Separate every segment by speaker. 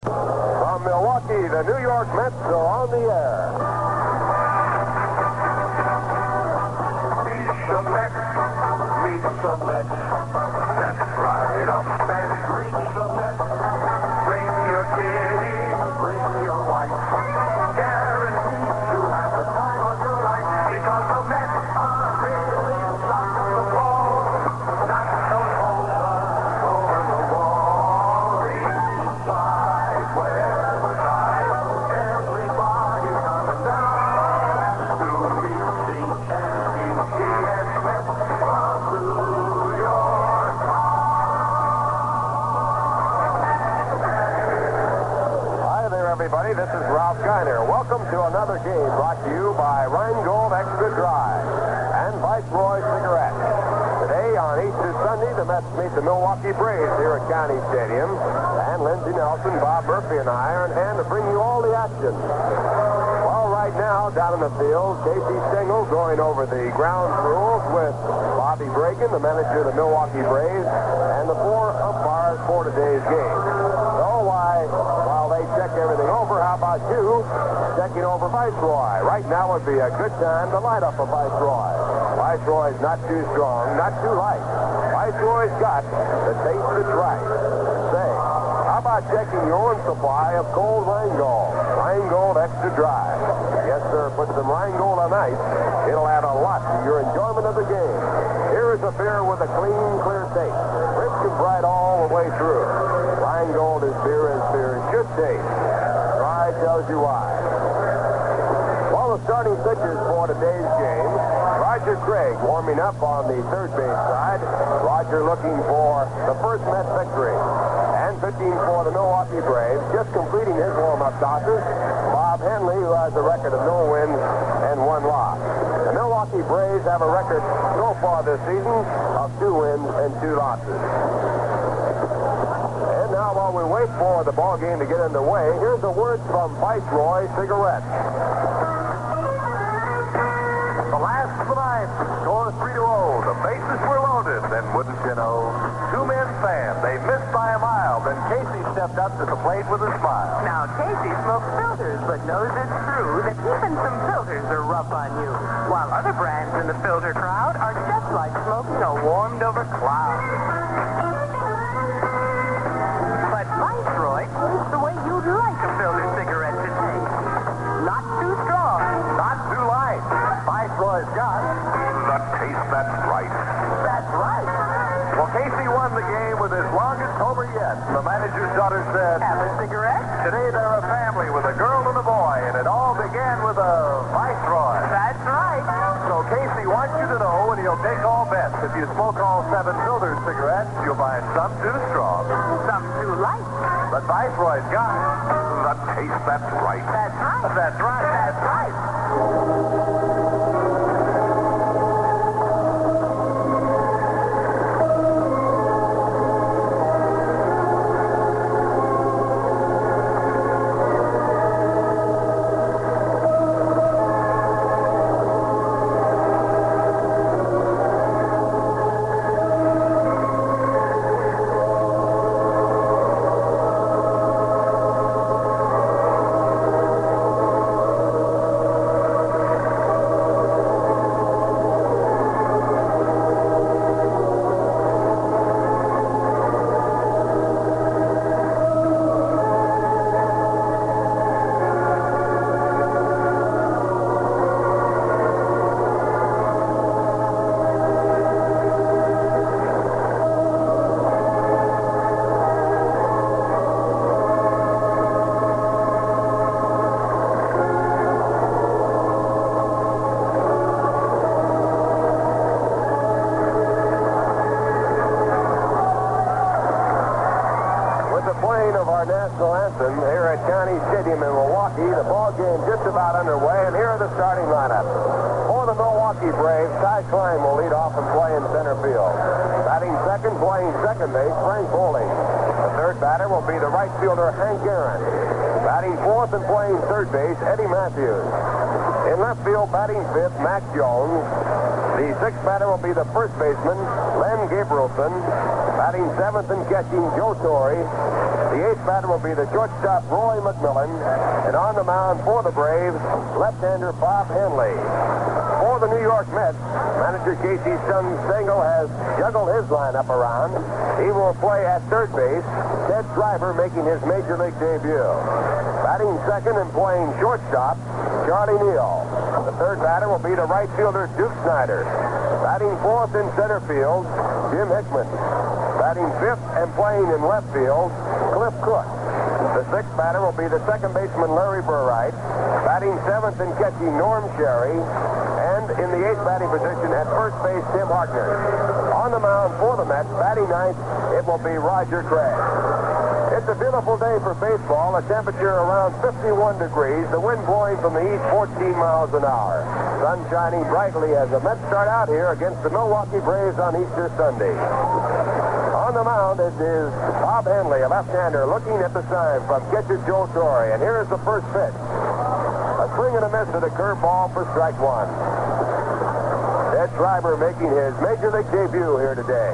Speaker 1: From Milwaukee, the New York Mets are on the air.
Speaker 2: Meet the Mets. Meet the Mets. Let's ride up and reach the Mets. Bring your kitty, bring your wife. Guaranteed to have the time of your life. Because the Mets are really rocking the ball. Not those home runs over the wall. Inside, wherever side, everybody coming down to meet the NBCS Mets from New York.
Speaker 1: Hi there, everybody. This is Ralph Geiner. Welcome to another game brought to you by Rheingold Extra Dry and Viceroy Cigarettes. Today on Easter Sunday, the Mets meet the Milwaukee Braves here at County Stadium. And Lindsey Nelson, Bob Murphy, and I are in hand to bring you all the action. Well, right now, down in the field, Casey Stengel going over the ground rules with Bobby Bragan, the manager of the Milwaukee Braves, and the four umpires for today's game. So, while they check everything over, how about you checking over Viceroy? Right now would be a good time to light up a Viceroy. Viceroy's not too strong, not too light. Viceroy's got the taste that's right. Say, how about checking your own supply of cold Rheingold? Rheingold Extra Dry. Yes, sir, put some Rheingold on ice. It'll add a lot to your enjoyment of the game. Here is a beer with a clean, clear taste. Rich and bright all the way through. Rheingold is beer as beer should taste. Dry tells you why. Well, the starting pitchers for today's game, Roger Craig warming up on the third base side. Roger looking for the first Met victory. And pitching for the Milwaukee Braves, just completing his warm-up tosses, Bob Henley, who has a record of no wins and 1 loss. The Milwaukee Braves have a record so far this season of 2 wins and 2 losses. And now, while we wait for the ball game to get underway, here's a word from Viceroy Cigarettes.
Speaker 2: The last of the ninth, score 3-0. The bases were loaded, and wouldn't you know, 2 men fanned. They missed by a mile. Then Casey stepped up to the plate with a smile.
Speaker 3: Now, Casey smokes filters, but knows it's true that even some filters are rough on you. While other brands in the filter crowd are just like smoking a warmed-over cloud. But Viceroy tastes the way you'd like a filter cigarette to taste. Not too strong.
Speaker 2: Not too light. Viceroy's got the taste that's right.
Speaker 3: That's right.
Speaker 2: Well, Casey won the game with his longest homer yet. The manager's daughter said,
Speaker 3: Have a cigarette?
Speaker 2: today they're a family with a girl and a boy, and it all began with a Viceroy.
Speaker 3: That's right.
Speaker 2: So Casey wants you to know, and he'll take all bets. If you smoke all 7 filter cigarettes, you'll buy some too strong.
Speaker 3: Some too light.
Speaker 2: But Viceroy's got the taste that's right.
Speaker 3: That's right.
Speaker 2: That's right.
Speaker 3: That's right.
Speaker 1: Here at County Stadium in Milwaukee, the ball game just about underway, and here are the starting lineups. For the Milwaukee Braves, Ty Klein will lead off and play in center field. Batting second, playing second base, Frank Bowling. The third batter will be the right fielder, Hank Aaron. Batting fourth and playing third base, Eddie Matthews. In left field, batting fifth, Mac Jones. The sixth batter will be the first baseman, Len John Gabrielson. Batting seventh and catching, Joe Torrey. The eighth batter will be the shortstop, Roy McMillan. And on the mound for the Braves, left-hander Bob Henley. For the New York Mets, manager Casey Stengel has juggled his lineup around. He will play at third base. Ted Schreiber making his major league debut. Batting second and playing shortstop, Charlie Neal. The third batter will be the right fielder, Duke Schneider. Batting fourth in center field, Jim Hickman. Batting fifth and playing in left field, Cliff Cook. The sixth batter will be the second baseman, Larry Burright. Batting seventh and catching, Norm Sherry. And in the eighth batting position at first base, Tim Hartner. On the mound for the Mets, batting ninth, it will be Roger Craig. It's a beautiful day for baseball. A temperature around 51 degrees. The wind blowing from the east 14 miles an hour. Sun shining brightly as the Mets start out here against the Milwaukee Braves on Easter Sunday. On the mound, it is Bob Henley, a left-hander, looking at the sign from catcher Joe Torrey. And here's the first pitch. A swing and a miss at a curveball for strike one. Ted Schreiber making his major league debut here today.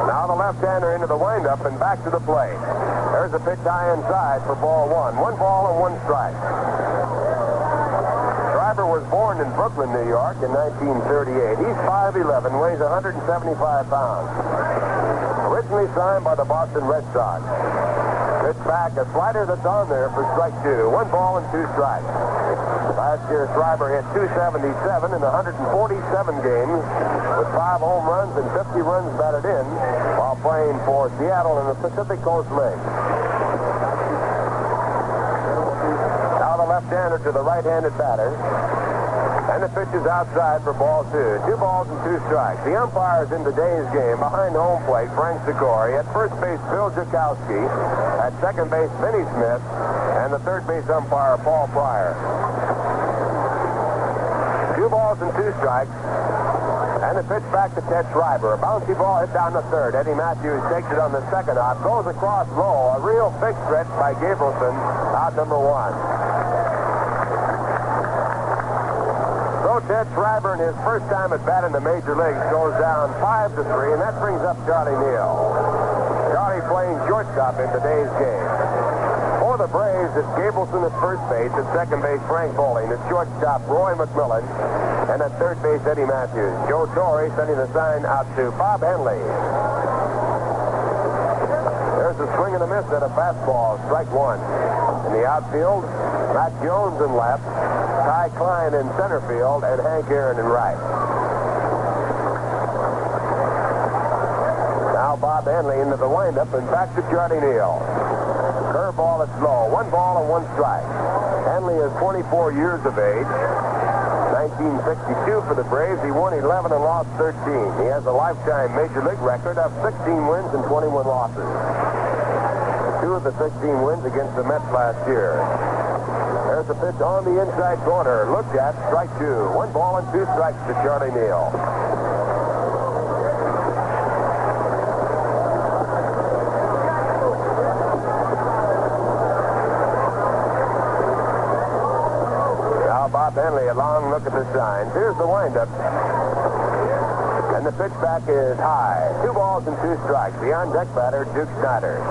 Speaker 1: Now the left-hander into the windup and back to the plate. There's a pitch high inside for ball one. 1 ball and 1 strike. Schreiber was born in Brooklyn, New York in 1938. He's 5'11", weighs 175 pounds. Originally signed by the Boston Red Sox. Pitch back, a slider that's on there for strike two. 1 ball and 2 strikes. Last year, Schreiber hit 277 in 147 games with 5 home runs and 50 runs batted in while playing for Seattle in the Pacific Coast League. Now the left-hander to the right-handed batter. And the pitch is outside for ball 2. 2 balls and 2 strikes. The umpires in today's game, behind home plate, Frank Sikori. At first base, Bill Jakowski. At second base, Vinny Smith. And the third base umpire, Paul Pryor. 2 balls and 2 strikes. And the pitch back to Ted Schreiber. A bouncy ball hit down the third. Eddie Matthews takes it on the second hop. Goes across low. A real big stretch by Gabrielson. Out number 1. Ted Schreiber, in his first time at bat in the major leagues, goes down 5-3, and that brings up Charlie Neal. Charlie playing shortstop in today's game. For the Braves, it's Gabrielson at first base. At second base, Frank Bowling. At shortstop, Roy McMillan. And at third base, Eddie Matthews. Joe Torrey sending the sign out to Bob Henley. There's a swing and a miss at a fastball. Strike 1. In the outfield, Matt Jones in left. Ty Klein in center field, and Hank Aaron in right. Now Bob Henley into the windup and back to Charlie Neal. Curveball is low. 1 ball and 1 strike. Henley is 24 years of age. 1962 for the Braves. He won 11 and lost 13. He has a lifetime major league record of 16 wins and 21 losses. 2 of the 16 wins against the Mets last year. There's a pitch on the inside corner. Looked at, strike 2. 1 ball and 2 strikes to Charlie Neal. Now Bob Henley, a long look at the signs. Here's the windup. And the pitch back is high. 2 balls and 2 strikes. The on-deck batter, Duke Schneider.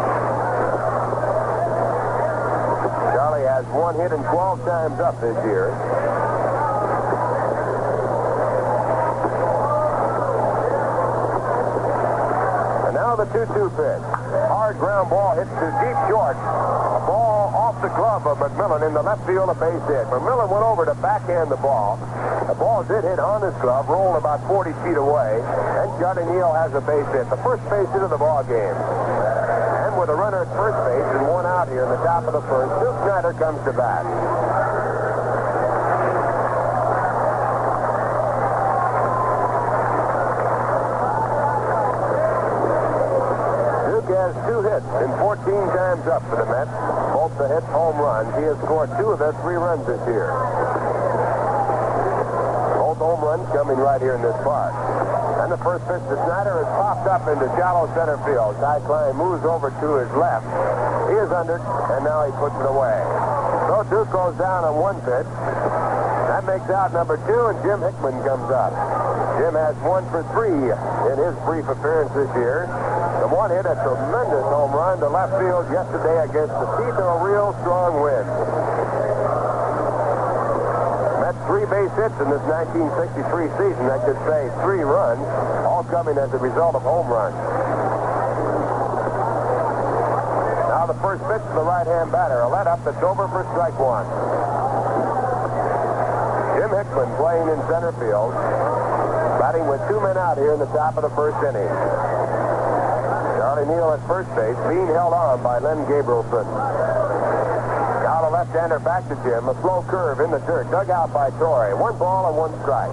Speaker 1: Charlie has 1 hit and 12 times up this year. And now the 2-2 pitch. Hard ground ball hits to deep short. A ball off the glove of McMillan in the left field, a base hit. McMillan went over to backhand the ball. The ball did hit on his glove, rolled about 40 feet away, and Charlie Neal has a base hit. The first base hit of the ball game. With a runner at first base and 1 out here in the top of the first, Duke Schneider comes to bat. Duke has 2 hits and 14 times up for the Mets. Both the hits home runs. He has scored 2 of their 3 runs this year. Both home runs coming right here in this park. And the first pitch to Schneider is popped up into shallow center field. Ty Klein moves over to his left. He is under, and now he puts it away. So Duke goes down on one pitch. That makes out number 2, and Jim Hickman comes up. Jim has 1 for 3 in his brief appearance this year. The one hit a tremendous home run to left field yesterday against the teeth of a real strong wind. That's 3 base hits in this 1963 season. That could say 3 runs, all coming as a result of home runs. Now the first pitch to the right-hand batter. A let up that's over for strike 1. Jim Hickman playing in center field, batting with 2 men out here in the top of the first inning. Charlie Neal at first base, being held on by Len Gabrielson. Now the left-hander back to Jim, a slow curve in the dirt, dug out by Torrey. 1 ball and 1 strike.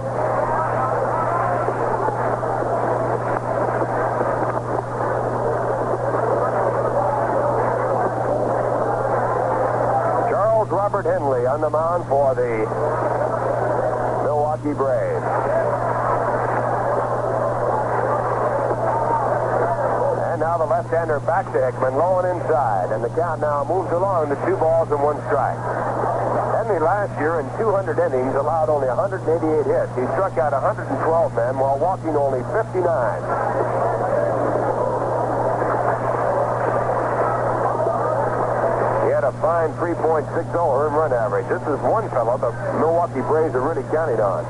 Speaker 1: Charles Robert Henley on the mound for the Milwaukee Braves. And now the left-hander back to Hickman, low and inside. And the count now moves along to 2 balls and 1 strike. Henley last year in 200 innings allowed only 188 hits. He struck out 112 men while walking only 59. He had a fine 3.60 earned run average. This is one fellow the Milwaukee Braves are really counting on.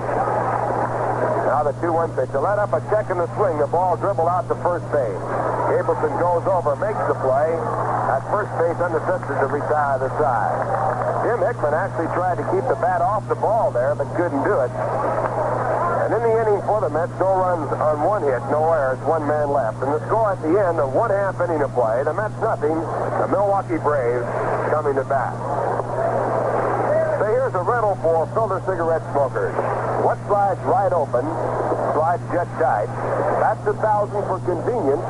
Speaker 1: Now the 2-1 pitch. To let up a check in the swing. The ball dribbled out to first base. Gabrielson goes over, makes the play. At first base, unassisted to retire the side. Jim Hickman actually tried to keep the bat off the ball there, but couldn't do it. And in the inning for the Mets, no runs on 1 hit, no errors, 1 man left. And the score at the end of 1/2 inning of play, the Mets nothing, the Milwaukee Braves coming to bat. So here's a riddle for filter cigarette smokers. What slides right open, slides jet tight, that's 1,000 for convenience,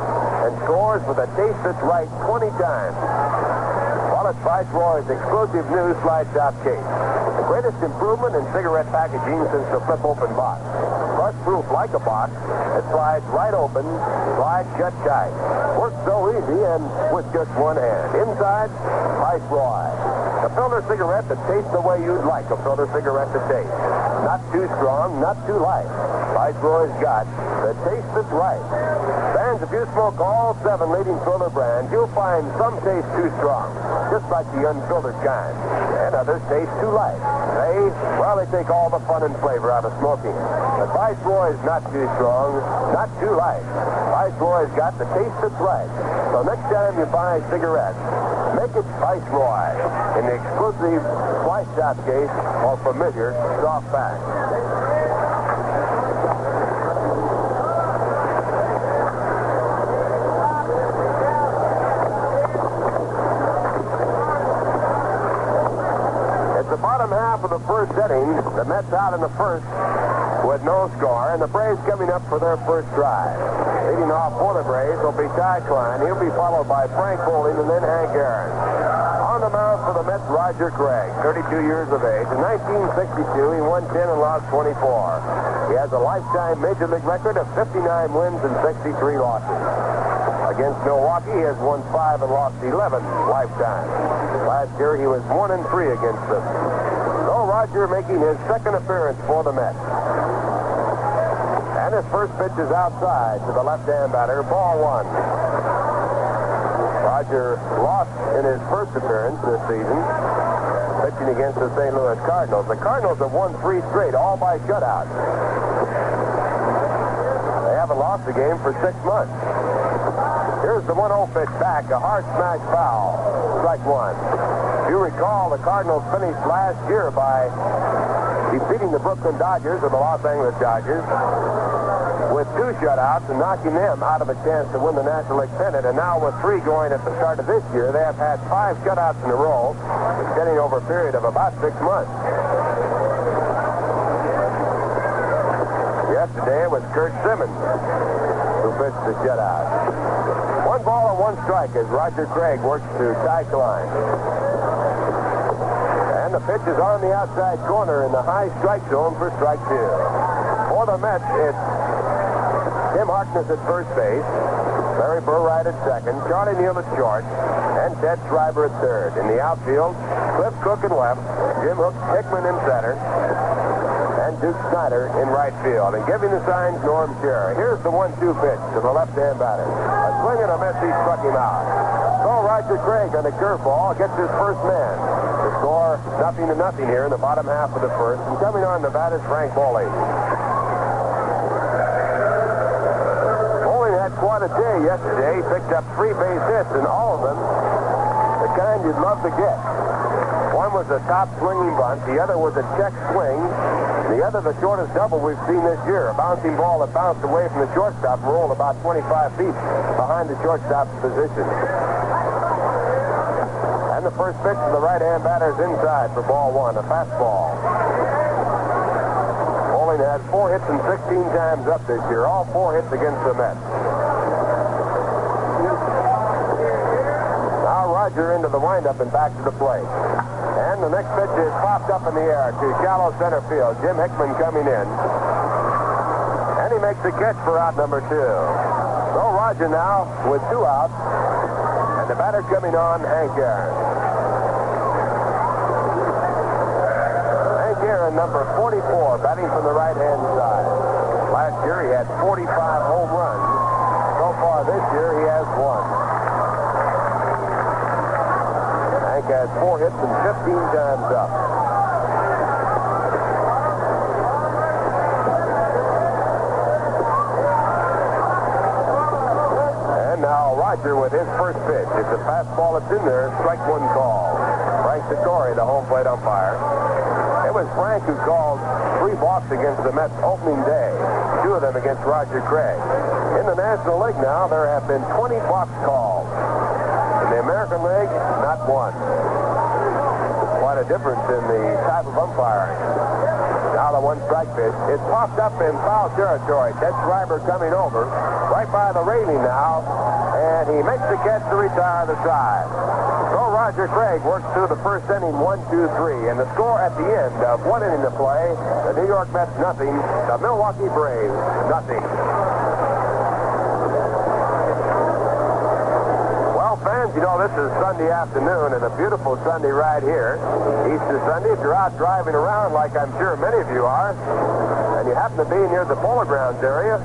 Speaker 1: and scores with a taste that's right 20 times. Well, it's Viceroy's exclusive new slide top case. The greatest improvement in cigarette packaging since the flip-open box. Crush-proof like a box, it slides right open, slides shut tight. Works so easy and with just 1 hand. Inside, Viceroy. A filter cigarette that tastes the way you'd like a filter cigarette to taste. Not too strong, not too light. Viceroy's got the taste that's right. Fans, if you smoke all 7 leading filter brands, you'll find some taste too strong, just like the unfiltered kind. And others taste too light. They take all the fun and flavor out of smoking. But Viceroy's not too strong, not too light. Viceroy's got the taste that's right. So next time you buy cigarettes, make it Viceroy in the exclusive slice shot case or familiar soft pack. The bottom half of the first inning, the Mets out in the first with no score, and the Braves coming up for their first drive. Leading off for the Braves will be Ty Klein. He'll be followed by Frank Bowling and then Hank Aaron. On the mound for the Mets, Roger Craig, 32 years of age. In 1962, he won 10 and lost 24. He has a lifetime Major League record of 59 wins and 63 losses. Against Milwaukee, he has won 5 and lost 11 lifetime. Last year, he was 1 and 3 against them. So Roger making his second appearance for the Mets. And his first pitch is outside to the left-hand batter, ball 1. Roger lost in his first appearance this season, pitching against the St. Louis Cardinals. The Cardinals have won 3 straight, all by shutout. They haven't lost a game for 6 months. Here's the 1-0 pitch back, a hard smash foul. Strike 1. If you recall, the Cardinals finished last year by defeating the Brooklyn Dodgers or the Los Angeles Dodgers with 2 shutouts and knocking them out of a chance to win the National League pennant. And now with 3 going at the start of this year, they have had 5 shutouts in a row, extending over a period of about 6 months. Yesterday it was Kurt Simmons who pitched the shutout. 1 ball and 1 strike as Roger Craig works to Ty Klein. And the pitch is on the outside corner in the high strike zone for strike 2. For the Mets, it's Tim Harkness at first base. Larry Burright at second. Charlie Neal at short. And Ted Schreiber at third. In the outfield, Cliff Cook in left. Jim Hickman in center. And Duke Schneider in right field. And giving the signs, Norm Cherry. Here's the 1-2 pitch to the left-hand batter. A swing and a miss, he struck him out. So Roger Craig on the curveball gets his first man. The score 0-0 here in the bottom half of the first. And coming on the bat is Frank Bowling. Bowling had quite a day yesterday. He picked up 3 base hits, and all of them the kind you'd love to get. One was a top swinging bunt. The other was a check swing. The other, the shortest double we've seen this year. A bouncing ball that bounced away from the shortstop and rolled about 25 feet behind the shortstop's position. And the first pitch to the right-hand batter is inside for ball 1, a fastball. Bowling had 4 hits and 16 times up this year. All 4 hits against the Mets. Now Roger into the windup and back to the plate. And the next pitch is popped up in the air to shallow center field. Jim Hickman coming in. And he makes the catch for out number 2. So Roger now with 2 outs. And the batter coming on, Hank Aaron. Hank Aaron, number 44, batting from the right-hand side. Last year he had 45 home runs. So far this year he has 1. Hank has 4 hits and 15 times up. And now Roger with his first pitch. It's a fastball that's in there. Strike 1 call. Frank Torrey, the home plate umpire. It was Frank who called 3 balks against the Mets opening day. 2 of them against Roger Craig. In the National League now, there have been 20 balks called. In the American League, not 1. Quite a difference in the type of umpiring. Now the 1 strike pitch. It's popped up in foul territory. Ted Schreiber coming over right by the railing now, and he makes the catch to retire the side. So Roger Craig works through the first inning, 1-2-3, and the score at the end of 1 inning to play, the New York Mets nothing, the Milwaukee Braves nothing. Fans, you know, this is Sunday afternoon and a beautiful Sunday right here. Easter Sunday, if you're out driving around like I'm sure many of you are, and you happen to be near the Polo Grounds area,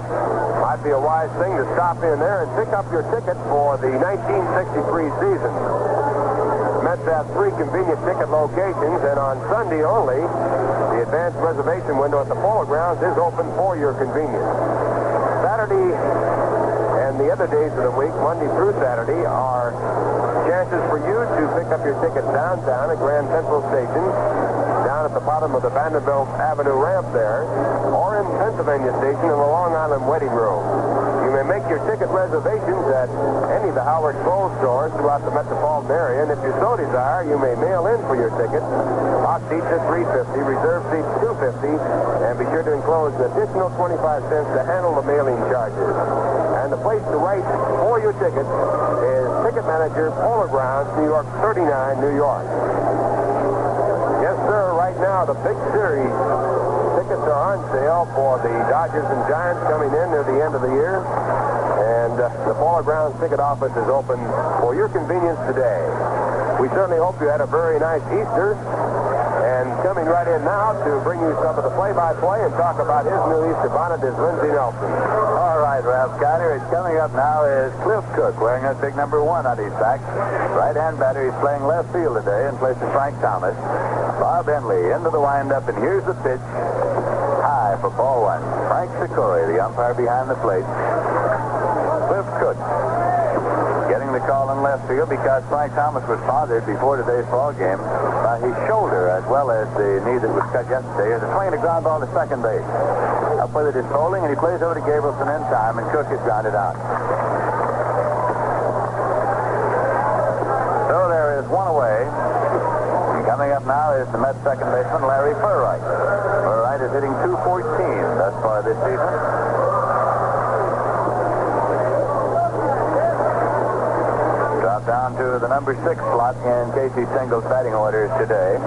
Speaker 1: might be a wise thing to stop in there and pick up your ticket for the 1963 season. The Mets have 3 convenient ticket locations, and on Sunday only, the advanced reservation window at the Polo Grounds is open for your convenience. Saturday and the other days of the week, Monday through Saturday, are chances for you to pick up your tickets downtown at Grand Central Station, down at the bottom of the Vanderbilt Avenue ramp there, or in Pennsylvania Station in the Long Island waiting room. You may make your ticket reservations at any of the Howard Clothes stores throughout the metropolitan area, and if you so desire, you may mail in for your ticket. Box seats at $3.50, reserve seats $2.50, and be sure to enclose an additional 25 cents to handle the mailing charges. And the place to write for your ticket is Ticket Manager, Polo Grounds, New York 39, New York. Yes, sir, right now the big series tickets are on sale for the Dodgers and Giants coming in near the end of the year. And the Polo Grounds ticket office is open for your convenience today. We certainly hope you had a very nice Easter. And coming right in now to bring you some of the play-by-play and talk about his new Easter bonnet is Lindsey Nelson.
Speaker 4: All right, Ralph Schneider. Coming up now is Cliff Cook wearing a big number 1 on his back. Right-hand batter. He's playing left field today in place of Frank Thomas. Bob Henley into the windup, and here's the pitch. High for ball 1. Frank Torrey, the umpire behind the plate. Cliff Cook getting the call in left field because Frank Thomas was bothered before today's ball game by his shoulder as well as the knee that was cut yesterday. He's swinging a ground ball to second base. Up with it is Bowling, and he plays over to Gabrielson in time, and Cook is grounded out. So there is 1 away. And coming up now is the Mets second baseman, Larry Burright. Burright is hitting .214 thus far this season. Down to the number 6 slot in Casey Single's batting orders today.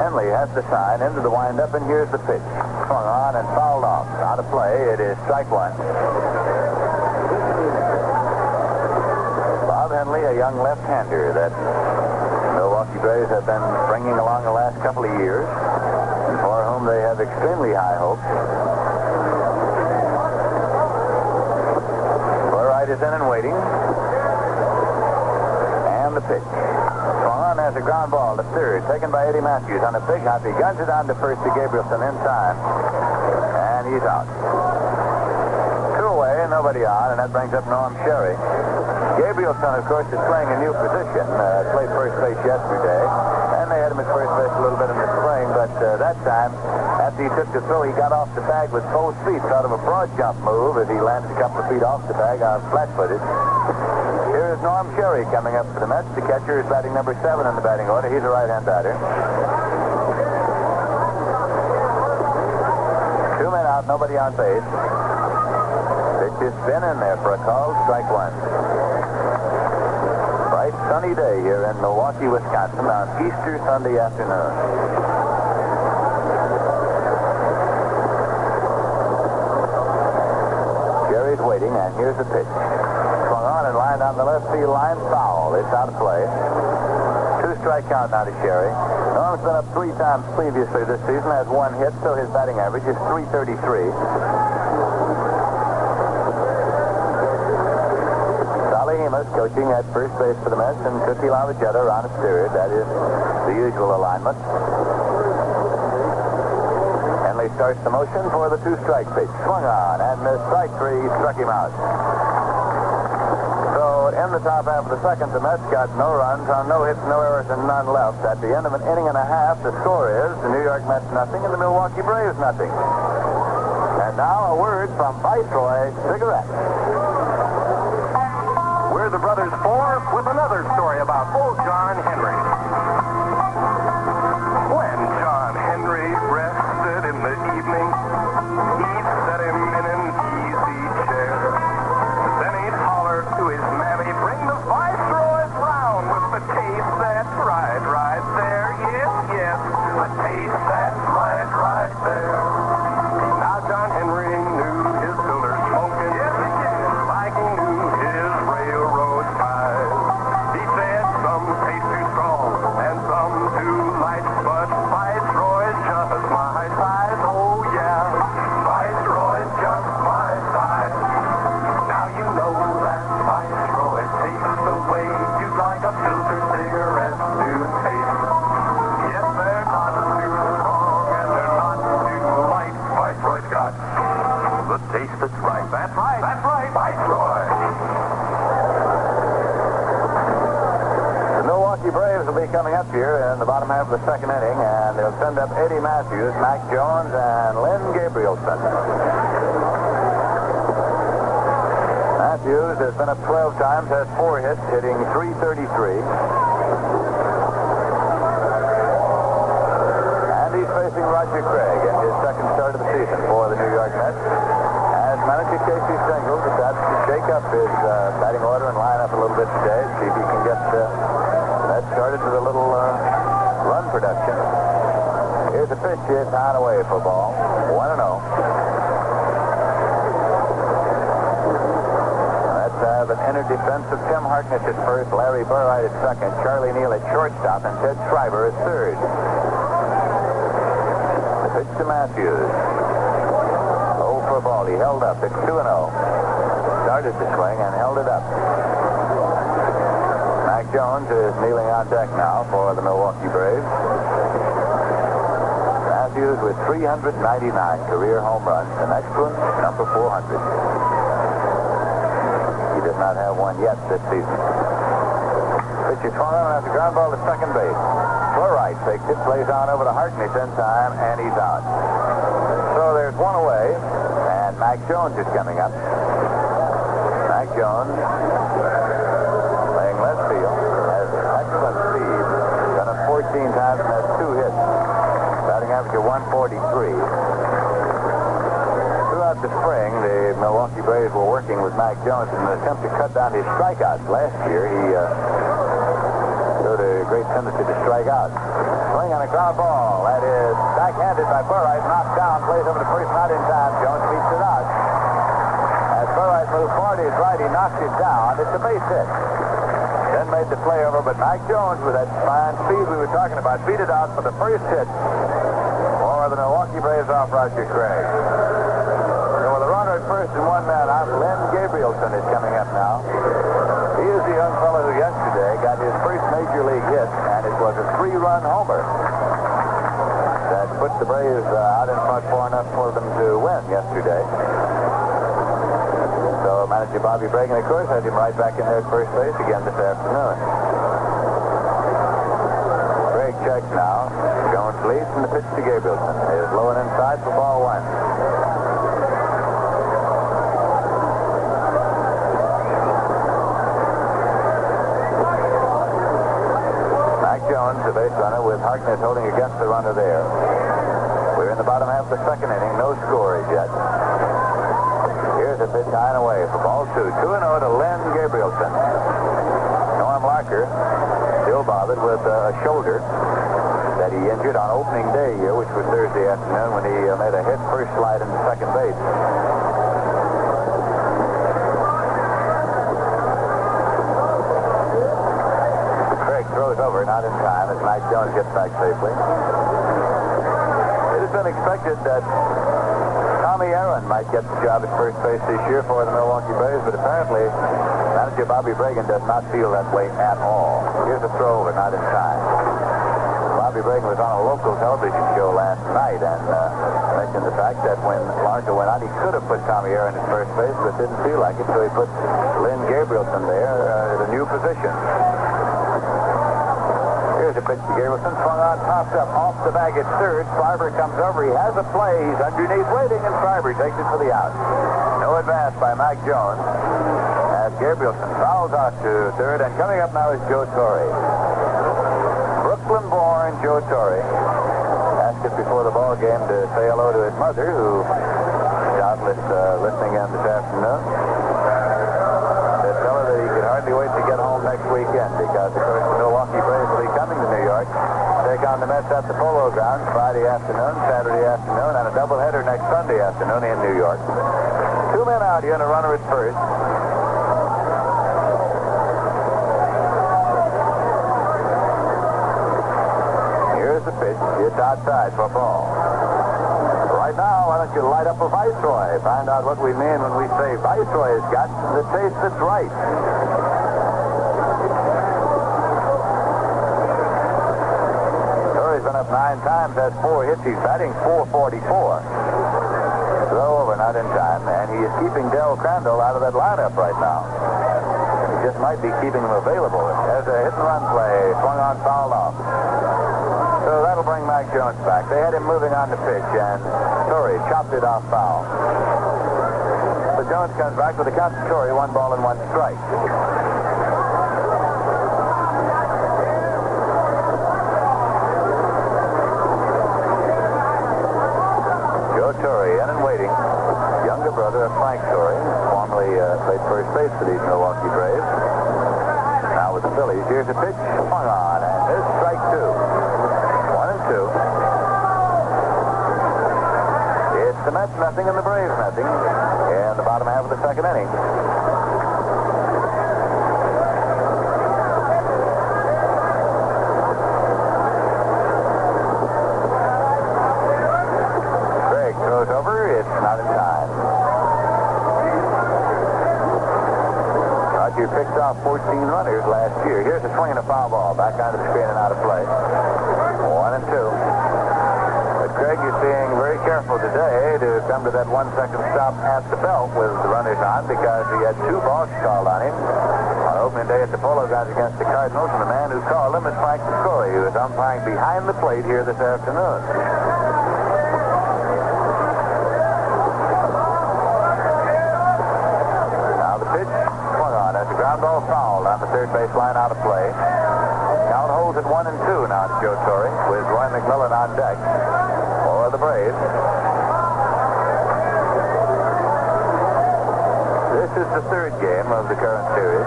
Speaker 4: Henley has the sign into the windup, and here's the pitch. swung on and fouled off. Out of play. It is strike one. Bob Henley, a young left-hander that Milwaukee Braves have been bringing along the last couple of years, and for whom they have extremely high hopes. Torrey is in and waiting. And the pitch. Swung on as a ground ball to third, taken by Eddie Matthews on a big hop. He guns it on to first to Gabrielson in time, and he's out. Two away, nobody on, and that brings up Norm Sherry. Gabrielson, of course, is playing a new position. Played first base yesterday, and they had him at first base a little bit in the spring, but that time, after he took the throw, he got off the bag with both feet, sort of a broad jump move as he landed a couple of feet off the bag on flat-footed. Here is Norm Sherry coming up for the Mets. The catcher is batting number 7 in the batting order. He's a right-hand batter. 2 men out, nobody on base. Pitch is spin in there for a call, strike one. Bright sunny day here in Milwaukee, Wisconsin on Easter Sunday afternoon. Sherry's waiting, and here's the pitch. Swung on and lined on the left field line, foul. It's out of play. 2-strike count now to Sherry. Norm's been up 3 times previously this season, has 1 hit, so his batting average is .333. Hickman coaching at first base for the Mets, and Cookie Lavagetta on at third. That is the usual alignment. Henley starts the motion for the 2-strike pitch. Swung on, and strike 3 struck him out. So in the top half of the second, the Mets got no runs on no hits, no errors, and none left. At the end of an inning and a half, the score is the New York Mets nothing and the Milwaukee Braves nothing. And now a word from Viceroy Cigarettes.
Speaker 1: We're the Brothers Four with another story about old John Henry. When John Henry rested in the evening, he'd set him in an easy chair. Then he'd holler to his mammy, bring the Viceroys round with the taste that's right there. Yes, yes, a taste that's right there. Now John Henry knew his builder smoking, like he knew his railroad ties. He said some taste too strong and some too light, but Viceroy's just my size. Oh yeah, Viceroy's just my size. Now you know that Viceroy tastes the way you'd like a filtered cigarette to taste. Yes, they're not too strong and they're not too light. Viceroy's got the taste that's right. That's right. That's right, Viceroy.
Speaker 4: The Milwaukee Braves will be coming up here in the bottom half of the second inning, and they'll send up Eddie Matthews, Mac Jones, and Len Gabrielson. Matthews has been up 12 times, has 4 hits, hitting .333. And he's facing Roger Craig in his second start of the season for the New York Mets. As manager Casey Stengel decides to shake up his batting order and line up a little bit today, see if he can get that started with a little run production. Here's a pitch hit on away for ball. 1-0. Let's have an inner defensive. Tim Harkness at first, Larry Burright at second, Charlie Neal at shortstop, and Ted Schreiber at third. The pitch to Matthews. Oh, for a ball. He held up. It's 2-0. Started to swing and held it up. Mac Jones is kneeling on deck now for the Milwaukee Braves. Matthews with 399 career home runs. The next one, number 400. He does not have one yet this season. Pitch is swung on after ground ball to second base. Torrey takes it, plays on over to Harkness in time, and he's out. So there's one away, and Mac Jones is coming up. Mac Jones, playing left field, has excellent speed. Done it 14 times and has 2 hits. Batting average of 143. Throughout the spring, the Milwaukee Braves were working with Mac Jones in an attempt to cut down his strikeouts. Last year, he showed a great tendency to strike out. Swing on a ground ball. That is backhanded by Burright, knocked down, plays over to first, not in time. Jones beats it out. As Burright moves forward to his right, he knocks it down. It's a base hit. Then made the play over, but Mac Jones, with that fine speed we were talking about, beat it out for the first hit for the Milwaukee Braves off Roger Craig. So with a runner at first and one man out, Len Gabrielson is coming up now. He is the young fellow who yesterday got his first major league hit, and it was a 3-run homer that put the Braves out in front 4-0 for them to win yesterday. So manager Bobby Bragan, of course, had him right back in there at first base again this afternoon. Craig checks now. Jones leads and the pitch to Gabrielson is low and inside for ball one. Jones, the base runner, with Harkness holding against the runner there. We're in the bottom half of the second inning. No score as yet. Here's a pitch high and away for ball two. 2-0 to Len Gabrielson. Norm Larker, still bothered with a shoulder that he injured on opening day here, which was Thursday afternoon when he made a hit first slide into second base. Throws over, not in time, as Mike Jones gets back safely. It has been expected that Tommy Aaron might get the job at first base this year for the Milwaukee Braves, but apparently manager Bobby Bragan does not feel that way at all. Here's a throw over, not in time. Bobby Bragan was on a local television show last night and mentioned the fact that when Larker went out, he could have put Tommy Aaron at first base, but didn't feel like it, so he put Len Gabrielson there at a new position. Here's a pitch to Gabrielson, swung on, pops up, off the bag at third. Schreiber comes over, he has a play, he's underneath waiting, and Schreiber takes it for the out. No advance by Mac Jones, as Gabrielson fouls out to third, and coming up now is Joe Torrey. Brooklyn-born Joe Torrey asked us before the ball game to say hello to his mother, who is doubtless listening in this afternoon. Tell her that he could hardly wait to get home next weekend because, of course, the Milwaukee Braves will be coming to New York, take on the Mets at the Polo Grounds Friday afternoon, Saturday afternoon, and a doubleheader next Sunday afternoon in New York. 2 men out here and a runner at first. Here's the pitch. It's outside for a ball. Right now, why don't you light up a Viceroy? Find out what we mean when we say Viceroy's got the taste that's right. Torrey's been up 9 times, has 4 hits. He's batting .444. Throw over, not in time, and he is keeping Del Crandall out of that lineup right now. He just might be keeping him available. There's a hit-and-run play, swung on, fouled off. So that'll bring Mac Jones back. They had him moving on the pitch, and Torrey chopped it off foul. So Jones comes back with a count to Torrey, 1 ball and 1 strike. Joe Torrey in and waiting. Younger brother of Frank Torrey, formerly played first base for these Milwaukee Braves. Now with the Phillies, here's a pitch, swung on, and there's strike 2. 1-2. It's the Mets nothing and the Braves nothing in the bottom half of the second inning. Craig throws over. It's not in time. Roger picked off 14 runners last year. Here's a swing and a foul ball. Back onto the screen and out of play. 1-2. But Craig is being very careful today to come to that 1-second stop at the belt with the runners on because he had 2 balks called on him on opening day at the Polo Grounds against the Cardinals, and the man who called him is Frank Torrey, who is umpiring behind the plate here this afternoon. Now the pitch swung on as the ground ball fouled on the third base line, out of play. Count holds at 1-2 now to Joe Torrey with Roy McMillan on deck for the Braves. This is the 3rd game of the current series.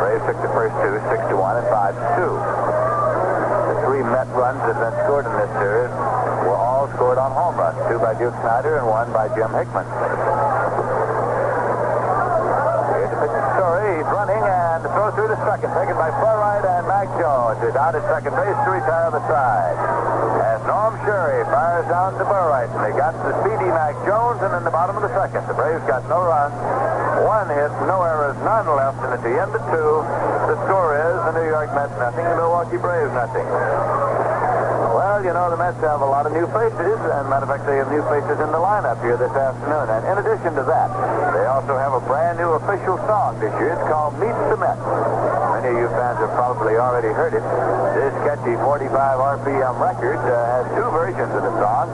Speaker 4: Braves took the first 2, 6-1 and 5-2. The three Met runs that have been scored in this series were all scored on home runs, two by Duke Schneider and one by Jim Hickman. Here's the pitch to Torrey. He's running and the throw through to second, taken by far right, and Mac Jones is out at second base to retire the side. As Norm Sherry fires down to Burright, and they got the speedy Mac Jones, and in the bottom of the second, the Braves got no runs, one hit, no errors, none left, and at the end of two, the score is the New York Mets nothing, the Milwaukee Braves nothing. Well, you know, the Mets have a lot of new faces, and matter of fact, they have new faces in the lineup here this afternoon. And in addition to that, they also have a brand new official song this year. It's called Meet the Mets. Many of you fans have probably already heard it. This catchy 45 RPM record has two versions of the song,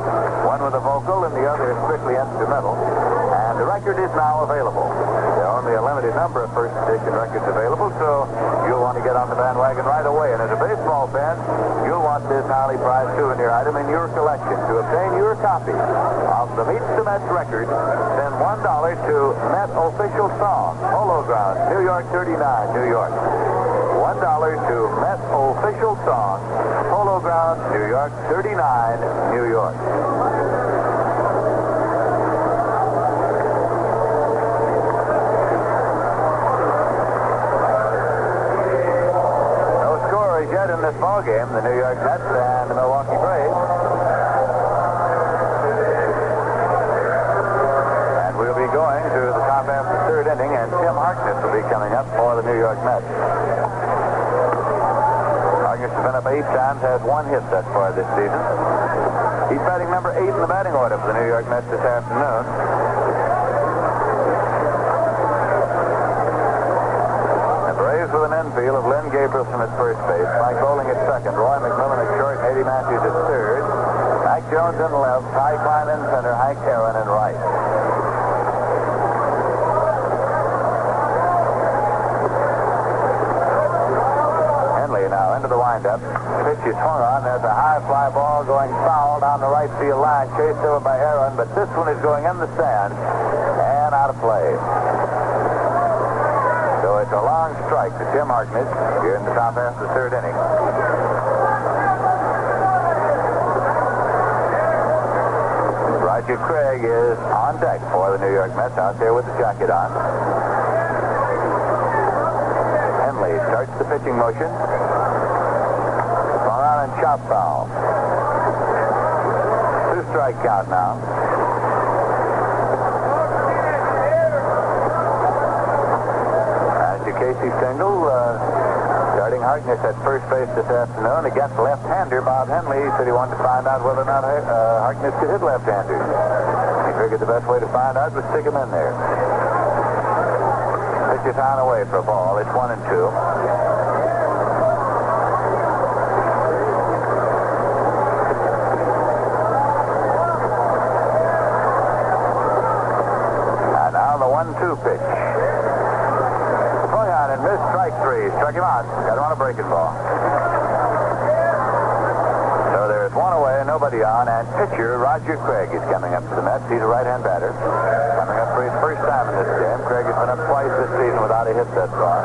Speaker 4: one with a vocal and the other is strictly instrumental. And the record is now available. There are only a limited number of first edition records available, so you'll want to get on the bandwagon right away. And as a baseball fan, you'll want this highly prized souvenir item in your collection. To obtain your copy of the Meet the Mets record, send $1 to Met Official Song, Polo Grounds, New York 39, New York. $1 to Met Official Song, Polo Grounds, New York 39, New York. In this ball game, the New York Mets and the Milwaukee Braves. And we'll be going to the top half of the third inning, and Tim Harkness will be coming up for the New York Mets. Harkness has been up 8 times, has 1 hit thus far this season. He's batting number 8 in the batting order for the New York Mets this afternoon. With an infield of Lynn Gabrielson at first base, Frank Bowling at second, Roy McMillan at short, and Eddie Matthews at third, Mac Jones in left, Ty Klein in center, Hank Aaron in right. Henley now into the windup. Pitch is swung on. There's a high fly ball going foul down the right field line, chased over by Aaron, but this one is going in the stand and out of play. So it's a long strike to Tim Harkness here in the top half of the third inning. Roger Craig is on deck for the New York Mets, out there with the jacket on. Henley starts the pitching motion. Swung on and chop foul. 2-strike count now. Casey Stengel starting Harkness at first base this afternoon against left-hander Bob Henley. He said he wanted to find out whether or not Harkness could hit left-handers. He figured the best way to find out was stick him in there. Pitch is on away for a ball. It's 1-2. And now the 1-2 pitch. And missed strike 3. Struck him out. Got him on a breaking ball. So there's 1 away, nobody on, and pitcher Roger Craig is coming up to the Mets. He's a right-hand batter. Coming up for his first time in this game. Craig has been up twice this season without a hit thus far.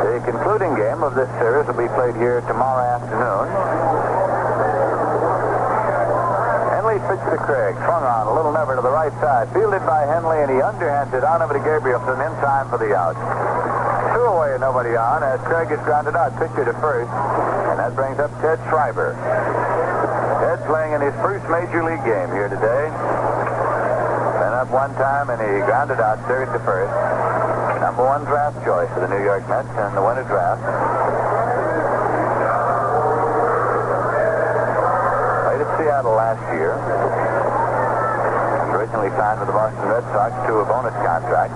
Speaker 4: The concluding game of this series will be played here tomorrow afternoon. Pitch to Craig, swung on, a little never to the right side, fielded by Henley, and he underhanded on over to Gabrielson in time for the out. 2 away, nobody on, as Craig is grounded out, pitcher to first, and that brings up Ted Schreiber. Ted playing in his first major league game here today. Been up 1 time, and he grounded out third to first. Number 1 draft choice for the New York Mets in the winter draft. Seattle last year. Originally signed with the Boston Red Sox to a bonus contract.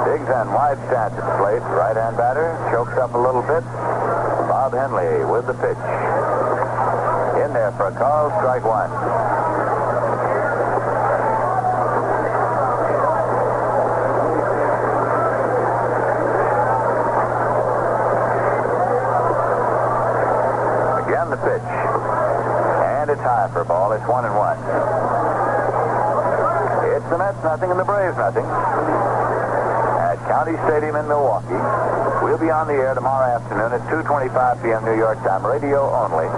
Speaker 4: Diggs and wide stance at the plate. Right-hand batter chokes up a little bit. Bob Henley with the pitch. In there for a call, strike 1. The pitch. And it's high for a ball. It's 1-1. the Mets nothing, and the Braves nothing. At County Stadium in Milwaukee. We'll be on the air tomorrow afternoon at 2:25 p.m. New York time. Radio only.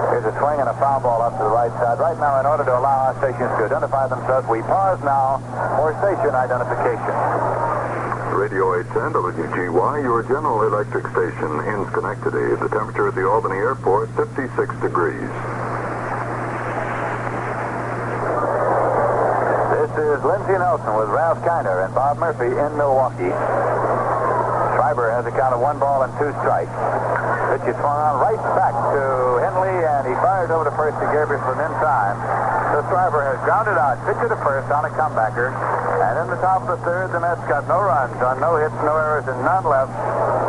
Speaker 4: Here's a swing and a foul ball up to the right side. Right now, in order to allow our stations to identify themselves, we pause now for station identification.
Speaker 5: Radio 810 WGY, your General Electric station in Schenectady. The temperature at the Albany Airport, 56 degrees.
Speaker 4: This is Lindsey Nelson with Ralph Kiner and Bob Murphy in Milwaukee. Schreiber has a count of 1 ball and 2 strikes. Pitch is swung on right back to Henley, and he fires over to first to Gerber from in time. So Schreiber has grounded out. Pitcher to first on a comebacker. And in the top of the third, the Mets got no runs on no hits, no errors, and none left.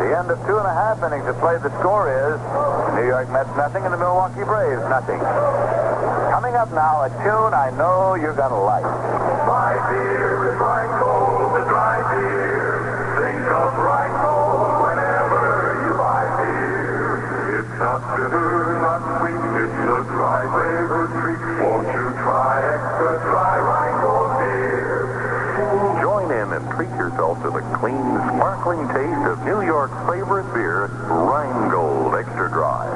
Speaker 4: The end of 2.5 innings of play. The score is New York Mets nothing and the Milwaukee Braves nothing. Coming up now, a tune I know you're going to like.
Speaker 2: My beer is Rheingold, the dry beer. Think of Rheingold whenever you buy beer. It's not bitter, not sweet, it's a dry flavored treat. Won't you try extra dry Rheingold beer?
Speaker 5: Join in and treat yourself to the clean, sparkling taste of New York's favorite beer, Rheingold Extra Dry.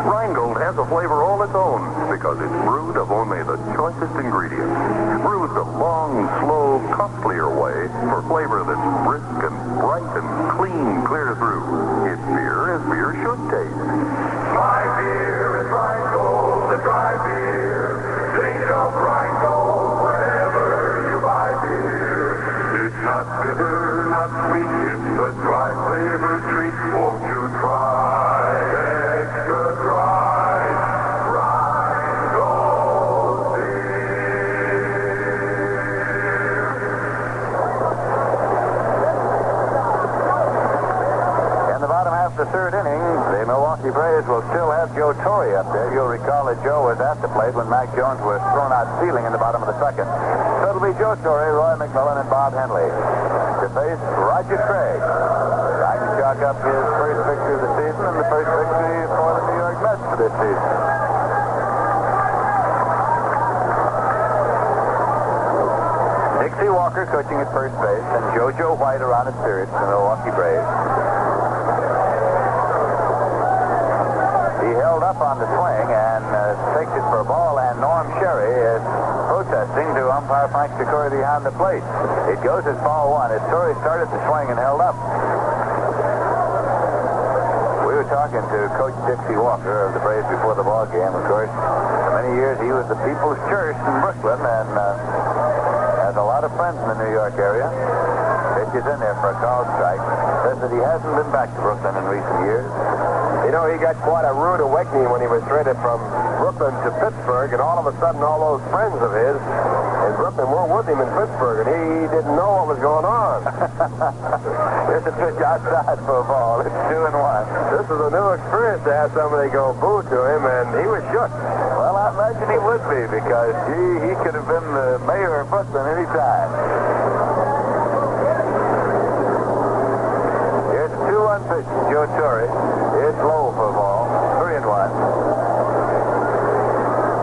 Speaker 5: Rheingold has a flavor all its own because it's brewed of only the choicest ingredients. Brewed the long, slow, costlier way for flavor that's brisk and bright and clean clear through. It's beer as beer should taste.
Speaker 2: My beer is Rheingold, the dry beer. Think of Rheingold whenever you buy beer. It's not bitter, not sweet, it's a dry flavored treat. Won't you try extra dry Rheingold beer?
Speaker 4: In the bottom half of the third inning, the Milwaukee Braves will still have Joe Torrey up there. You'll recall that Joe was at the plate when Mac Jones was thrown out stealing in the bottom of the second. So it'll be Joe Torrey, Roy McMillan, and Bob Henley to face Roger Craig. Trying to chalk up his first victory of the season and the first victory for the New York Mets for this season. Dixie Walker coaching at first base, and JoJo White around at third for the Milwaukee Braves. He held up on the swing and takes it for a ball, and Norm Sherry is protesting to umpire Frank Secori behind the plate. It goes as ball 1 as Torrey started the swing and held up. We were talking to Coach Dixie Walker of the Braves before the ball game. Of course, for many years he was the People's Church in Brooklyn and has a lot of friends in the New York area. Pitches in there for a call strike. Says that he hasn't been back to Brooklyn in recent years.
Speaker 1: You know, he got quite a rude awakening when he was traded from Brooklyn to Pittsburgh, and all of a sudden all those friends of his in Brooklyn were with him in Pittsburgh, and he didn't know what was going on.
Speaker 4: There's a pitch outside for a ball. It's 2-1.
Speaker 1: This is a new experience to have somebody go boo to him, and he was shook.
Speaker 4: Well, I imagine he would be, because, he could have been the mayor of Brooklyn any time. Here's a 2-1 pitch to Joe Torrey. It's low for a ball. 3-1.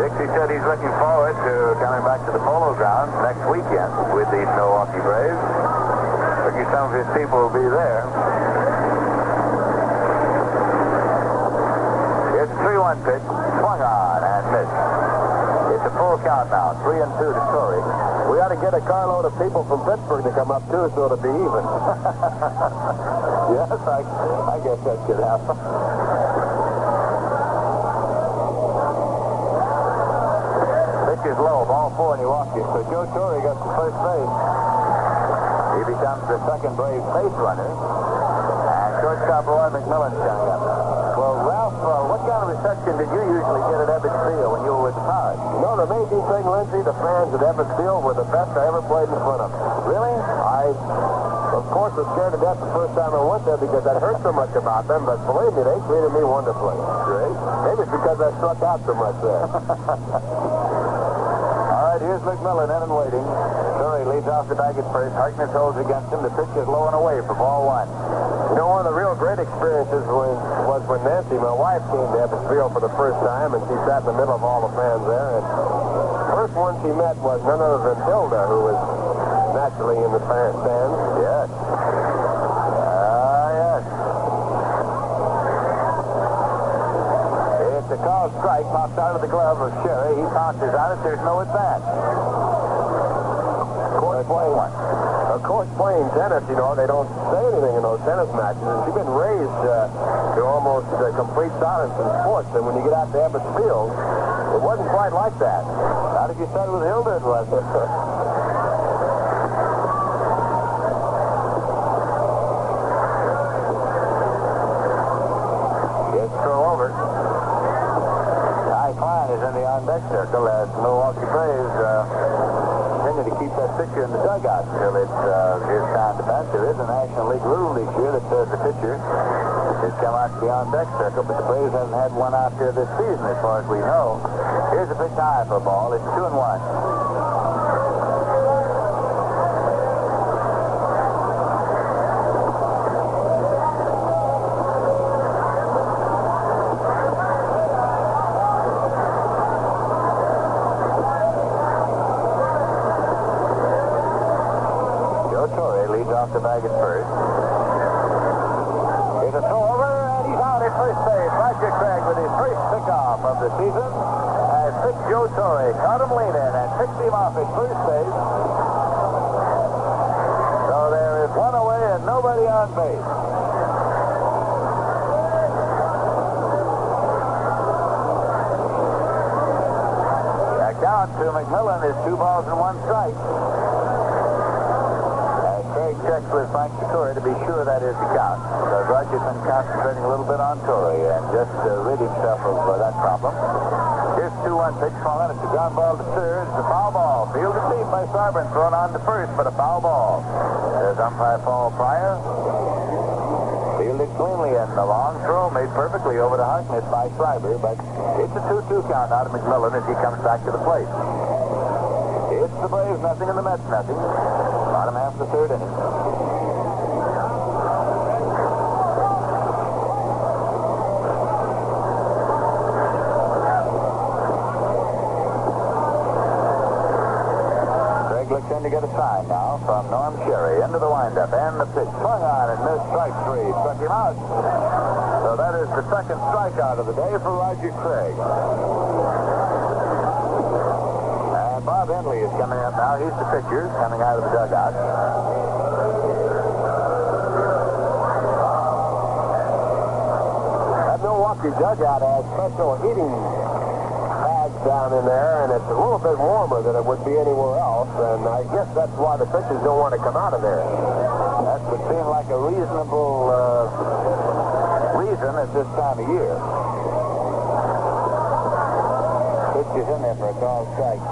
Speaker 4: Dixie said he's looking forward to coming back to the Polo Grounds next weekend with these Milwaukee Braves. Looking some of his people will be there. Here's a 3-1 pitch. Swung on and missed. It's a full count now. 3-2 to Torrey.
Speaker 1: We ought to get a carload of people from Pittsburgh to come up, too, so it'll be even.
Speaker 4: Yes, I guess that could happen. Pitch is low, ball 4, and he walks it. So Joe Torrey got to first base. He becomes the second Braves base runner. And shortstop Roy McMillan's coming up. Well, Ralph, what kind of reception did you usually get at Ebbets Field when you were with the Pirates?
Speaker 1: You know, the amazing thing, Lindsey, the fans at Ebbets Field were the best I ever played in front of.
Speaker 4: Really?
Speaker 1: I, of course, was scared to death the first time I went there because I'd heard so much about them, but believe me, they treated me wonderfully.
Speaker 4: Great.
Speaker 1: Maybe it's because I struck out so much there.
Speaker 4: All right, here's Here's McMillan in and waiting. Torrey leads off the bag at first. Harkness holds against him. The pitch is low and away for ball one.
Speaker 1: You know, one of the real great experiences was when Nancy, my wife, came to Ebbets Field for the first time, and she sat in the middle of all the fans there. And the first one she met was none other than Hilda, who was naturally in the stands.
Speaker 4: Yes. Yes. It's a called strike. Pops out of the glove of Sherry. He pounces on it. There's no advance.
Speaker 1: Of course, playing tennis, you know, they don't say anything in those tennis matches. And she's been raised to almost complete silence in sports. And when you get out to Ebbets Field, it wasn't quite like that.
Speaker 4: How did you start with Hilda? It was.
Speaker 1: Gets throw over.
Speaker 4: Ty Klein is in the on-deck circle as Milwaukee Braves continue to keep that pitcher in the dugout until it's his time to bat. There is a National League rule this year that says the pitcher has come out to the on-deck circle, but the Braves haven't had one out there this season as far as we know. Here's a pitch high for a ball. It's 2-1. The bag at first. Here's a throw over, and he's out at first base. Roger Craig with his first pickoff of the season has picked Joe Torrey, caught him leaning, and picked him off at first base. So there is one away and nobody on base. The count to McMillan is 2 balls and 1 strike. Checks with Frank Torrey to be sure that is the count. Because Roger's been concentrating a little bit on Torrey and just rid himself of that problem. Here's 2-1 pitch swung on. It's a ground ball to third. It's a foul ball. Fielded deep by Schreiber and thrown on to first, but a foul ball. There's umpire Paul Pryor. Fielded cleanly, and the long throw made perfectly over to Harkness by Schreiber, but it's a 2-2 count out of McMillan as he comes back to the plate. It's the Braves nothing and the Mets nothing. Bottom half of the third inning. Craig looks in to get a sign now from Norm Sherry. Into the windup and the pitch. Swung on and missed strike 3. Struck him out. So that is the second strikeout of the day for Roger Craig. Bob Henley is coming up now. He's the pitcher coming out of the dugout.
Speaker 1: That Milwaukee dugout has special heating pads down in there, and it's a little bit warmer than it would be anywhere else, and I guess that's why the pitchers don't want to come out of there.
Speaker 4: That would seem like a reasonable reason at this time of year. Pitchers in there for a called strike.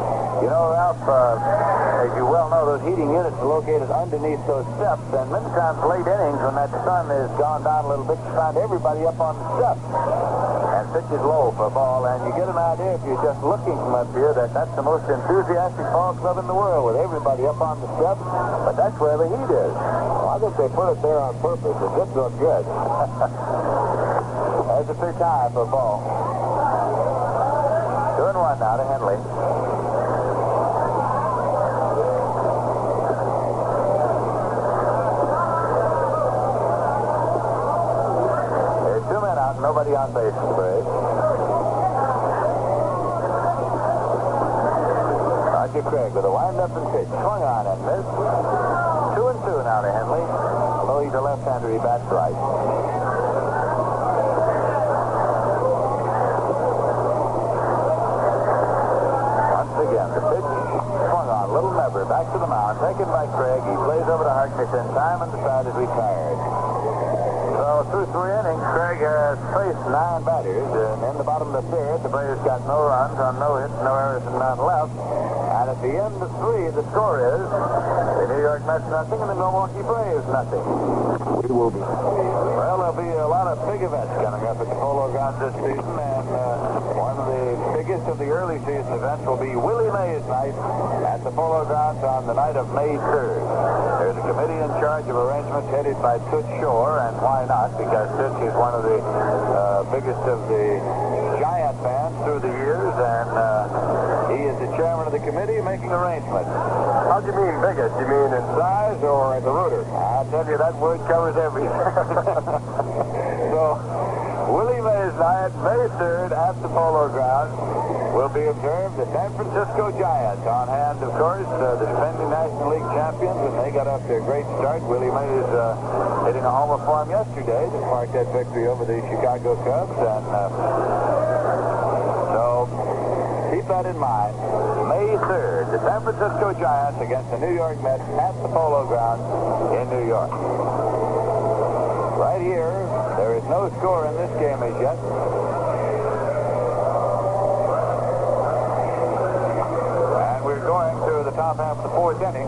Speaker 4: You know, Ralph, as you well know, those heating units are located underneath those steps, and many times late innings when that sun has gone down a little bit, you find everybody up on the steps. And pitch is low for a ball, and you get an idea if you're just looking from up here that that's the most enthusiastic ball club in the world with everybody up on the steps, but that's where the heat is.
Speaker 1: Well, I think they put it there on purpose. It didn't look good.
Speaker 4: There's a pitch high for a ball. 2-1 now to Henley. Nobody on base for the Braves. Roger Craig with a wind-up and pitch. Swung on and missed. 2-2 now to Henley. Although he's a left-hander, he bats right. Once again, the pitch swung on. Little Never back to the mound. Taken by Craig. He plays over to Harkness in time, and the side is retired. So through 3 innings, Craig has faced 9 batters, and in the bottom of the third, the Braves got no runs on no hits, no errors, and none left. And at the end of 3, the score is the New York Mets nothing and the Milwaukee Braves nothing.
Speaker 1: We will be.
Speaker 4: Well, there'll be a lot of big events coming up at the Polo Grounds this season, and one of the biggest of the early season events will be Willie Mays Night at the Polo Grounds on the night of May 3rd. There's a committee in charge of arrangements headed by Toots Shore, and why not? Because Toots is one of the biggest of the Giant fans through the years, and he is the chairman of the committee making arrangements.
Speaker 1: How do you mean biggest? You mean in size or as a rooter?
Speaker 4: I'll tell you, that word covers everything. So, Willie Mays Night, May 3rd at the Polo Grounds will be observed. The San Francisco Giants on hand, of course, the defending National League champions, and they got off to a great start. Willie Mays hitting a homer for him yesterday to mark that victory over the Chicago Cubs, and so keep that in mind. May 3rd, the San Francisco Giants against the New York Mets at the Polo Grounds in New York. Right here, there is no score in this game as yet. And we're going to the top half of the 4th inning.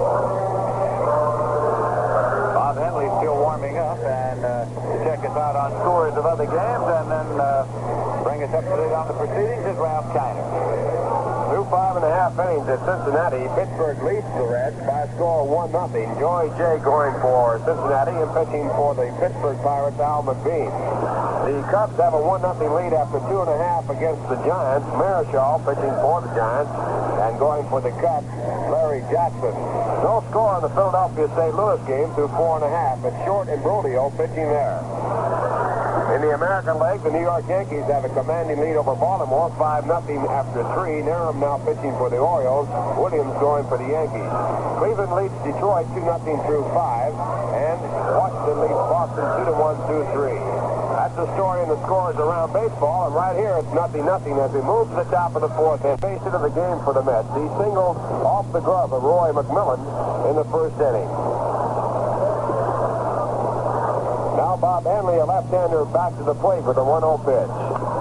Speaker 4: Bob Henley still warming up, and to check us out on scores of other games and then bring us up to date on the proceedings is Ralph Kiner.
Speaker 1: Through 5.5 innings at Cincinnati, Pittsburgh leads the Reds by a score of 1-0. Joey Jay going for Cincinnati and pitching for the Pittsburgh Pirates, Al McBean. The Cubs have a 1-0 lead after 2.5 against the Giants. Marichal pitching for the Giants, and going for the Cubs, Larry Jackson. No score on the Philadelphia St. Louis game through 4.5. It's Short and Brodeo pitching there. In the American League, the New York Yankees have a commanding lead over Baltimore, 5-0 after 3. Nerem now pitching for the Orioles. Williams going for the Yankees. Cleveland leads Detroit 2-0 through 5. And Washington leads Boston 2-1 through 3. That's the story in the scores around baseball. And right here, it's 0-0 as we move to the top of the 4th and face into the game for the Mets. He singled off the glove of Roy McMillan in the 1st inning. Now Bob Henley, a left-hander, back to the plate with a 1-0 pitch.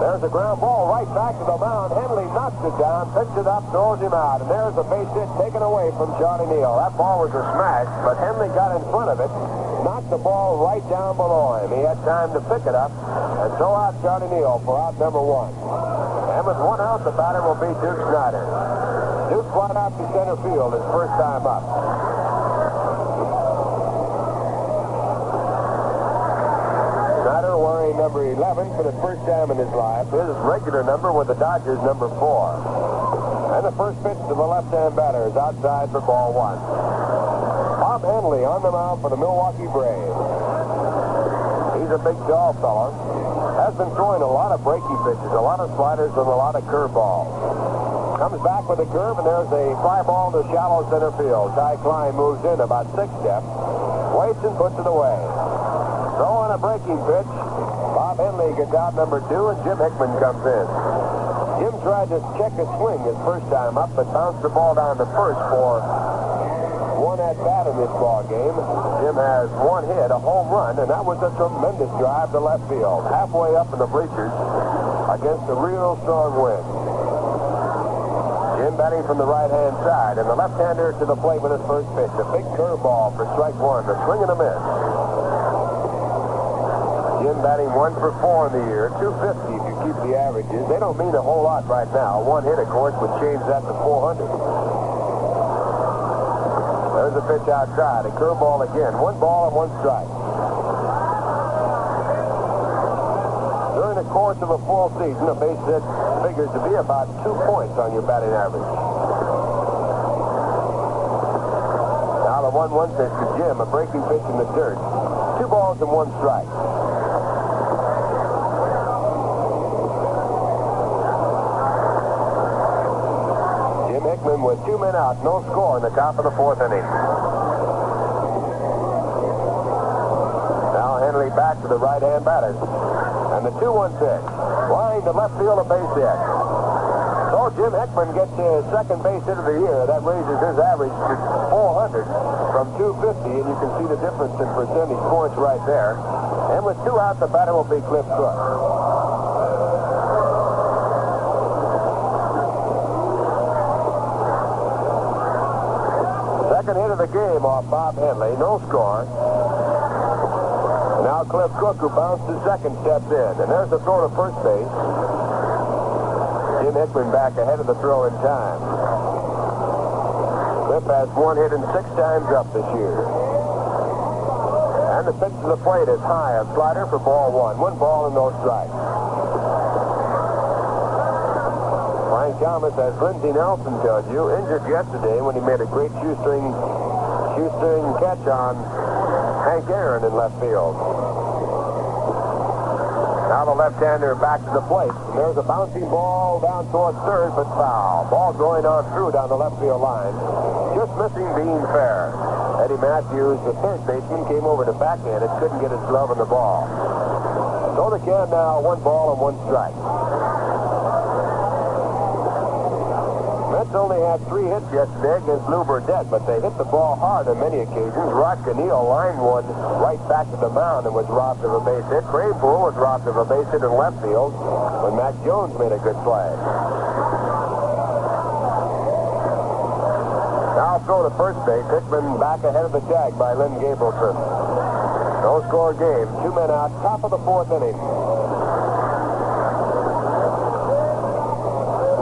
Speaker 1: There's a ground ball right back to the mound. Henley knocks it down, picks it up, throws him out. And there's a base hit taken away from Johnny Neal. That ball was a smash, but Henley got in front of it, knocked the ball right down below him. He had time to pick it up and throw out Johnny Neal for out number 1. And with 1 out, the batter will be Duke Schneider. Duke flat out to center field his first time up. Schneider wearing number 11 for the first time in his life. His regular number with the Dodgers, number 4. And the first pitch to the left-hand batter is outside for ball 1. Bob Henley on the mound for the Milwaukee Braves. He's a big, tall fella. Has been throwing a lot of breaking pitches, a lot of sliders, and a lot of curveballs. Comes back with a curve, and there's a fly ball to shallow center field. Ty Klein moves in about 6 steps, waits and puts it away. Throw on a breaking pitch. Bob Henley gets out number 2, and Jim Hickman comes in. Jim tried to check a swing his first time up, but bounced the ball down to first for 1 at-bat in this ball game. Jim has 1 hit, a home run, and that was a tremendous drive to left field. Halfway up in the bleachers against a real strong wind. Jim batting from the right-hand side, and the left-hander to the plate with his first pitch. A big curveball for strike 1, a swing and a miss. Jim batting 1 for 4 in the year, 250 if you keep the averages. They don't mean a whole lot right now. 1 hit, of course, would change that to 400. There's a pitch outside, a curveball again. 1 ball and 1 strike. During the course of a full season, a base hit figures to be about 2 points on your batting average. Now the 1-1 pitch to Jim, a breaking pitch in the dirt. 2 balls and 1 strike. Jim Hickman with 2 men out, no score in the top of the 4th inning. Now Henley back to the right-hand batter. And the 2-1 pitch. Line to left field, a base hit. So Jim Hickman gets his second base hit of the year. That raises his average to 400 from 250, and you can see the difference in percentage points right there. And with 2 out, the batter will be Cliff Cook. Second hit of the game off Bob Henley. No score. And now Cliff Cook, who bounced to second, steps in. And there's the throw to first base. Jim Hickman back ahead of the throw in time. Cliff has one hit and 6 times up this year. And the pitch to the plate is high. A slider for ball 1. 1 ball and no strikes. Frank Thomas, as Lindsey Nelson tells you, injured yesterday when he made a great shoestring catch on Hank Aaron in left field. Now the left-hander back to the plate. And there's a bouncing ball down towards third, but foul. Ball going on through down the left field line. Just missing being fair. Eddie Matthews, the third baseman, came over to backhand it, couldn't get his glove on the ball. So the can now 1 ball and 1 strike. Mets only had 3 hits yesterday against Lou Burdett, but they hit the ball hard on many occasions. Rod Cannell lined one right back to the mound and was robbed of a base hit. Cranepool was robbed of a base hit in left field when Mac Jones made a good play. Now throw to first base. Hickman back ahead of the tag by Lynn Gabrielson. No score game. 2 men out. Top of the 4th inning.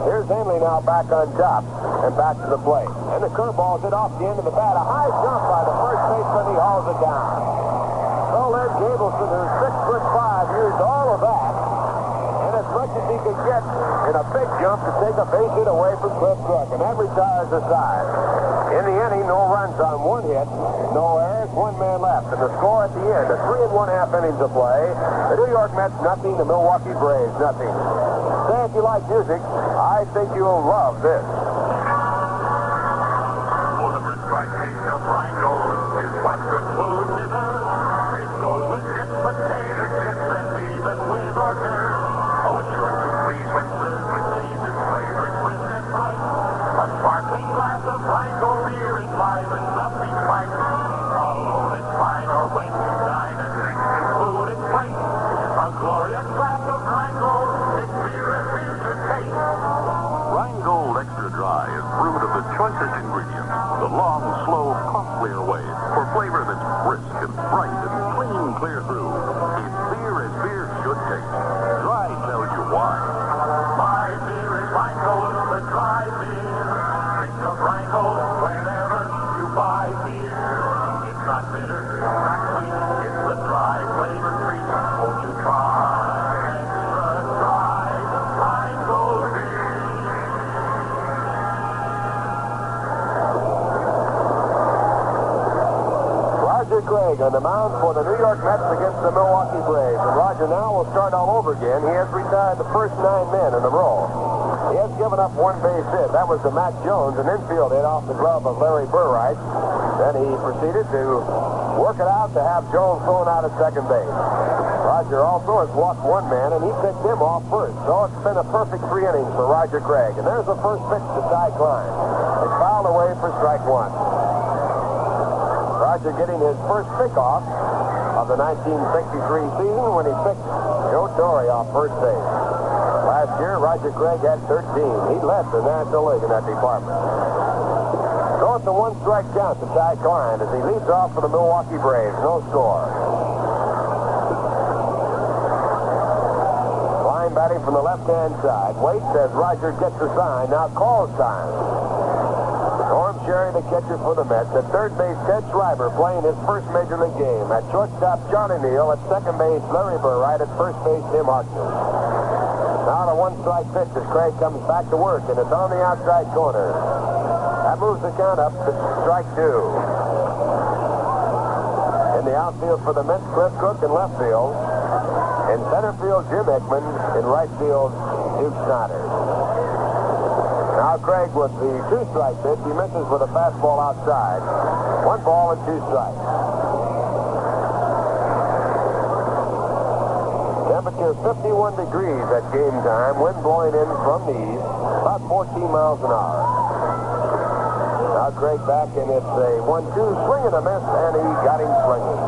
Speaker 1: Here's Henley now back on top and back to the plate. And the curveball's hit off the end of the bat. A high jump by the first baseman. He hauls it down. So Lynn Gabrielson, who's 6'5", used all of that and as much as he could get in a big jump to take a base hit away from Cliff Cook. And that retires the side. In the inning, no runs on 1 hit, no errors, 1 man left. And the score at the end, a 3 1/2 innings of play. The New York Mets nothing, the Milwaukee Braves nothing. Say if you like music, I think you'll love this.
Speaker 2: For the prescribed taste of Rheingold is what good food deserves. It goes with chips, potato chips, and even with hors d'oeuvres. Oh, it's sure to please when served with seasoned flavor, twist and bright. A sparkling glass of Rheingold beer enlivens up each bite. Although it's fine or when you dine and drink new food and plate. A glorious glass of Rheingold, it's beer and beer to taste.
Speaker 5: Rheingold Extra Dry is brewed of the choicest ingredients, the long, slow, costlier way, for flavor that's brisk and bright and clean clear through. It's beer as beer should taste. Dry tells you why.
Speaker 2: My beer is Rheingold, the dry beer. Think of Rheingold whenever you buy beer. It's not bitter, not sweet, it's the dry flavor treat. Won't you try extra dry Rheingold beer?
Speaker 1: Roger Craig on the mound for the New York Mets against the Milwaukee Braves. And Roger now will start all over again. He has retired the first 9 men in a row. He has given up 1 base hit. That was to Mac Jones, an infield hit off the glove of Larry Burright. Then he proceeded to work it out to have Jones thrown out at second base. Roger also has walked 1 man, and he picked him off first. So it's been a perfect 3 innings for Roger Craig. And there's the first pitch to Ty Klein. It's fouled away for strike 1. Roger getting his first pickoff of the 1963 season when he picked Joe Torrey off first base. Last year, Roger Craig had 13. He led the National League in that department. So it's a 1 strike count to Ty Klein as he leads off for the Milwaukee Braves. No score. Klein batting from the left-hand side. Waits as Roger gets the sign. Now calls time. Norm Sherry, the catcher for the Mets. At third base, Ted Schreiber playing his first Major League game. At shortstop, Johnny Neal. At second base, Larry Burright. At first base, Tim Harkness. Now the 1 strike pitch as Craig comes back to work, and it's on the outside corner. That moves the count up to strike 2. In the outfield for the Mets, Cliff Cook in left field. In center field, Jim Hickman. In right field, Duke Schneider. Now Craig with the 2 strike pitch. He misses with a fastball outside. 1 ball and 2 strikes. Temperature 51 degrees at game time. Wind blowing in from the east, about 14 miles an hour. Now Craig back, and it's a 1-2 swing and a miss, and he got him swinging.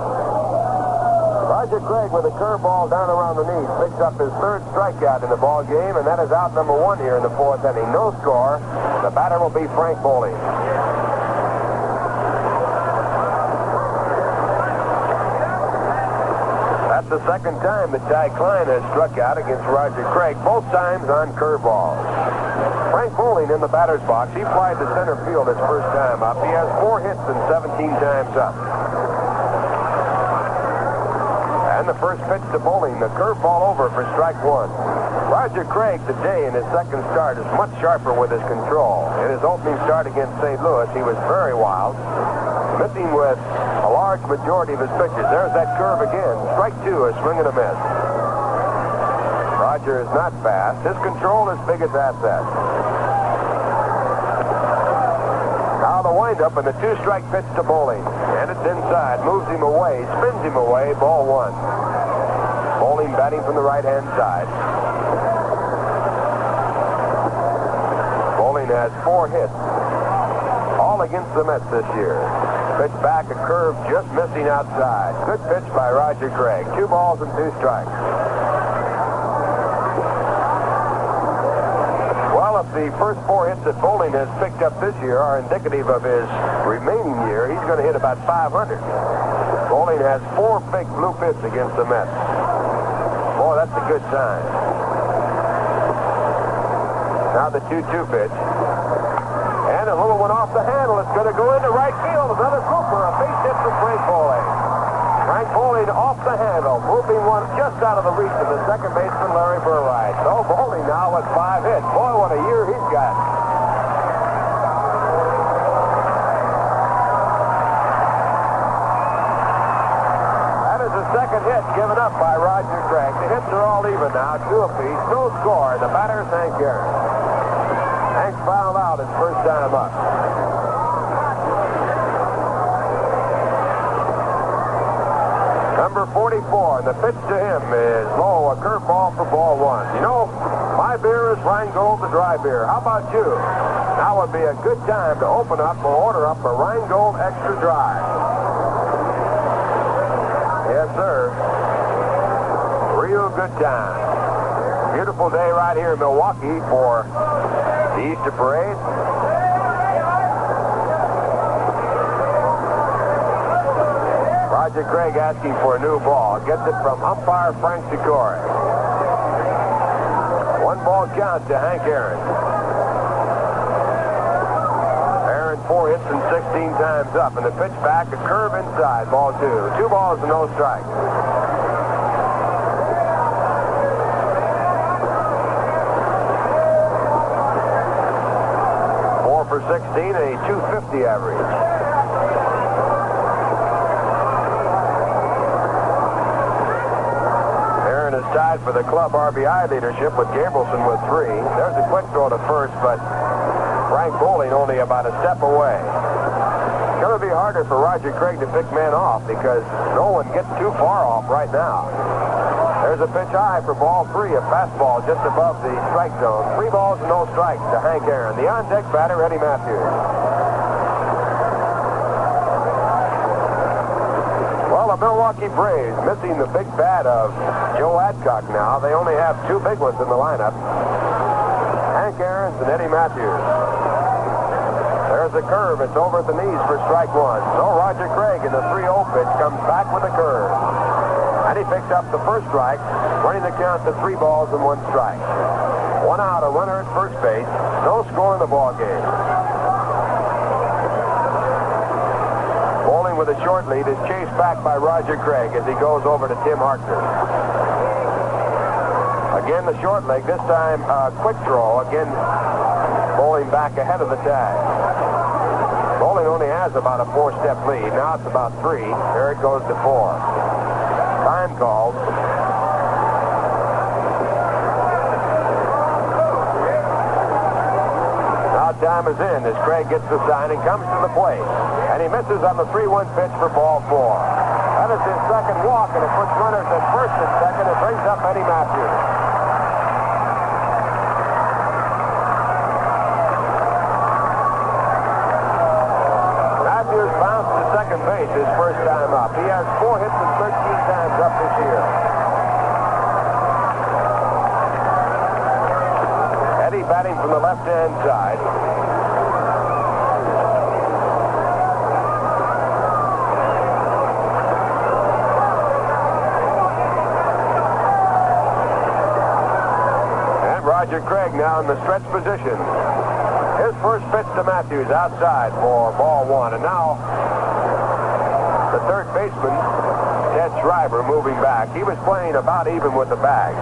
Speaker 1: Roger Craig with a curveball down around the knees picks up his 3rd strikeout in the ball game, and that is out number 1 here in the 4th inning. No score. The batter will be Frank Boley. That's the second time that Ty Klein has struck out against Roger Craig, both times on curveballs. Frank Bowling in the batter's box. He flied to center field his first time up. He has 4 hits and 17 times up. And the first pitch to Bowling, the curveball over for strike 1. Roger Craig today in his second start is much sharper with his control. In his opening start against St. Louis, he was very wild, missing with a large majority of his pitches. There's that curve again. Strike 2, a swing and a miss. Roger is not fast. His control is big as asset. Now the windup and the 2-strike pitch to Bowling. And it's inside, moves him away, spins him away, ball 1. Bowling batting from the right-hand side. Bowling has 4 hits, all against the Mets this year. Pitch back, a curve just missing outside. Good pitch by Roger Craig. 2 balls and 2 strikes. Well, if the first 4 hits that Bowling has picked up this year are indicative of his remaining year, he's going to hit about 500. Bowling has 4 big blue pits against the Mets. Boy, that's a good sign. Now the 2-2 pitch. And a little one off the handle. It's going to go into right field. Another blooper. A base hit for Frank Bowling. Frank Bowling off the handle. Moving one just out of the reach of the second baseman, Larry Burright. So Bowling now with 5 hits. Boy, what a year he's got. That is the second hit given up by Roger Craig. The hits are all even now. 2 apiece. No score. The batter's Hank Aaron. Hank's fouled out his first time up. Number 44, and the pitch to him is low, a curveball for ball 1. You know, my beer is Rheingold, the dry beer. How about you? Now would be a good time to open up or order up a Rheingold Extra Dry. Yes, sir. Real good time. Beautiful day right here in Milwaukee for the Easter Parade. Roger Craig asking for a new ball. Gets it from umpire Frank Secori. 1 ball count to Hank Aaron. Aaron 4 hits and 16 times up. And the pitch back, a curve inside, ball 2. 2 balls and no strikes. For 16, a 250 average. Aaron is tied for the club RBI leadership with Gabrielson with 3. There's a quick throw to first, but Frank Bowling only about a step away. It's going to be harder for Roger Craig to pick men off because no one gets too far off right now. There's a pitch high for ball 3, a fastball just above the strike zone. 3 balls and no strikes to Hank Aaron. The on-deck batter, Eddie Matthews. Well, the Milwaukee Braves missing the big bat of Joe Adcock now. They only have 2 big ones in the lineup. Hank Aaron and Eddie Matthews. There's a curve. It's over at the knees for strike 1. So Roger Craig in the 3-0 pitch comes back with a curve. And he picks up the first strike, running the count to 3 balls and 1 strike. 1 out, a runner at first base. No score in the ball game. Bowling with a short lead is chased back by Roger Craig as he goes over to Tim Harkner. Again, the short leg. This time, quick throw. Again, Bowling back ahead of the tag. Bowling only has about a 4-step lead. Now it's about 3. There it goes to 4. Time called. Now time is in as Craig gets the sign and comes to the plate. And he misses on the 3-1 pitch for ball 4. That is his second walk, and it puts runners at first and second. It brings up Eddie Matthews. Matthews bounced to second base his first time up. He has 4 hits and 13 times up this year. Eddie batting from the left-hand side. Roger Craig now in the stretch position. His first pitch to Matthews outside for ball one. And now the third baseman, Ted Schreiber, moving back. He was playing about even with the bag.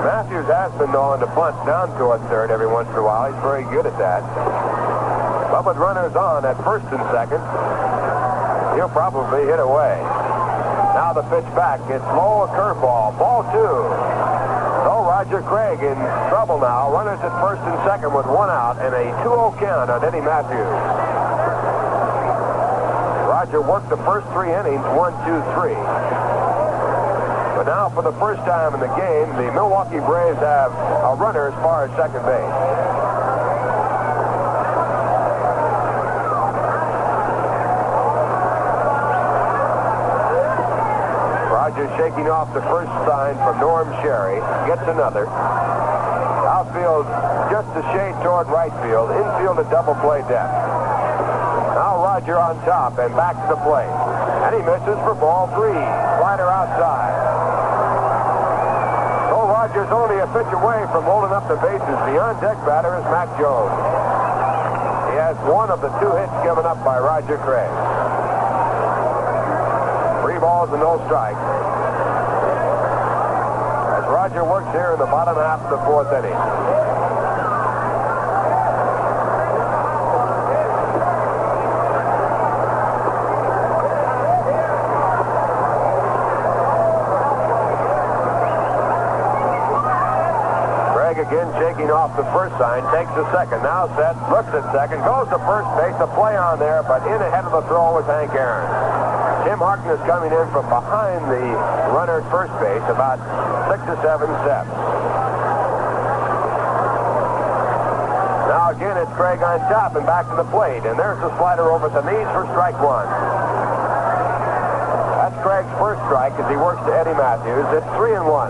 Speaker 1: Matthews has been known to bunt down toward third every once in a while. He's very good at that. But with runners on at first and second, he'll probably hit away. Now the pitch back. It's low, a curveball. Ball two. So Roger Craig in trouble now. Runners at first and second with one out and a 2-0 count on Eddie Matthews. Roger worked the first 3 innings, 1, 2, 3. But now for the first time in the game, the Milwaukee Braves have a runner as far as second base. Rogers shaking off the first sign from Norm Sherry. Gets another. Outfield just a shade toward right field. Infield at double play depth. Now Roger on top and back to the plate. And he misses for ball 3. Slider outside. So Rogers only a pitch away from holding up the bases. The on-deck batter is Mac Jones. He has one of the 2 hits given up by Roger Craig. 3 balls and no strikes. As Roger works here in the bottom half of the 4th inning. Craig again shaking off the first sign, takes the second, now set, looks at second, goes to first base, a play on there, but in ahead of the throw was Hank Aaron. Tim Harkness coming in from behind the runner at first base, about 6 or 7 steps. Now again, it's Craig on top and back to the plate, and there's the slider over the knees for strike 1. That's Craig's first strike as he works to Eddie Matthews. It's 3-1.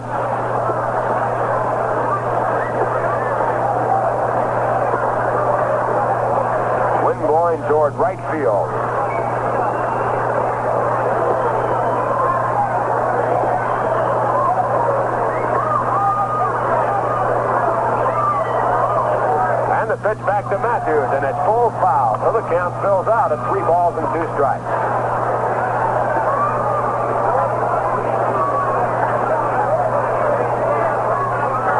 Speaker 1: Wind blowing toward right field. Pitch back to Matthews, and it's full foul. So the count fills out at 3 balls and 2 strikes.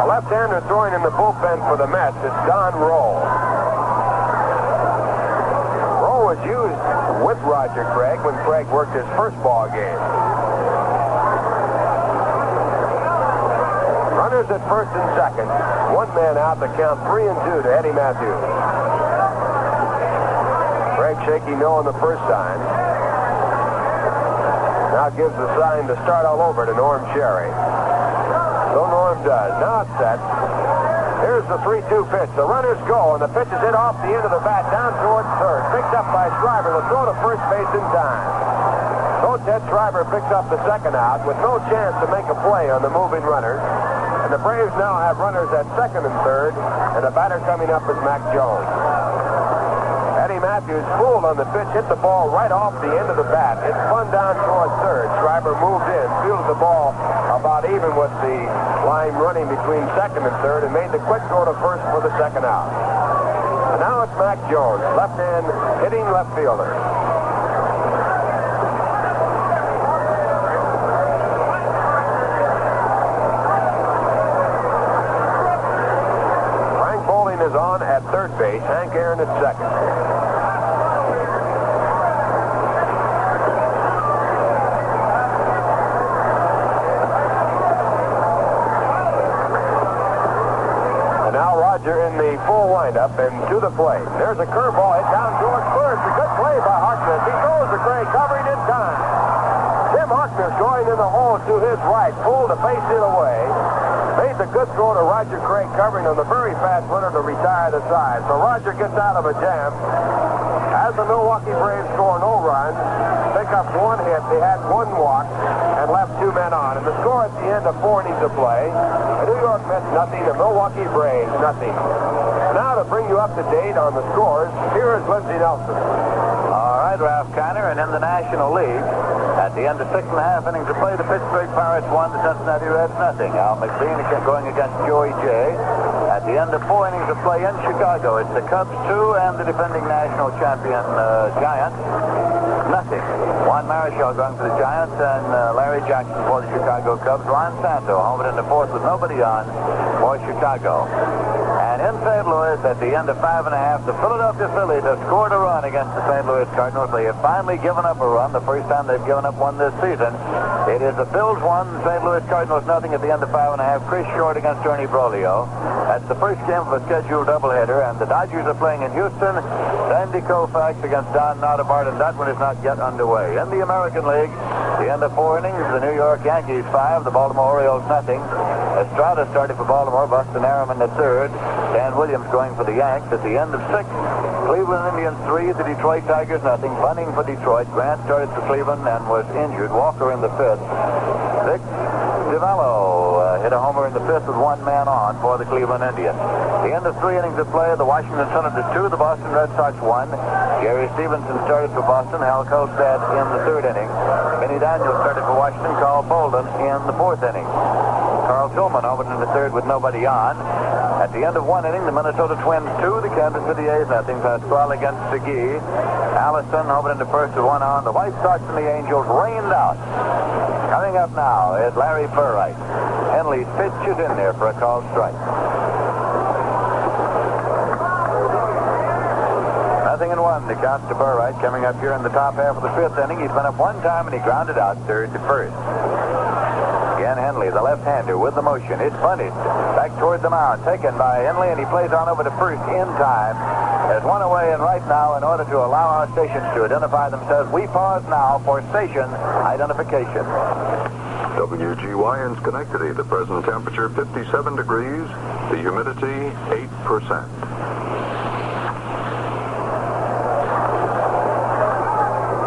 Speaker 1: A left-hander throwing in the bullpen for the Mets is Don Rowe. Rowe was used with Roger Craig when Craig worked his first ball game. Runners at first and second. 1 man out, the count 3-2 to Eddie Matthews. Craig shaky no on the first sign. Now gives the sign to start all over to Norm Sherry. So Norm does. Now it's set. Here's the 3-2 pitch. The runners go, and the pitch is hit off the end of the bat down towards third. Picked up by Schreiber. The throw to first base in time. So Ted Schreiber picks up the second out with no chance to make a play on the moving runners. And the Braves now have runners at second and third, and the batter coming up is Mac Jones. Eddie Matthews fooled on the pitch, hit the ball right off the end of the bat. It spun down towards third. Schreiber moved in, fielded the ball about even with the line running between second and third, and made the quick throw to first for the second out. And now it's Mac Jones, left hand hitting left fielder. Is on at third base. Hank Aaron at second. And now Roger in the full windup and to the plate. There's a curveball hit down towards first. A good play by Harkness. He throws to Craig, covering in time. Tim Harkness going in the hole to his right, pulled a base hit away. Made the good throw to Roger Craig, covering on the very fast runner to retire the side. So Roger gets out of a jam. As the Milwaukee Braves score no runs, pick up 1 hit. They had 1 walk and left 2 men on. And the score at the end of 4 innings of play, the New York Mets nothing, the Milwaukee Braves nothing. Now to bring you up to date on the scores, here is Lindsey Nelson.
Speaker 4: All right, Ralph Kiner, and in the National League, At the end of 6.5 innings of play, the Pittsburgh Pirates won, the Cincinnati Reds nothing. Al McBean going against Joey J. At the end of 4 innings of play in Chicago, it's the Cubs 2 and the defending national champion Giants nothing. Juan Marichal going for the Giants and Larry Jackson for the Chicago Cubs. Ron Santo homered in the 4th with nobody on for Chicago. And in St. Louis, at the end of 5.5, the Philadelphia Phillies have scored a run against the St. Louis Cardinals. They have finally given up a run, the first time they've given up one this season. It is the Phils 1, St. Louis Cardinals nothing at the end of 5.5. Chris Short against Ernie Broglio. That's the first game of a scheduled doubleheader, and the Dodgers are playing in Houston. Sandy Koufax against Don Notabart, and that one is not yet underway. In the American League, the end of 4 innings, the New York Yankees 5, the Baltimore Orioles nothing. Estrada started for Baltimore, Buster Narroman at third. Dan Williams going for the Yanks. At the end of 6, Cleveland Indians 3, the Detroit Tigers nothing. Bunting for Detroit. Grant started for Cleveland and was injured. Walker in the 5th. Vic DiVello hit a homer in the 5th with 1 man on for the Cleveland Indians. The end of 3 innings of play, the Washington Senators 2, the Boston Red Sox 1. Gary Stevenson started for Boston. Hal Kolstad in the 3rd inning. Benny Daniels started for Washington. Carl Bolden in the 4th inning. Carl Tillman over in the 3rd with nobody on. At the end of 1 inning, the Minnesota Twins 2, the Kansas City A's nothing. Pasquale against McGee. Allison over in the 1st with 1 on. The White Sox and the Angels rained out. Coming up now is Larry Furright. Henley's pitch is in there for a called strike. Nothing in 1 to count to Furright. Coming up here in the top half of the 5th inning, he's been up 1 time and he grounded out 3rd to 1st. Again, Henley, the left-hander, with the motion. It's bunted back toward the mound. Taken by Henley, and he plays on over to 1st in time. There's 1 away, and right now, in order to allow our stations to identify themselves, we pause now for station identification.
Speaker 5: WGY in Schenectady, the present temperature 57 degrees, the humidity 8%.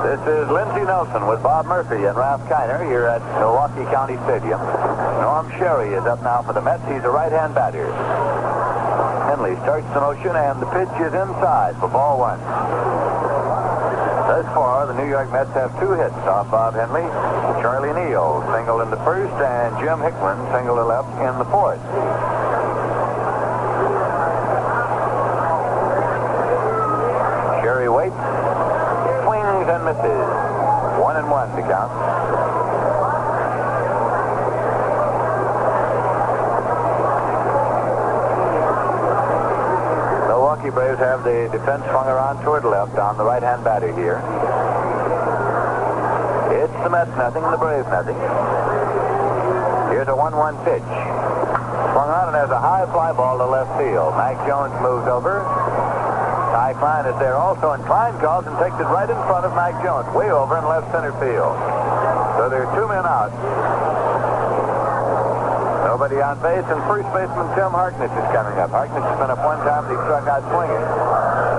Speaker 4: This is Lindsey Nelson with Bob Murphy and Ralph Kiner here at Milwaukee County Stadium. Norm Sherry is up now for the Mets. He's a right-hand batter. Henley starts the motion, and the pitch is inside for ball 1. Thus far, the New York Mets have 2 hits off Bob Henley. Charlie Neal single in the 1st, and Jim Hickman single to left in the 4th. Sherry waits. And misses. 1-1 to count. Milwaukee Braves have the defense swung around toward left on the right-hand batter here. It's the Mets nothing, the Braves nothing. Here's a 1-1 pitch. Swung on and has a high fly ball to left field. Mac Jones moves over. Ty Klein is there also, and Klein calls and takes it right in front of Mac Jones, way over in left center field. So there are 2 men out. Nobody on base, and first baseman Tim Harkness is coming up. Harkness has been up 1 time, and he struck out swinging.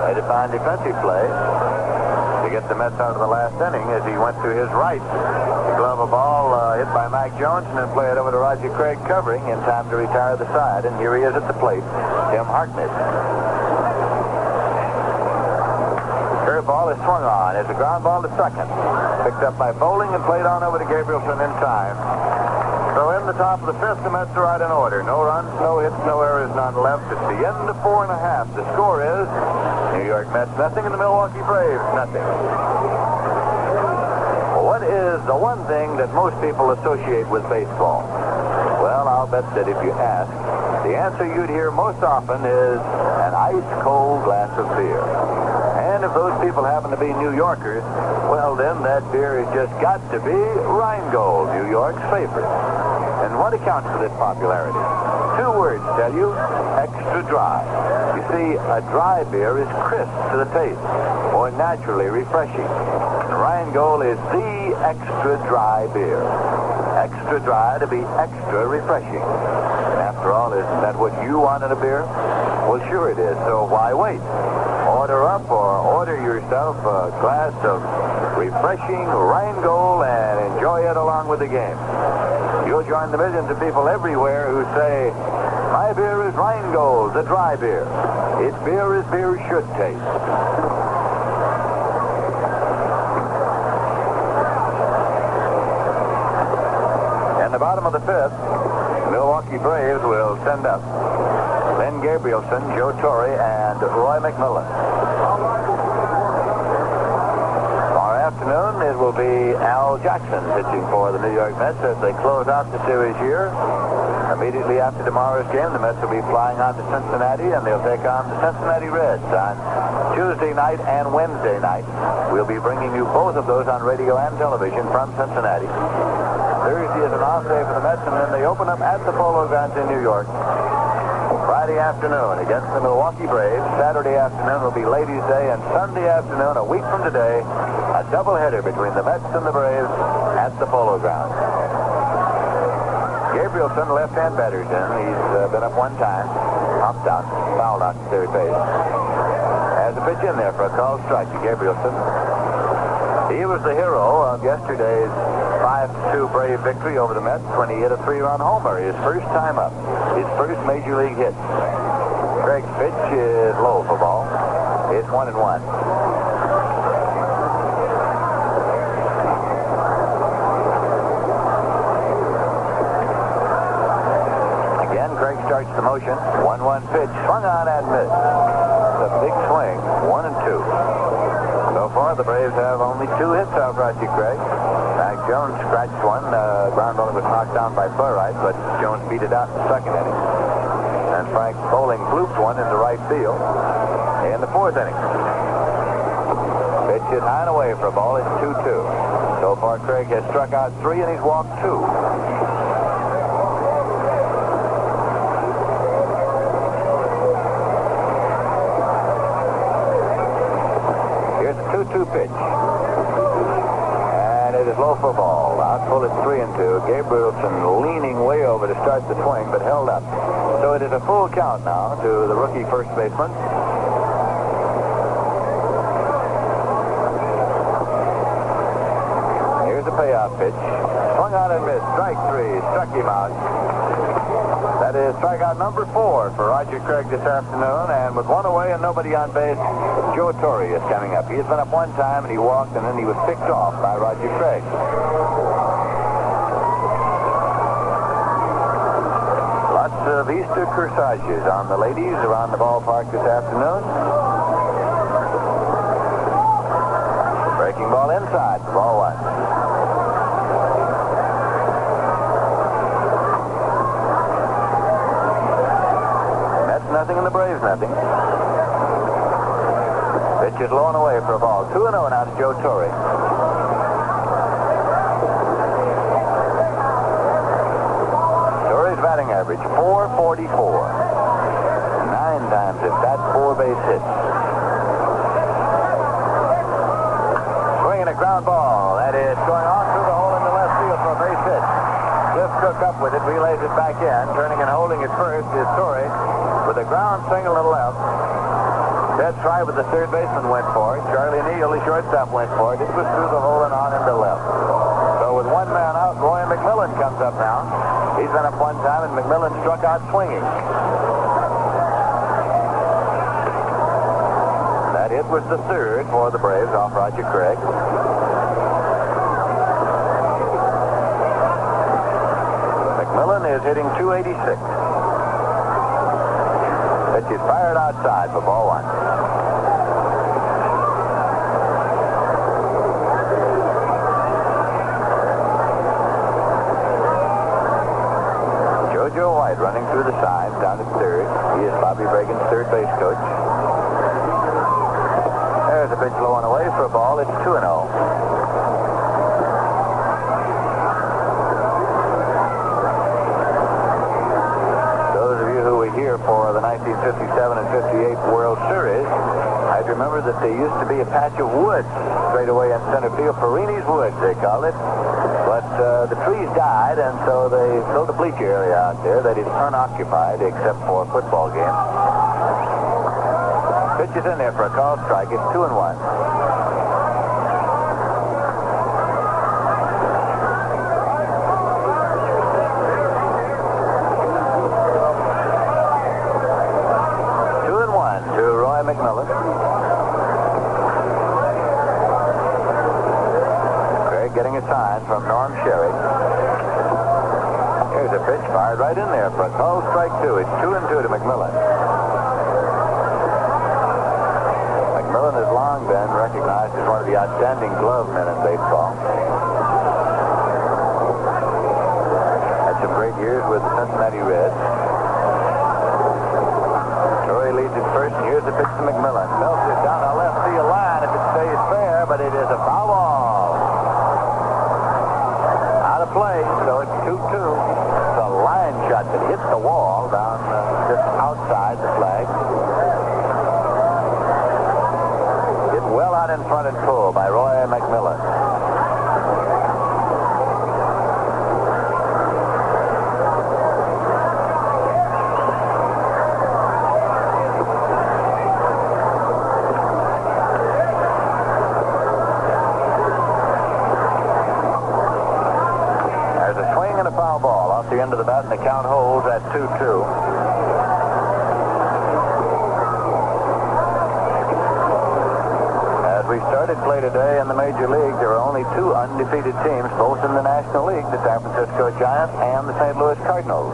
Speaker 4: A defined defensive play to get the Mets out of the last inning as he went to his right to glove a ball hit by Mac Jones and then play it over to Roger Craig covering in time to retire the side. And here he is at the plate, Tim Harkness. Curveball is swung on. It's a ground ball to second. Picked up by Bowling and played on over to Gabrielson in time. So in the top of the 5th, the Mets are out in order. No runs, no hits, no errors, none left. It's the end of 4.5. The score is New York Mets nothing and the Milwaukee Braves nothing. What is the one thing that most people associate with baseball? Well, I'll bet that if you ask, the answer you'd hear most often is an ice-cold glass of beer. And if those people happen to be New Yorkers, well, then that beer has just got to be Rheingold, New York's favorite. And what accounts for this popularity? 2 words tell you, extra dry. You see, a dry beer is crisp to the taste, more naturally refreshing. And Rheingold is the extra dry beer. Extra dry to be extra refreshing. And after all, isn't that what you want in a beer? Well, sure it is, so why wait? Order up or order yourself a glass of refreshing Rheingold and enjoy it along with the game. You'll join the millions of people everywhere who say, my beer is Rheingold, the dry beer. It's beer as beer should taste. the bottom of the fifth, the Milwaukee Braves will send up Len Gabrielson, Joe Torrey, and Roy McMillan. Tomorrow afternoon, it will be Al Jackson pitching for the New York Mets as they close out the series here. Immediately after tomorrow's game, the Mets will be flying on to Cincinnati, and they'll take on the Cincinnati Reds on Tuesday night and Wednesday night. We'll be bringing you both of those on radio and television from Cincinnati. Thursday is an off day for the Mets, and then they open up at the Polo Grounds in New York. Friday afternoon against the Milwaukee Braves. Saturday afternoon will be Ladies' Day, and Sunday afternoon, a week from today, a doubleheader between the Mets and the Braves at the Polo Grounds. Gabrielson, left-hand batter's in. He's been up one time, hopped out, fouled out to third base. Has a pitch in there for a called strike to Gabrielson. He was the hero of yesterday's 5-2 Brave victory over the Mets when he hit a 3-run homer, his first time up, his first major league hit. Craig's pitch is low for ball. It's 1-1. Again, Craig starts the motion. 1-1 pitch, swung on and missed. It's a big swing, 1-2. So far, the Braves have only 2 hits off Roger Craig. Mac Jones scratched one. Ground ball was knocked down by Torrey, but Jones beat it out in the second inning. And Frank Bowling blooped one into right field in the fourth inning. Pitch is high and away for a ball. It's 2-2. So far, Craig has struck out 3 and he's walked 2. Here's a 2-2 pitch. And it is low for ball. Out full at 3-2. Gabrielson leaning way over to start the swing, but held up. So it is a full count now to the rookie first baseman. Here's a payoff pitch. Swung on and missed. Strike 3. Struck him out. That is strikeout number 4 for Roger Craig this afternoon. And with one away and nobody on base, Joe Torrey is coming up. He has been up one time and he walked, and then he was picked off by Roger Craig. Lots of Easter corsages on the ladies around the ballpark this afternoon. Breaking ball inside for ball 1. Nothing and the Braves nothing. Pitch is low and away for a ball. 2-0 now to Joe Torrey. Torrey's batting average, .444. 9 times at that, 4 base hits. Swinging a ground ball. That is going on through the hole in the left field for a base hit. Cliff Cook up with it, relays it back in. Turning and holding it first is Torrey. With a ground single to the left. Ted Schreiber, the third baseman, went for it. Charlie Neal, the shortstop, went for it. It was through the hole and on into left. So with one man out, Roy McMillan comes up now. He's been up one time, and McMillan struck out swinging. That hit was the third for the Braves off Roger Craig. McMillan is hitting .286. Pitch is fired outside for ball 1. Jojo White running through the signs down at third. He is Bobby Reagan's third base coach. There's a pitch low and away for a ball. It's 2-0. For the 1957 and 58 World Series, I remember that there used to be a patch of woods straight away in center field. Perini's Woods, they called it. But the trees died, and so they built a bleacher area out there that is unoccupied except for football games. Pitch is in there for a called strike. It's 2-1. McMillan. Craig getting a sign from Norm Sherry. Pitch fired right in there for a called strike two. It's 2-2 to McMillan. McMillan has long been recognized as one of the outstanding glove men in baseball. Had some great years with the Cincinnati Reds. Torrey leads at first, and here's the pitch to McMillan. Melts it down the left field line if it stays fair, but it is a foul ball. Out of play, so it's 2-2. It's a line shot that hits the wall down just outside the flag. Hit well out in front and full by Roy McMillan. The end of the bat, and the count holds at 2-2. As we started play today in the Major League, there are only two undefeated teams, both in the National League, the San Francisco Giants and the St. Louis Cardinals.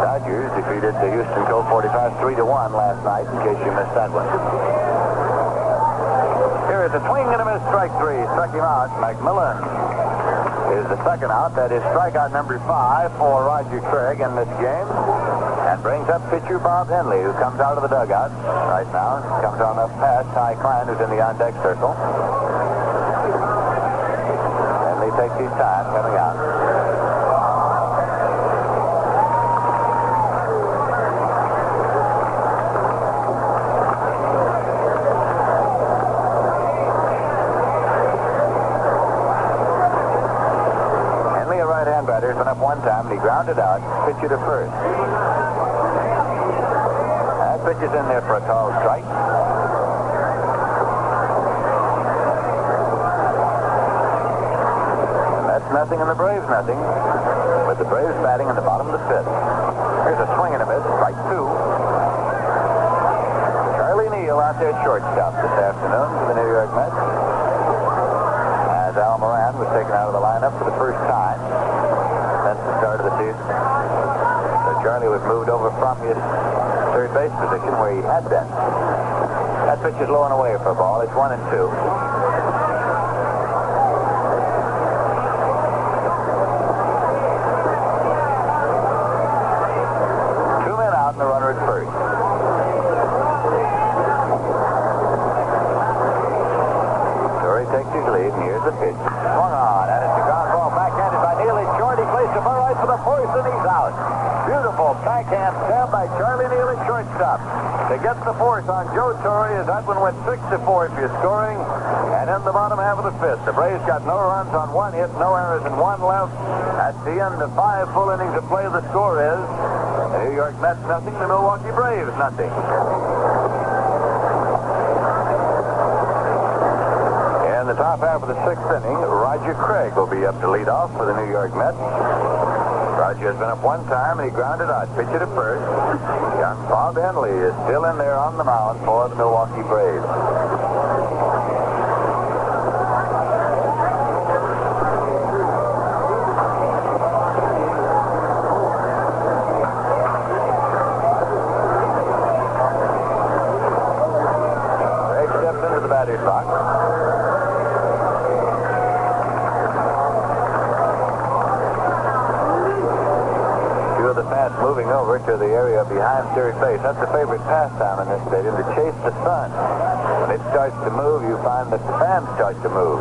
Speaker 4: Dodgers defeated the Houston Colt 45 3-1 last night, in case you missed that one. Here is a swing and a miss, strike three. Struck him out. McMillan is the second out. That is strikeout number 5 for Roger Craig in this game. And brings up pitcher Bob Henley, who comes out of the dugout right now. Comes on up past Ty Klein, who's in the on-deck circle. Henley takes his time coming out. Batter's been up one time, and he grounded out. Pitch it to first. That pitch is in there for a called strike. And that's nothing, and the Braves nothing. With the Braves batting in the bottom of the fifth. Here's a swing and a miss, strike two. Charlie Neal out there shortstop this afternoon for the New York Mets. As Al Moran was taken out of the lineup for the first time since the start of the season. So Charlie was moved over from his third base position where he had been. That pitch is low and away for a ball. It's 1-2. 2 men out and the runner at first. Torrey takes his lead, and here's the pitch. Swung on, and it's a ground ball backhanded by Neal. It's short. He plays the far right for the fourth, and he's out. Beautiful backhand stab by Charlie Neal at shortstop to get the fourth on Joe Torrey, as that one went 6-4 if you're scoring. And in the bottom half of the fifth, the Braves got no runs on one hit, no errors, and one left. At the end of 5 full innings of play, the score is the New York Mets nothing, the Milwaukee Braves nothing. In the top half of the 6th inning, Roger Craig will be up to lead off for the New York Mets. Roger has been up one time, and he grounded out. Pitch it at first. Young Bob Henley is still in there on the mound for the Milwaukee Braves. Craig steps into the batter's box. Moving over to the area behind third base. That's a favorite pastime in this stadium, to chase the sun. When it starts to move, you find that the fans start to move.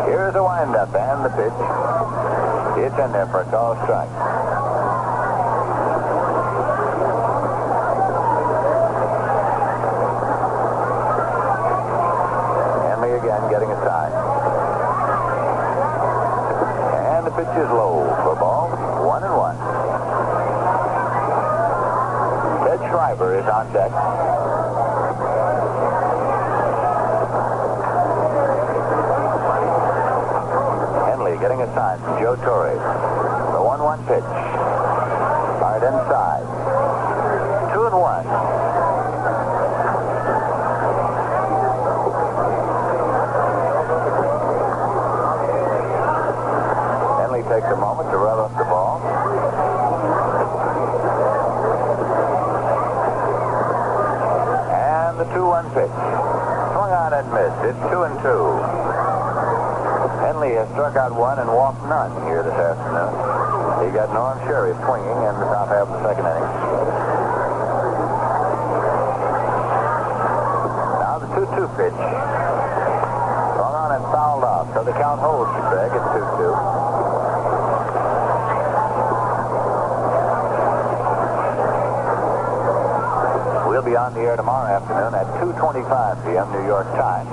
Speaker 4: Here's a windup and the pitch. It's in there for a call strike. Henley again getting a sign. And the pitch is low for a ball. 1-1. Schreiber is on deck. Henley getting a sign from Joe Torrey. The 1-1 pitch. Fired inside. 2-1. and missed. It's 2-2. Henley has struck out one and walked none here this afternoon. He got Norm Sherry swinging in the top half of the second inning. Now the 2-2 pitch. Swung on and fouled off, so the count holds to Craig at 2-2. We'll be on the air tomorrow afternoon at 2:25 p.m. New York time.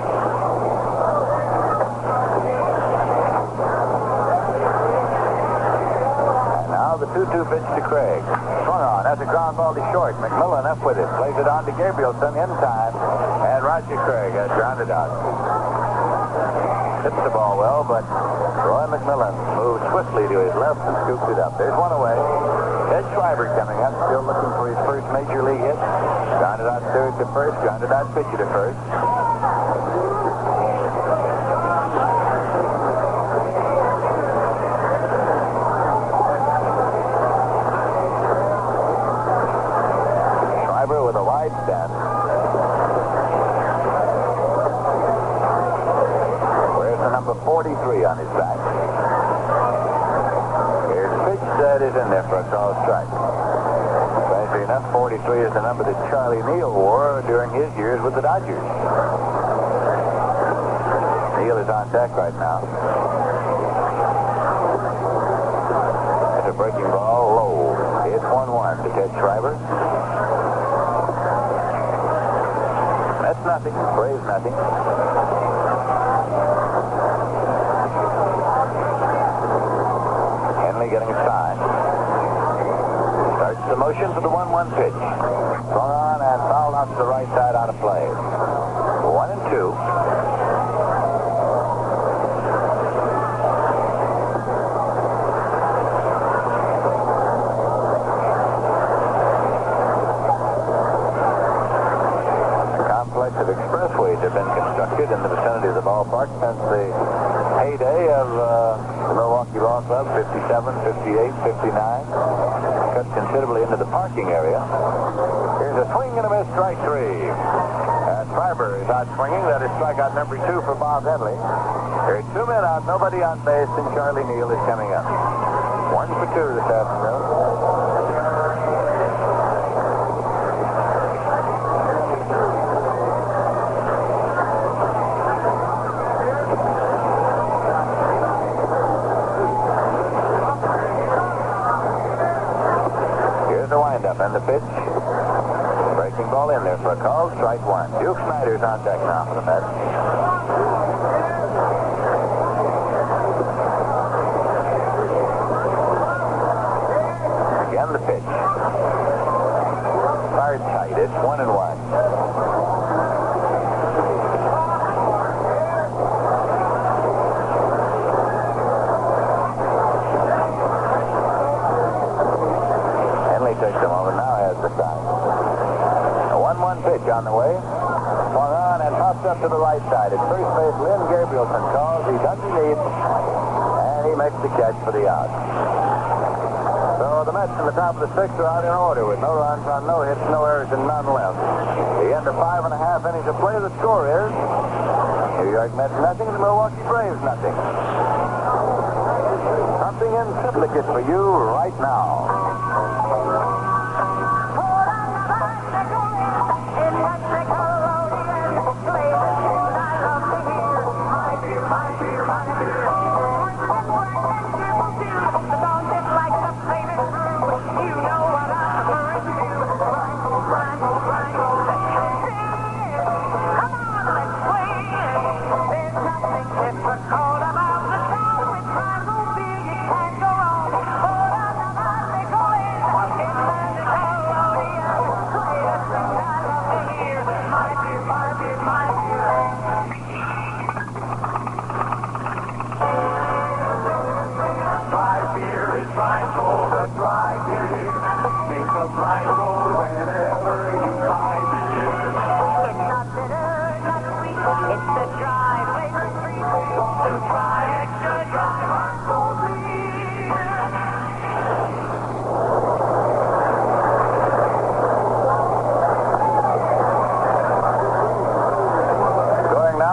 Speaker 4: And now the 2-2 pitch to Craig. Swung on. That's a ground ball to short. McMillan up with it. Plays it on to Gabrielson in time. And Roger Craig has grounded out. Hits the ball well, but Roy McMillan moves swiftly to his left and scoops it up. There's one away. Ted Schreiber coming up, still looking for his first major league hit. Grounded out third to first, grounded out pitcher to first. Schreiber with a wide stance. Wears the number 43 on his back. Here's a pitch that is in there for a called strike. Strangely enough, 43 is the number that Charlie Neal wore during his years with the Dodgers. Neal is on deck right now. That's a breaking ball low. It's 1-1 to Ted Schreiber. That's nothing. Braves nothing. Henley getting a sign. Starts the motion for the 1-1 pitch. Swung on and fouled out to the right side out of play. 1-2. A complex of expressways have been constructed in the vicinity of the ballpark since the heyday of the Milwaukee Ball Club, 57, 58, 59. Cut considerably into the parking area. Here's a swing and a miss, strike three. Schreiber is out swinging. That is strikeout number 2 for Bob Henley. There's 2 men out, nobody on base, and Charlie Neal is coming up. 1 for 2 this afternoon. And the pitch. Breaking ball in there for a call. Strike 1. Duke Schneider's on deck now for the Mets. Again the pitch. Fired tight. It's 1-1. Takes a moment now, has the sign. A 1-1 pitch on the way. Swung on and pops up to the right side. At first base, Lynn Gabrielson calls. He's underneath, and he makes the catch for the out. So the Mets in the top of the 6th are out in order with no runs on no hits, no errors, and none left. The end of 5 1/2 innings of play. The score is New York Mets nothing, the Milwaukee Braves nothing. Something in triplicate for you right now.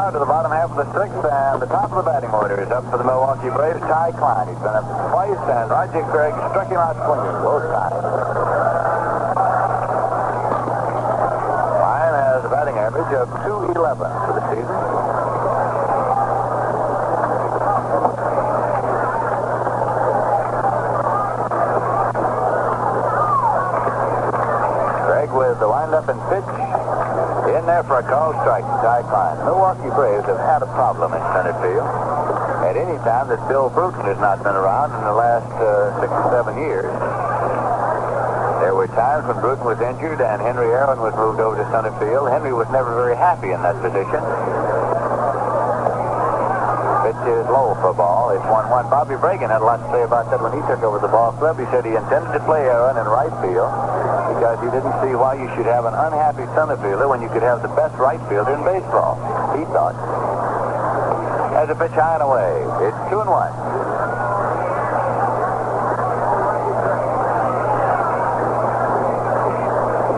Speaker 4: now to the bottom half of the sixth, and the top of the batting order is up for the Milwaukee Braves. Ty Klein. He's been up twice, and Roger Craig struck him out swinging both times. Klein has a batting average of .211 for the season. Craig with the windup and pitch. In there for a called strike to Ty Klein. The Milwaukee Braves have had a problem in center field. At any time that Bill Bruton has not been around in the last 6 or 7 years. There were times when Bruton was injured and Henry Aaron was moved over to center field. Henry was never very happy in that position. Pitch is low for a ball. It's 1-1. Bobby Bragan had a lot to say about that when he took over the ball club. He said he intended to play Aaron in right field because he didn't see why you should have an unhappy center fielder when you could have the best right fielder in baseball, he thought. As a pitch high and away, it's 2-1.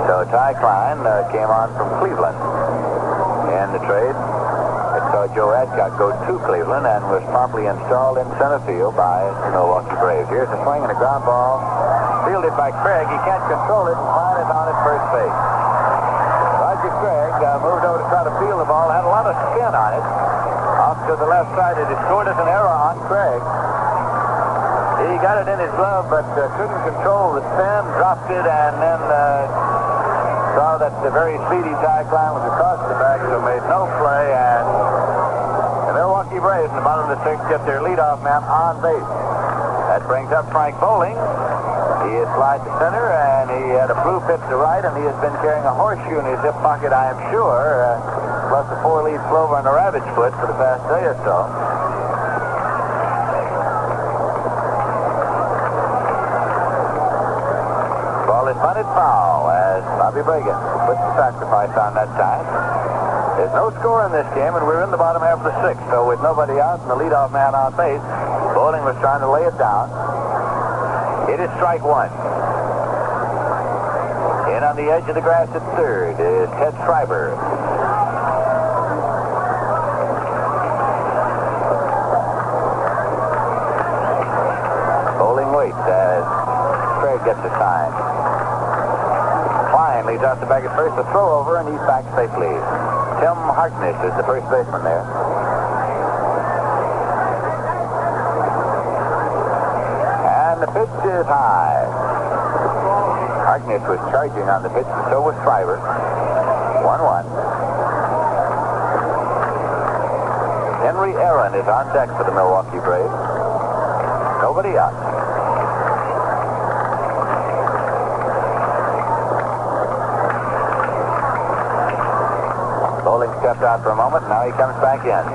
Speaker 4: So Ty Klein came on from Cleveland in the trade. It saw Joe Adcock go to Cleveland and was promptly installed in center field by the Milwaukee Braves. Here's a swing and a ground ball. Fielded by Craig. He can't control it, and Klein is on at first base. Roger Craig moved over to try to field the ball. Had a lot of spin on it. Off to the left side. It is scored as an error on Craig. He got it in his glove, but couldn't control the spin, dropped it, and then saw that the very speedy Ty Klein was across the back, so made no play, and the Milwaukee Braves in the bottom of the sixth get their leadoff man on base. That brings up Frank Bowling. He is slide to center, and he had a blue pitch to right, and he has been carrying a horseshoe in his hip pocket, I am sure, plus a 4-leaf clover and a rabbit's foot for the past day or so. Ball is bunted foul as Bobby Bragan puts the sacrifice on that time. There's no score in this game, and we're in the bottom half of the sixth, so with nobody out and the leadoff man on base, Bowling was trying to lay it down. It is strike one. In on the edge of the grass at third is Ted Schreiber. Bowling waits as Craig gets a sign. Klein leads out the bag at first, a throw over, and he's back safely. Tim Harkness is the first baseman there. And the pitch is high. Harkness was charging on the pitch, and so was Schreiber. 1-1. Henry Aaron is on deck for the Milwaukee Braves. Nobody out. Bowling stepped out for a moment, and now he comes back in.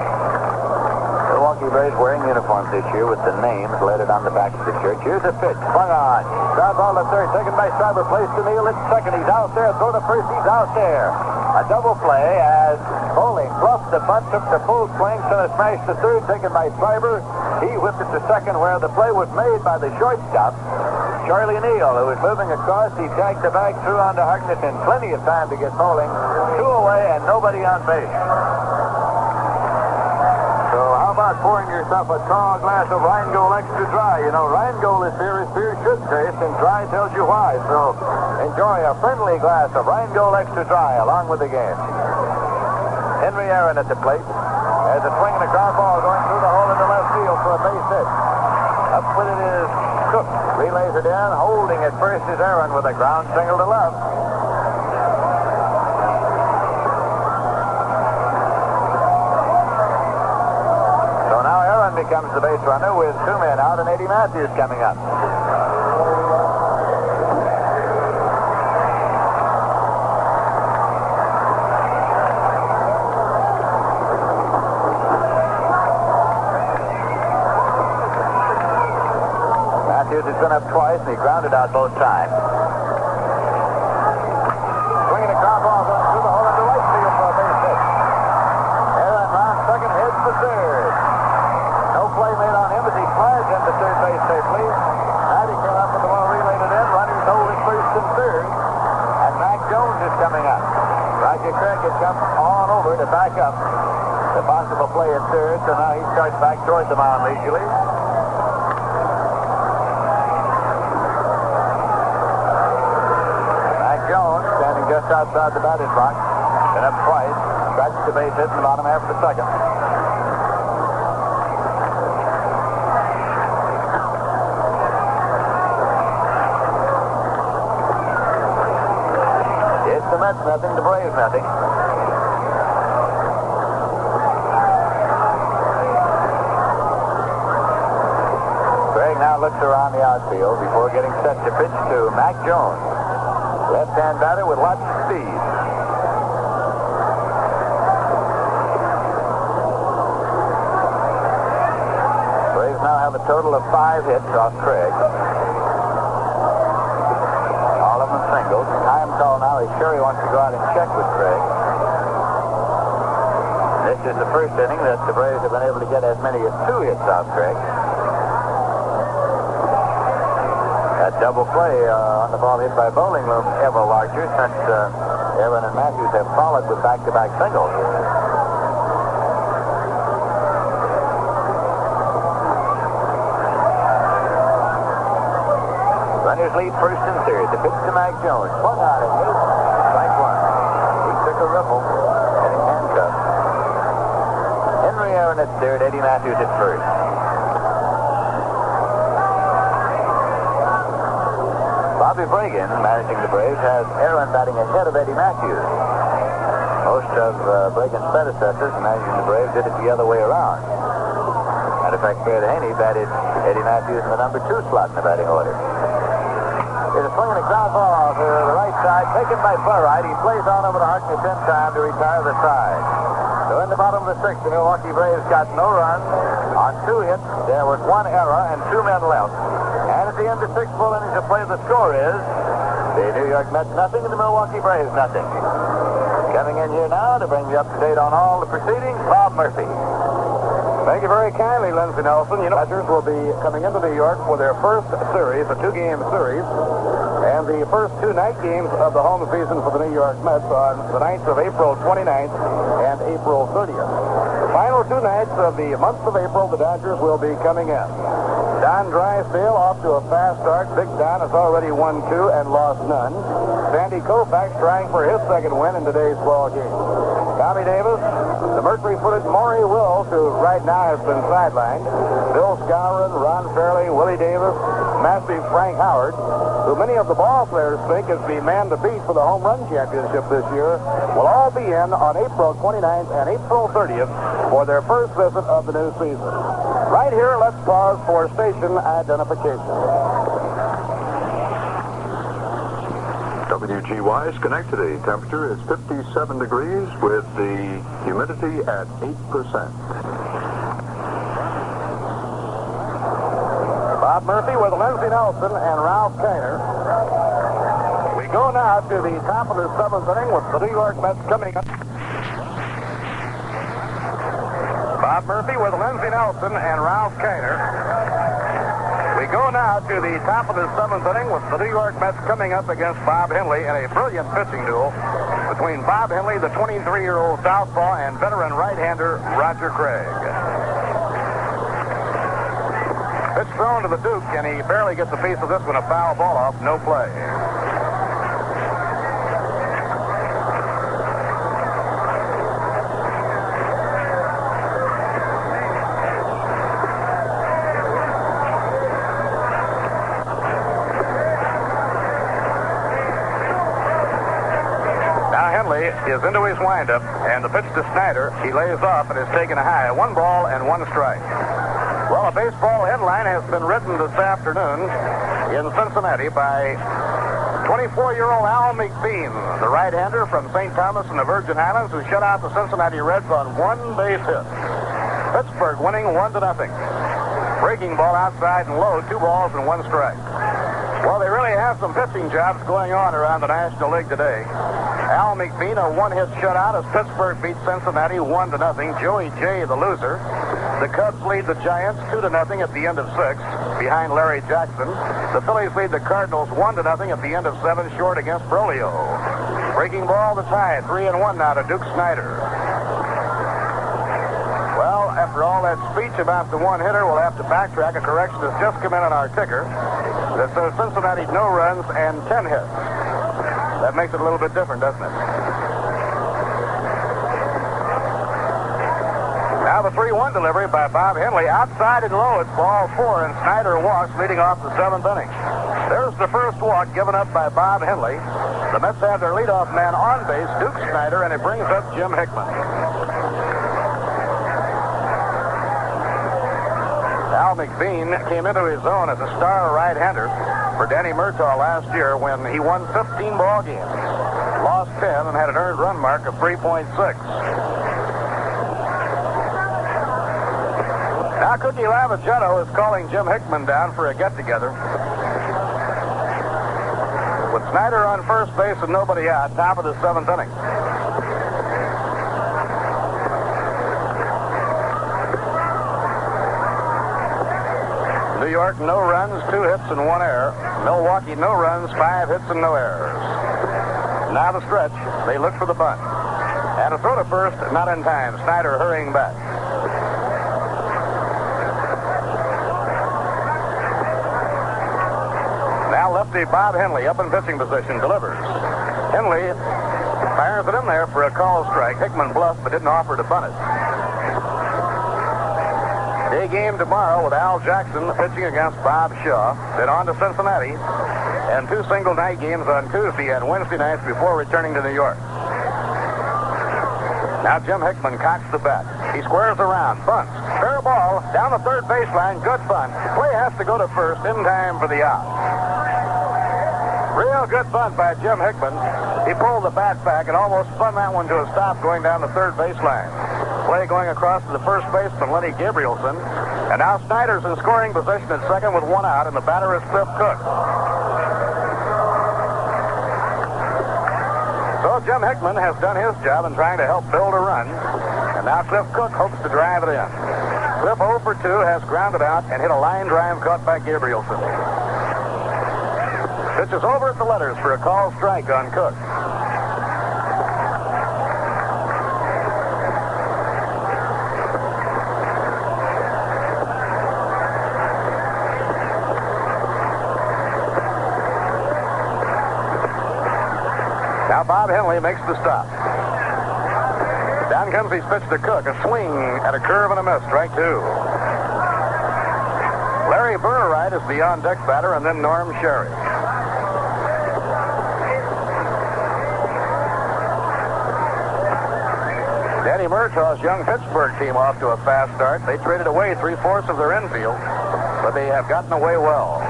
Speaker 4: Milwaukee Braves wearing uniforms this year with the names lettered on the back of the shirt. Here's a pitch. Swung on. Ground ball to third. Taken by Schreiber. Placed to Neal at second. He's out there. Throw to first. He's out there. A double play as Bowling bluffed the bunt, took the full swing, sent a smash to third. Taken by Schreiber. He whipped it to second where the play was made by the shortstop, Charlie Neal, who was moving across. He tagged the bag through onto Harkness in plenty of time to get Bowling. 2 away and nobody on base. So how about pouring yourself a tall glass of Rheingold Extra Dry? You know, Rheingold is beer as beer should taste, and Dry tells you why. So enjoy a friendly glass of Rheingold Extra Dry along with the game. Henry Aaron at the plate. There's a swing and a ground ball going through the hole in the left field for a base hit. Up with it is Cook. Relays it in. Holding at first is Aaron with a ground single to left. Becomes the base runner with 2 men out and Eddie Matthews coming up. Matthews has been up twice and he grounded out both times. Swinging a ground ball going through the hole into right field for a base hit. Aaron round second, heads for third. Play made on him as he slides into third base safely. Matty came up with the ball relayed it in. Runners hold at first and third. And Mac Jones is coming up. Roger Craig has come on over to back up. the possible play at third, so now he starts back towards the mound leisurely. Mac Jones standing just outside the batter's box. Been up twice. Scratched the base hit in the bottom half of the second. It's the Mets nothing, the Braves nothing. Craig now looks around the outfield before getting set to pitch to Mac Jones. Left-hand batter with lots of speed. Braves now have a total of 5 hits off Craig. All of them singles. Time call now is Sherry wants to go out and check with Craig. This is the first inning that the Braves have been able to get as many as 2 hits off Craig. That double play on the ball hit by Bowling looms ever larger since Aaron and Matthews have followed with back-to-back singles. Runners lead first and third. The pitch to Mac Jones. Swung on it. Strike one. He took a ripple. Getting handcuffed. Henry Aaron at third. Eddie Matthews at first. Bobby Bragan, managing the Braves, has Aaron batting ahead of Eddie Matthews. Most of Bragan's predecessors managing the Braves did it the other way around. Matter of fact, Fred Haney batted Eddie Matthews in the number 2 slot in the batting order. There's a swing and a ground ball to the right side, taken by Burright. He plays on over to Harkness in time to retire the side. So in the bottom of the 6th, the Milwaukee Braves got no run on 2 hits. There was 1 error and 2 men left. And at the end of 6 full innings of play, the score is the New York Mets nothing and the Milwaukee Braves nothing. Coming in here now to bring you up to date on all the proceedings, Bob Murphy.
Speaker 6: Thank you very kindly, Lindsey Nelson. You know, Dodgers will be coming into New York for their first series, a 2-game series, and the first 2 night games of the home season for the New York Mets on the nights of April 29th and April 30th. The final 2 nights of the month of April, the Dodgers will be coming in. Don Drysdale off to a fast start. Big Don has already won 2 and lost none. Sandy Koufax trying for his second win in today's ball game. Tommy Davis, the mercury-footed Maury Wills, who right now has been sidelined. Bill Skowron, Ron Fairley, Willie Davis, massive Frank Howard, who many of the ball players think is the man to beat for the home run championship this year, will all be in on April 29th and April 30th for their first visit of the new season. Right here, let's pause for station identification.
Speaker 5: WGY Schenectady. Temperature is 57 degrees with the humidity at 8%.
Speaker 6: Bob Murphy with Lindsey Nelson and Ralph Kiner. We go now to the top of the 7th inning with the New York Mets coming up. Bob Murphy with Lindsey Nelson and Ralph Kiner. We go now to the top of the 7th inning with the New York Mets coming up against Bob Henley in a brilliant pitching duel between Bob Henley, the 23-year-old southpaw, and veteran right-hander Roger Craig. Pitch thrown to the Duke, and he barely gets a piece of this one. A foul ball off, no play. Is into his windup, and the pitch to Schneider. He lays off and is taken high. 1 ball and 1 strike. Well, a baseball headline has been written this afternoon in Cincinnati by 24-year-old Al McBean, the right-hander from St. Thomas and the Virgin Islands, who shut out the Cincinnati Reds on 1 base hit. Pittsburgh winning 1-0. Breaking ball outside and low, 2 balls and 1 strike. Well, they really have some pitching jobs going on around the National League today. Al McBean, a 1-hit shutout as Pittsburgh beats Cincinnati 1-0. Joey J, the loser. The Cubs lead the Giants 2-0 at the end of 6, behind Larry Jackson. The Phillies lead the Cardinals 1-0 at the end of 7, short against Brolio. Breaking ball, the tie, 3-1 now to Duke Schneider. that speech about the one-hitter, we'll have to backtrack. A correction has just come in on our ticker that says Cincinnati no runs and 10 hits. That makes it a little bit different, doesn't it? Now the 3-1 delivery by Bob Henley. Outside and low, it's ball 4, and Schneider walks leading off the 7th inning. There's the first walk given up by Bob Henley. The Mets have their leadoff man on base, Duke Schneider, and it brings up Jim Hickman. Al McBean came into his own as a star right-hander for Danny Murtaugh last year when he won 15 ball games, lost 10, and had an earned run mark of 3.6. Now Cookie Lavagetto is calling Jim Hickman down for a get-together. With Schneider on first base and nobody out, top of the 7th inning. New York, no runs, 2 hits, and 1 error. Milwaukee, no runs, 5 hits, and no errors. Now the stretch. They look for the bunt. And a throw to first, not in time. Schneider hurrying back. Now lefty Bob Henley up in pitching position, delivers. Henley fires it in there for a call strike. Hickman bluffed but didn't offer to bunt it. Day game tomorrow with Al Jackson pitching against Bob Shaw. Then on to Cincinnati. And 2 single night games on Tuesday and Wednesday nights before returning to New York. Now Jim Hickman cocks the bat. He squares around, bunts. Fair ball, down the third baseline, good bunt. Play has to go to first in time for the out. Real good bunt by Jim Hickman. He pulled the bat back and almost spun that one to a stop going down the third baseline. Play going across to the first baseman, Lenny Gabrielson. And now Snyder's in scoring position at second with 1 out, and the batter is Cliff Cook. So Jim Hickman has done his job in trying to help build a run. And now Cliff Cook hopes to drive it in. Cliff 0 for 2 has grounded out and hit a line drive caught by Gabrielson. Pitch is over at the letters for a call strike on Cook. Now Bob Henley makes the stop. Down comes his pitch to Cook. A swing at a curve and a miss. Strike 2. Larry Burright is the on-deck batter, and then Norm Sherry. Danny Murtaugh's young Pittsburgh team off to a fast start. They traded away 3/4 of their infield, but they have gotten away well.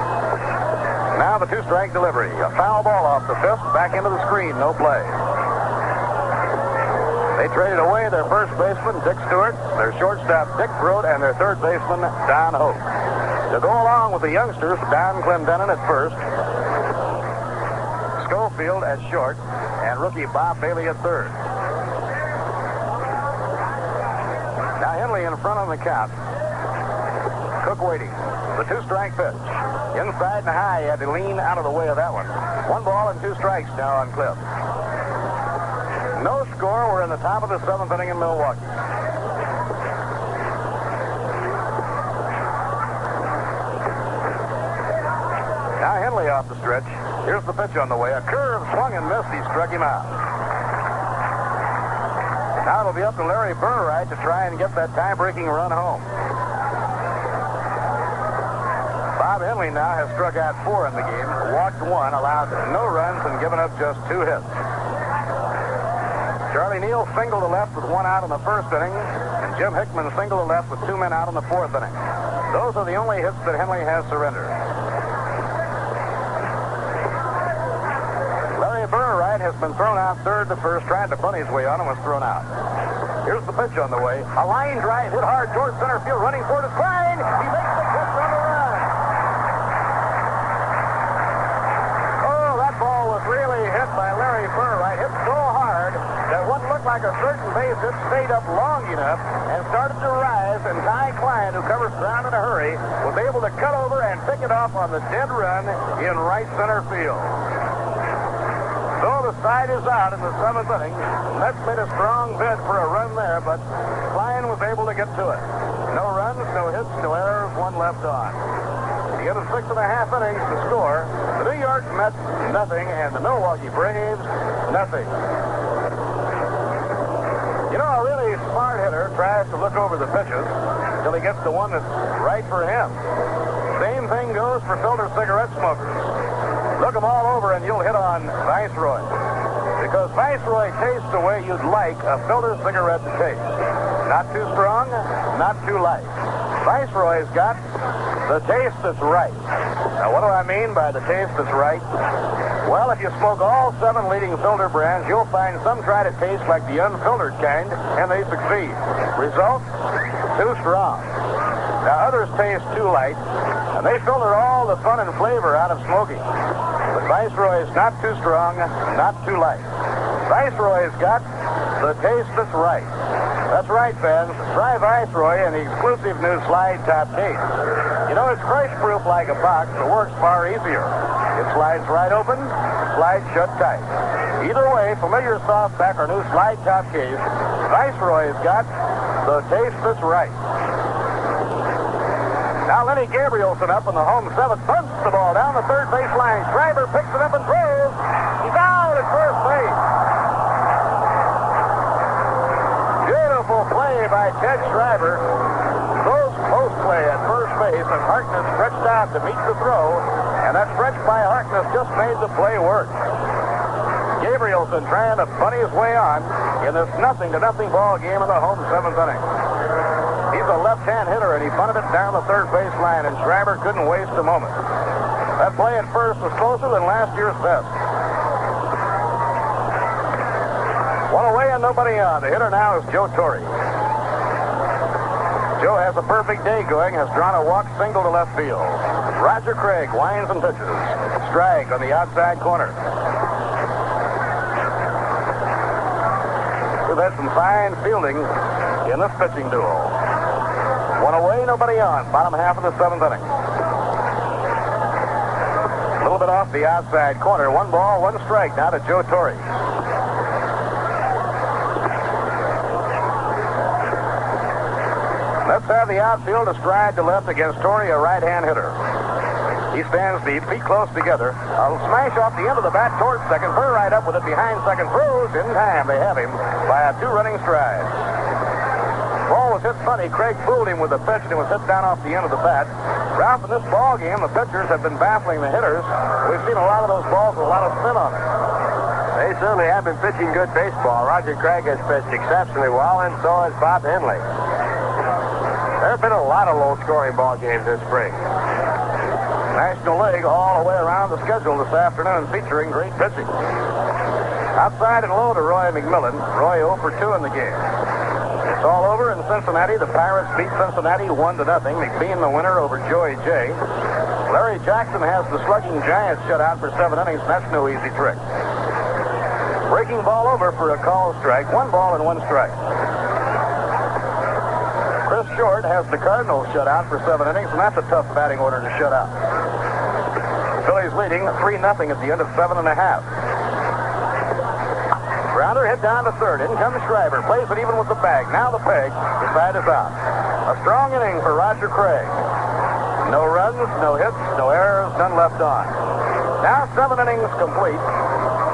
Speaker 6: Now the 2-strike delivery. A foul ball off the 5th, back into the screen, no play. They traded away their first baseman, Dick Stewart, their shortstop, Dick Grote, and their third baseman, Don Hope. To go along with the youngsters, Don Clendenin at first, Schofield at short, and rookie Bob Bailey at third. Now Henley in front on the count. Cook waiting. The 2-strike pitch. Inside and high, he had to lean out of the way of that one. 1 ball and 2 strikes now on Cliff. No score. We're in the top of the 7th inning in Milwaukee. Now Henley off the stretch. Here's the pitch on the way. A curve swung and missed. He struck him out. Now it'll be up to Larry Burright to try and get that tie-breaking run home. Bob Henley now has struck out 4 in the game, walked 1, allowed no runs, and given up just 2 hits. Charlie Neal singled to left with 1 out in the 1st inning, and Jim Hickman singled to left with 2 men out in the 4th inning. Those are the only hits that Henley has surrendered. Larry Burright has been thrown out third to first, tried to bunt his way on and was thrown out. Here's the pitch on the way. A line drive hit hard towards center field, running for it is Klein. He makes the catch on the run. Oh, that ball was really hit by Larry Burright. Hit so hard that what looked like a certain base hit stayed up long enough and started to rise, and Ty Klein, who covers ground in a hurry, was able to cut over and pick it off on the dead run in right center field. So the side is out in the 7th inning. Mets made a strong bid for a run there, but Klein was able to get to it. No run. no hits, no errors, one left on. At the end of 6.5 innings, the score, the New York Mets, nothing, and the Milwaukee Braves, nothing. You know, a really smart hitter tries to look over the pitches until he gets the one that's right for him. Same thing goes for filter cigarette smokers. Look them all over and you'll hit on Viceroy. Because Viceroy tastes the way you'd like a filter cigarette to taste. Not too strong, not too light. Viceroy's got the taste that's right. Now, what do I mean by the taste that's right? Well, if you smoke all 7 leading filter brands, you'll find some try to taste like the unfiltered kind, and they succeed. Result? Too strong. Now, others taste too light, and they filter all the fun and flavor out of smoking. But Viceroy's not too strong, not too light. Viceroy's got the taste that's right. That's right, fans. Try Viceroy in the exclusive new slide top case. You know, it's crush-proof like a box, but works far easier. It slides right open, slides shut tight. Either way, familiar softback or new slide top case, Viceroy's got the taste that's right. Now Lenny Gabrielson up in the home 7th, bunts the ball down the third base line. Schreiber picks it up and throws. He's out at first base. Beautiful play by Ted Schreiber. Throws post play at first base, and Harkness stretched out to meet the throw, and that stretch by Harkness just made the play work. Gabrielson trying to bunny his way on in this 0-0 ball game in the home 7th inning. He's a left-hand hitter, and he bunted it down the third base line, and Schreiber couldn't waste a moment. That play at first was closer than last year's best. One away and nobody on. The hitter now is Joe Torrey. Joe has a perfect day going, has drawn a walk single to left field. Roger Craig winds and pitches. Strike on the outside corner. We've had some fine fielding in this pitching duel. One away, nobody on. Bottom half of the 7th inning. A little bit off the outside corner. 1 ball, 1 strike now to Joe Torrey. Let's have the outfield a stride to left against Torrey, a right-hand hitter. He stands deep, feet close together. A smash off the end of the bat towards second. Burr right up with it behind second. Throws in time. They have him by a 2-running stride. Ball was hit funny. Craig fooled him with the pitch, and it was hit down off the end of the bat. Ralph, in this ball game, the pitchers have been baffling the hitters. We've seen a lot of those balls with a lot of spin on it.
Speaker 1: They certainly have been pitching good baseball. Roger Craig has pitched exceptionally well, and so has Bob Henley. There have been a lot of low-scoring ball games this spring.
Speaker 6: National League all the way around the schedule this afternoon, featuring great pitching. Outside and low to Roy McMillan. Roy 0 for 2 in the game. It's all over in Cincinnati. The Pirates beat Cincinnati 1-0. McBean the winner over Joey J. Larry Jackson has the slugging Giants shut out for 7 innings. That's no easy trick. Breaking ball over for a call strike. 1 ball and 1 strike. Chris Short has the Cardinals shut out for 7 innings, and that's a tough batting order to shut out. Phillies leading 3-0 at the end of 7.5. Grounder hit down to third. In comes Schreiber. Plays it even with the bag. Now the peg. The side is out. A strong inning for Roger Craig. No runs, no hits, no errors, none left on. Now 7 innings complete.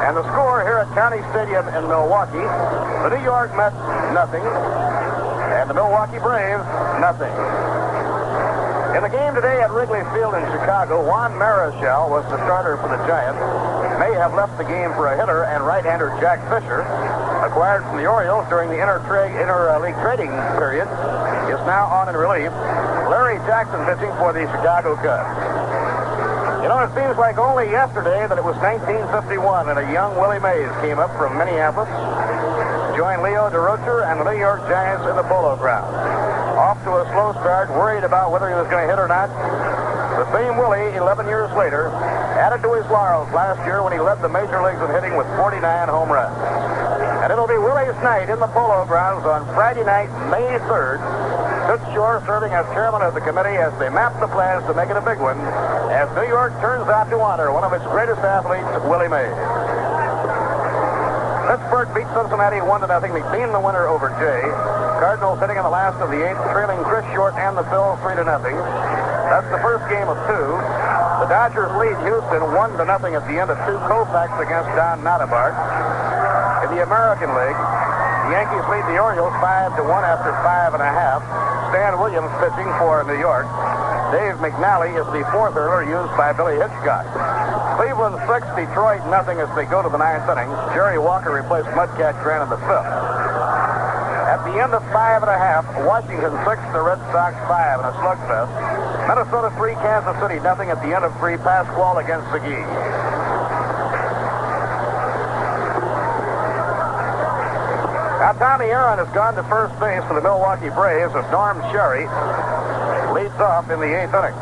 Speaker 6: And the score here at County Stadium in Milwaukee, the New York Mets, nothing. And the Milwaukee Braves, nothing. In the game today at Wrigley Field in Chicago, Juan Marichal was the starter for the Giants. May have left the game for a hitter, and right-hander Jack Fisher, acquired from the Orioles during the inter-league trading period, is now on in relief. Larry Jackson pitching for the Chicago Cubs. You know, it seems like only yesterday that it was 1951 and a young Willie Mays came up from Minneapolis to join Leo DeRocher and the New York Giants in the Polo Grounds. Off to a slow start, worried about whether he was going to hit or not. The same Willie, 11 years later, added to his laurels last year when he led the major leagues in hitting with 49 home runs. And it'll be Willie's night in the Polo Grounds on Friday night, May 3rd. Toots Shore serving as chairman of the committee as they map the plans to make it a big one, as New York turns out to honor one of its greatest athletes, Willie Mays. Pittsburgh beat Cincinnati 1-0. McBean the winner over Jay. Cardinals hitting in the last of the 8th, trailing Chris Short and the Phil 3-0. That's the first game of 2. The Dodgers lead Houston 1-0 at the end of 2 Koufax against Don Notabart. In the American League, the Yankees lead the Orioles 5-1 after 5 1/2. Stan Williams pitching for New York. Dave McNally is the 4th earner used by Billy Hitchcock. Cleveland 6, Detroit 0 as they go to the 9th inning. Jerry Walker replaced Mudcat Grant in the 5th. At the end of 5 1/2, Washington 6, the Red Sox 5 in a slugfest. Minnesota 3, Kansas City 0 at the end of 3, Pasquale against McGee. Now Tommy Aaron has gone to first base for the Milwaukee Braves as Norm Sherry leads off in the 8th inning.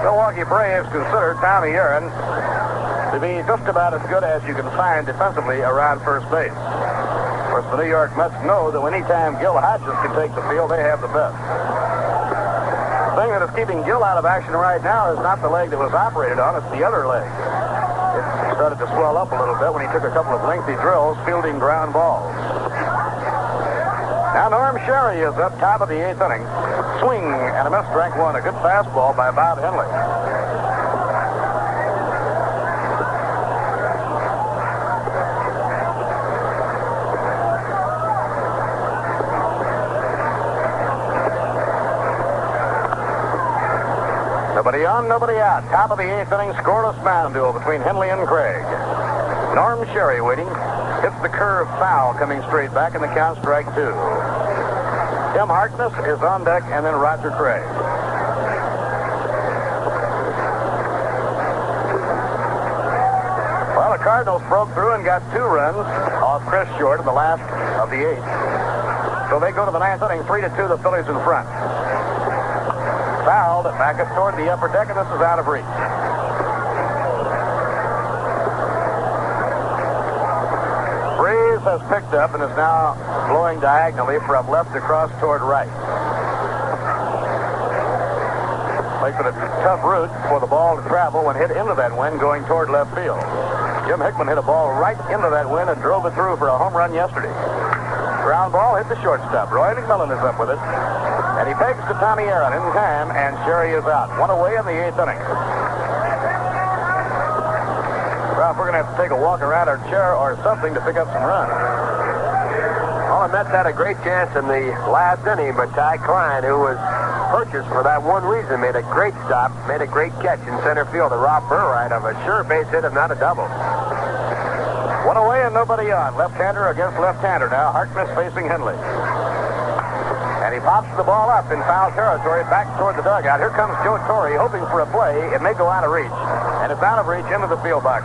Speaker 6: Milwaukee Braves consider Tommy Aaron to be just about as good as you can find defensively around first base. Of course, the New York Mets know that anytime Gil Hodges can take the field, they have the best. The thing that is keeping Gil out of action right now is not the leg that was operated on, it's the other leg. It started to swell up a little bit when he took a couple of lengthy drills fielding ground balls. Now Norm Sherry is up top of the 8th inning. Swing and a miss, strike 1. A good fastball by Bob Henley. Nobody on, nobody out. Top of the 8th inning, scoreless mound duel between Henley and Craig. Norm Sherry waiting. Hits the curve foul coming straight back, and the count strike 2. Tim Harkness is on deck, and then Roger Craig. Well, the Cardinals broke through and got 2 runs off Chris Short in the last of the 8th. So they go to the 9th inning, 3-2, the Phillies in front. Fouled back up toward the upper deck, and this is out of reach. Breeze has picked up and is now blowing diagonally from left across toward right. Makes it a tough route for the ball to travel when hit into that wind going toward left field. Jim Hickman hit a ball right into that wind and drove it through for a home run yesterday. Ground ball hit the shortstop. Roy McMillan is up with it. And he pegs to Tommy Aaron in time, and Sherry is out. 1 away in the 8th inning. Ralph, we're going to have to take a walk around our chair or something to pick up some runs.
Speaker 1: Well, the Mets had a great chance in the last inning, but Ty Klein, who was purchased for that one reason, made a great stop, made a great catch in center field to Rob Burright of a sure base hit, if not a double.
Speaker 6: 1 away and nobody on. Left-hander against left-hander now. Harkness facing Henley. And he pops the ball up in foul territory back toward the dugout. Here comes Joe Torrey hoping for a play. It may go out of reach. And it's out of reach into the field box.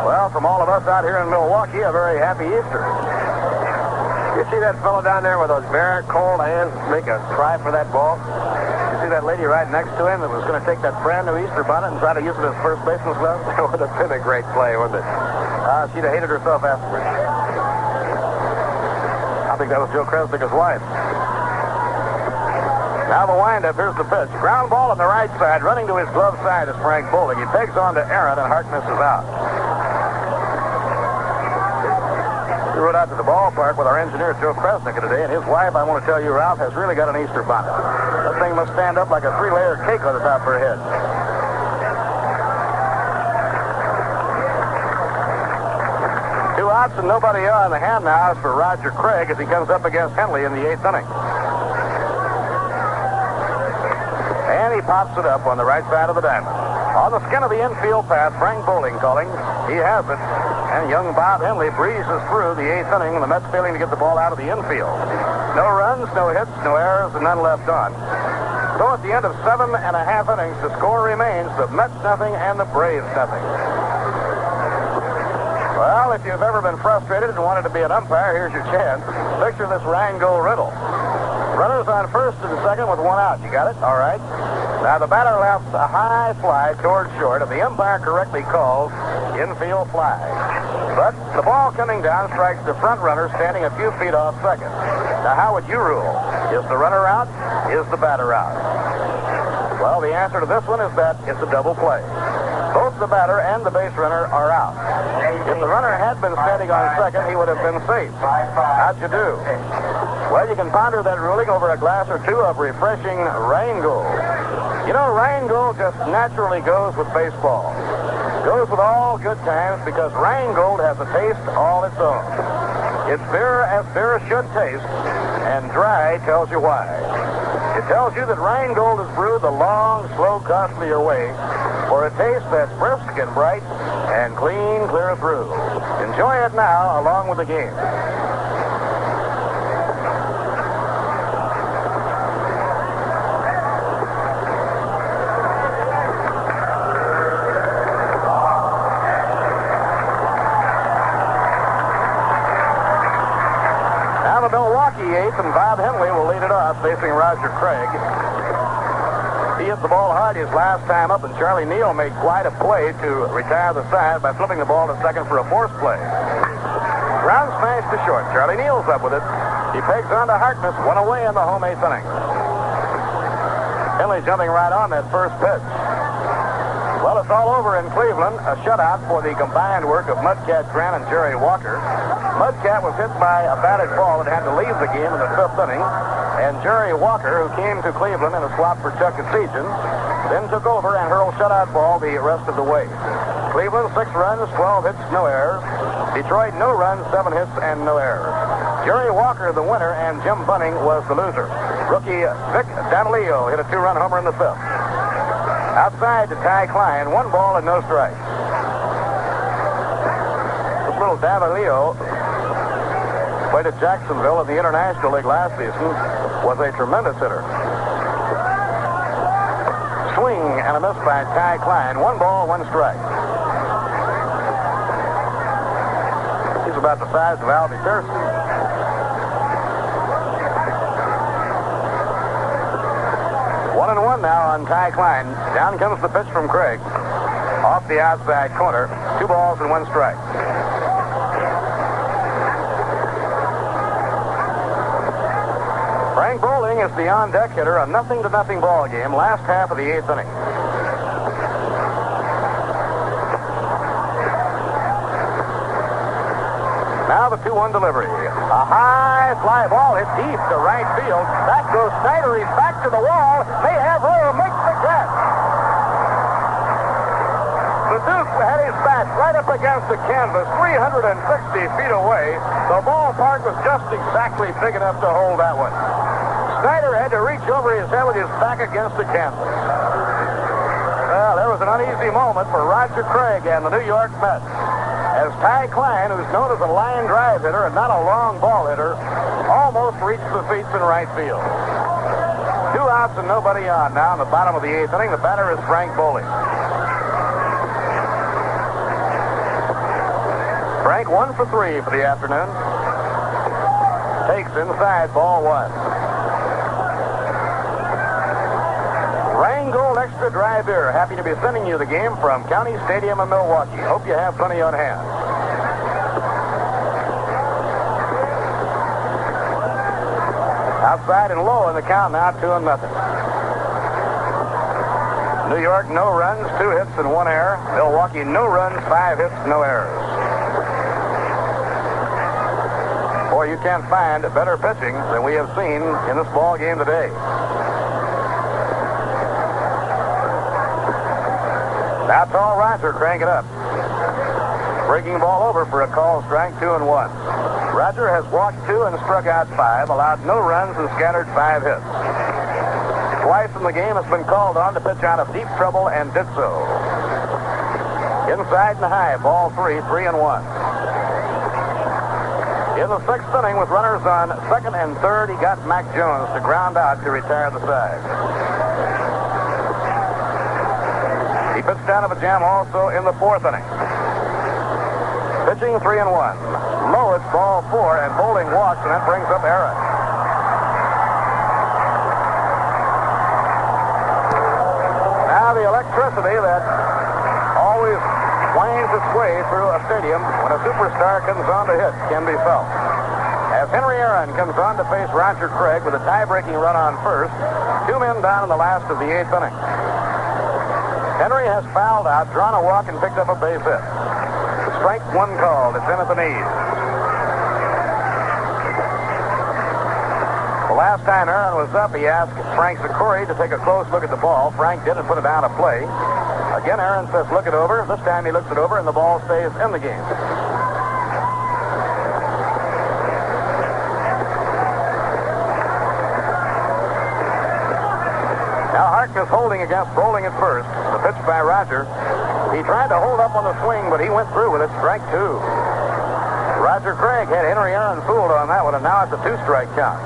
Speaker 6: Well, from all of us out here in Milwaukee, a very happy Easter.
Speaker 1: You see that fellow down there with those bare, cold hands make a try for that ball?
Speaker 6: You see that lady right next to him that was going to take that brand new Easter bonnet and try to use it as first baseman's glove?
Speaker 1: That would have been a great play, wouldn't it?
Speaker 6: She'd have hated herself afterwards. I think that was Joe Kresnick's wife. Now the windup. Here's the pitch. Ground ball on the right side. Running to his glove side is Frank Bowling. He pegs on to Aaron, and Harkness is out. We rode out to the ballpark with our engineer, Joe Kresnick, today, and his wife, I want to tell you, Ralph, has really got an Easter bonnet. That thing must stand up like a 3-layer cake on the top of her head. Outs and nobody on. The hand now is for Roger Craig as he comes up against Henley in the 8th inning. And he pops it up on the right side of the diamond. On the skin of the infield path, Frank Bowling calling. He has it. And young Bob Henley breezes through the 8th inning, and the Mets failing to get the ball out of the infield. No runs, no hits, no errors, and none left on. So at the end of 7 1/2 innings, the score remains the Mets nothing and the Braves nothing. Well, if you've ever been frustrated and wanted to be an umpire, here's your chance. Picture this Rheingold riddle. Runners on first and second with 1 out. You got it? All right. Now the batter left a high fly toward short, and the umpire correctly calls infield fly. But the ball coming down strikes the front runner standing a few feet off second. Now, how would you rule? Is the runner out? Is the batter out? Well, the answer to this one is that it's a double play. Both the batter and the base runner are out. If the runner had been standing on second, he would have been safe. How'd you do? Well, you can ponder that ruling over a glass or two of refreshing Rheingold. You know, Rheingold just naturally goes with baseball. Goes with all good times because Rheingold has a taste all its own. It's beer as beer should taste, and dry tells you why. It tells you that Rheingold is brewed the long, slow, costlier way for a taste that's brisk and bright and clean, clear through. Enjoy it now along with the game. Now the Milwaukee eighth, and Bob Henley will lead it off, facing Roger Craig. He hit the ball hard his last time up, and Charlie Neal made quite a play to retire the side by flipping the ball to second for a force play. Ground smashed to short. Charlie Neal's up with it. He pegs on to Harkness, one away in the home eighth inning. Henley jumping right on that first pitch. Well, it's all over in Cleveland. A shutout for the combined work of Mudcat Grant and Jerry Walker. Mudcat was hit by a batted ball and had to leave the game in the fifth inning. And Jerry Walker, who came to Cleveland in a swap for Chuck Kasijan, then took over and hurled shutout ball the rest of the way. Cleveland, 6 runs, 12 hits, no errors. Detroit, no runs, 7 hits, and no errors. Jerry Walker, the winner, and Jim Bunning was the loser. Rookie Vic Danilio hit a 2-run homer in the fifth. Outside to Ty Klein, 1 ball and no strikes. This little Danilio played at Jacksonville in the International League last season, was a tremendous hitter. Swing and a miss by Ty Klein. 1 ball, 1 strike. He's about the size of Albie Thurston. 1-1 now on Ty Klein. Down comes the pitch from Craig. Off the outside corner. 2 balls and 1 strike. Frank Bowling is the on-deck hitter, a 0-0 ball game, last half of the 8th inning. Now the 2-1 delivery. A high fly ball hit deep to right field. Back goes Schneider. He's back to the wall. May have room. Makes the catch. The Duke had his bat right up against the canvas, 360 feet away. The ballpark was just exactly big enough to hold that one. Schneider had to reach over his head with his back against the canvas. Well, there was an uneasy moment for Roger Craig and the New York Mets, as Ty Klein, who's known as a line drive hitter and not a long ball hitter, almost reached the feet in right field. 2 outs and nobody on now in the bottom of the 8th inning. The batter is Frank Bowling. Frank 1 for 3 for the afternoon. Takes inside, ball 1. Rheingold Extra Dry Beer. Happy to be sending you the game from County Stadium in Milwaukee. Hope you have plenty on hand. Outside and low in the count now, 2-0. New York, no runs, 2 hits and 1 error. Milwaukee, no runs, 5 hits, no errors. Boy, you can't find better pitching than we have seen in this ball game today. That's all Roger, crank it up. Breaking ball over for a call strike, 2-1. Roger has walked 2 and struck out 5, allowed no runs and scattered 5 hits. Twice in the game has been called on to pitch out of deep trouble and did so. Inside and high, ball 3, 3-1. In the 6th inning with runners on 2nd and 3rd, he got Mac Jones to ground out to retire the side. He pitched down of a jam also in the 4th inning. Pitching 3-1. Low, it's ball 4, and Bowling walks, and that brings up Aaron. Now the electricity that always winds its way through a stadium when a superstar comes on to hit can be felt. As Henry Aaron comes on to face Roger Craig with a tie-breaking run on first, 2 men down in the last of the 8th inning. Henry has fouled out, drawn a walk, and picked up a base hit. Strike one called. It's in at the knees. The last time Aaron was up, he asked Frank Sikori to take a close look at the ball. Frank did and put it down to play. Again, Aaron says, look it over. This time he looks it over, and the ball stays in the game. Now Harkness holding against Bowling at first. The pitch by Roger. He tried to hold up on the swing, but he went through with it. Strike 2. Roger Craig had Henry Aaron fooled on that one, and now it's a 2-strike count.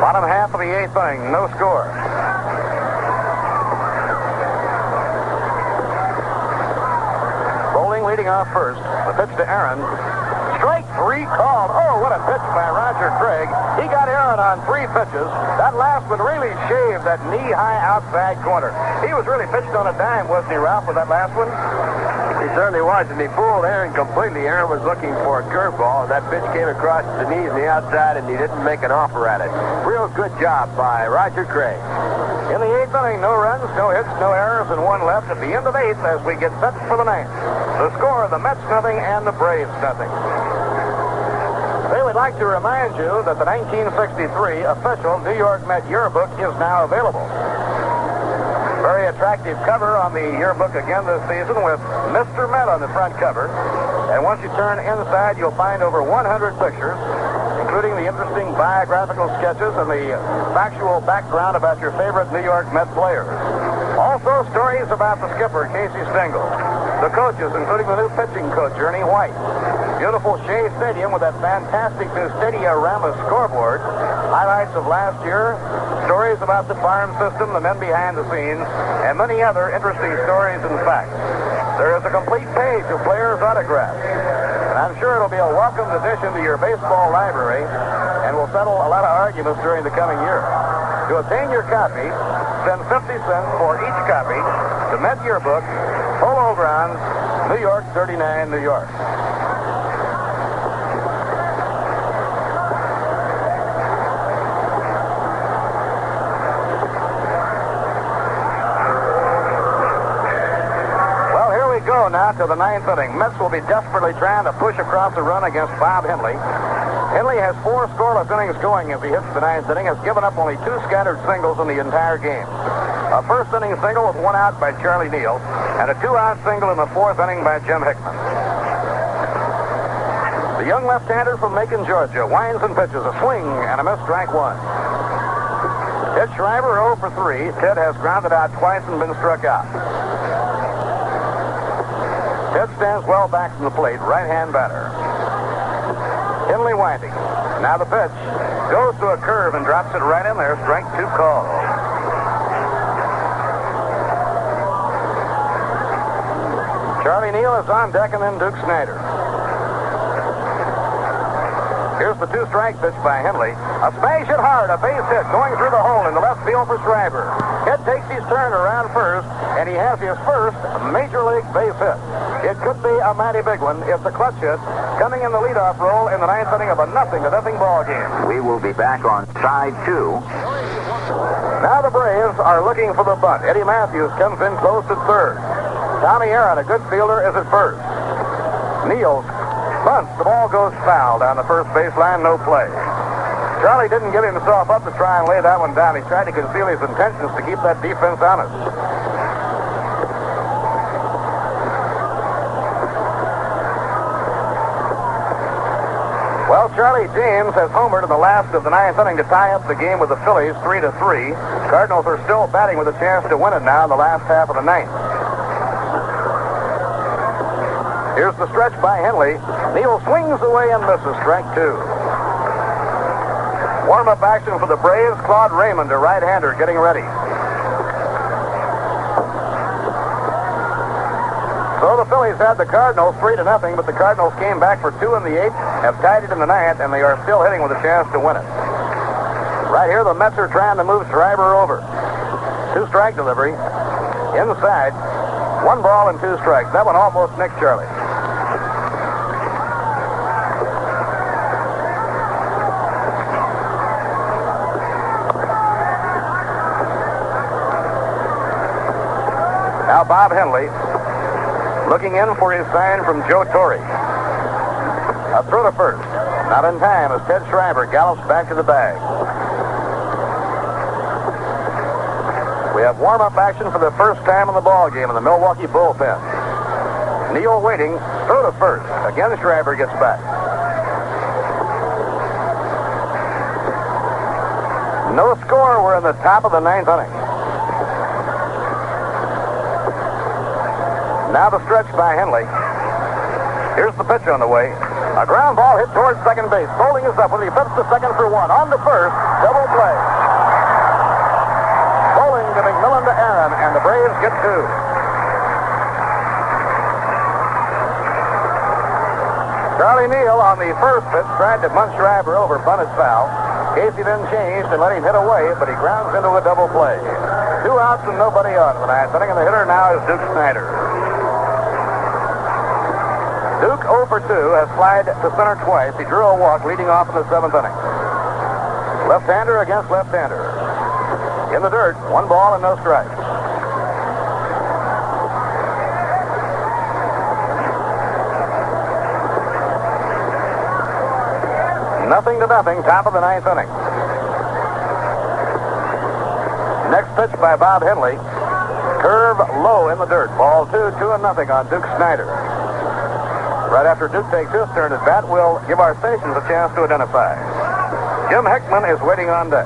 Speaker 6: Bottom half of the 8th inning, no score. Bowling leading off first. The pitch to Aaron. Strike 3 called. Oh, what a pitch by Roger Craig. He got Aaron on 3 pitches. That last one really shaved that knee-high outside corner. He was really pitched on a dime, wasn't he, Ralph, with that last one?
Speaker 1: He certainly was, and he fooled Aaron completely. Aaron was looking for a curveball. That pitch came across the knees and the outside, and he didn't make an offer at it. Real good job by Roger Craig.
Speaker 6: In the 8th inning, no runs, no hits, no errors, and 1 left at the end of the 8th as we get set for the 9th. The score, the Mets nothing and the Braves nothing. They would like to remind you that the 1963 official New York Met yearbook is now available. Very attractive cover on the yearbook again this season with Mr. Met on the front cover. And once you turn inside, you'll find over 100 pictures, including the interesting biographical sketches and the factual background about your favorite New York Met players. Also, stories about the skipper, Casey Stengel. The coaches, including the new pitching coach, Ernie White. Beautiful Shea Stadium with that fantastic new Stadiorama scoreboard. Highlights of last year, stories about the farm system, the men behind the scenes, and many other interesting stories and facts. There is a complete page of players' autographs. And I'm sure it'll be a welcome addition to your baseball library and will settle a lot of arguments during the coming year. To obtain your copy, send 50 cents for each copy to Met Yearbook, Polo Grounds, New York 39, New York. Go now to the 9th inning. Mets will be desperately trying to push across the run against Bob Henley. Henley has 4 scoreless innings going as he hits the 9th inning, has given up only 2 scattered singles in the entire game. A first inning single with 1 out by Charlie Neal, and a 2-out single in the 4th inning by Jim Hickman. The young left-hander from Macon, Georgia, winds and pitches a swing and a miss, strike 1. Ted Schreiber 0 for 3. Ted has grounded out twice and been struck out. Ted stands well back from the plate, right-hand batter. Henley winding. Now the pitch. Goes to a curve and drops it right in there. Strike 2 call. Charlie Neal is on deck, and then Duke Schneider. Here's the 2-strike pitch by Henley. A smash hit hard, a base hit going through the hole in the left field for Schreiber. Ted takes his turn around first, and he has his first major league base hit. It could be a mighty big one. It's a clutch hit coming in the leadoff role in the 9th inning of a 0-0 ball game.
Speaker 4: We will be back on side 2.
Speaker 6: Now the Braves are looking for the bunt. Eddie Matthews comes in close at third. Tommy Aaron, a good fielder, is at first. Neal bunts. The ball goes foul down the first baseline, no play. Charlie didn't get himself up to try and lay that one down. He tried to conceal his intentions to keep that defense honest. Well, Charlie James has homered in the last of the 9th inning to tie up the game with the Phillies 3-3. Cardinals are still batting with a chance to win it now in the last half of the 9th. Here's the stretch by Henley. Neal swings away and misses, strike 2. Warm-up action for the Braves. Claude Raymond, a right-hander, getting ready. So the Phillies had the Cardinals 3-0, but the Cardinals came back for 2 in the 8th, have tied it in the 9th, and they are still hitting with a chance to win it. Right here, the Mets are trying to move Schreiber over. 2-strike delivery. Inside. 1 ball and 2 strikes. That one almost nicked Charlie. Now Bob Henley looking in for his sign from Joe Torrey. A throw to first. Not in time as Ted Schreiber gallops back to the bag. We have warm-up action for the first time in the ball game in the Milwaukee bullpen. Neal waiting, throw to first. Again, Schreiber gets back. No score. We're in the top of the 9th inning. Now the stretch by Henley. Here's the pitch on the way. A ground ball hit towards second base. Bowling is up with he flips to second for 1. On to first. Double play. Bowling giving Millen to Aaron, and the Braves get 2. Charlie Neal on the first pitch tried to bunt Schreiber over, bunted foul. Casey then changed and let him hit away, but he grounds into a double play. 2 outs and nobody on in the 9th inning, and the hitter now is Duke Schneider. Duke 0 for 2 has flied to center twice. He drew a walk leading off in the 7th inning. Left-hander against left-hander. In the dirt, 1 ball and no strikes. Nothing to nothing, top of the 9th inning. Next pitch by Bob Henley. Curve low in the dirt. Ball 2, 2-0 on Duke Schneider. Right after Duke takes his turn at bat, we'll give our stations a chance to identify. Jim Hickman is waiting on deck.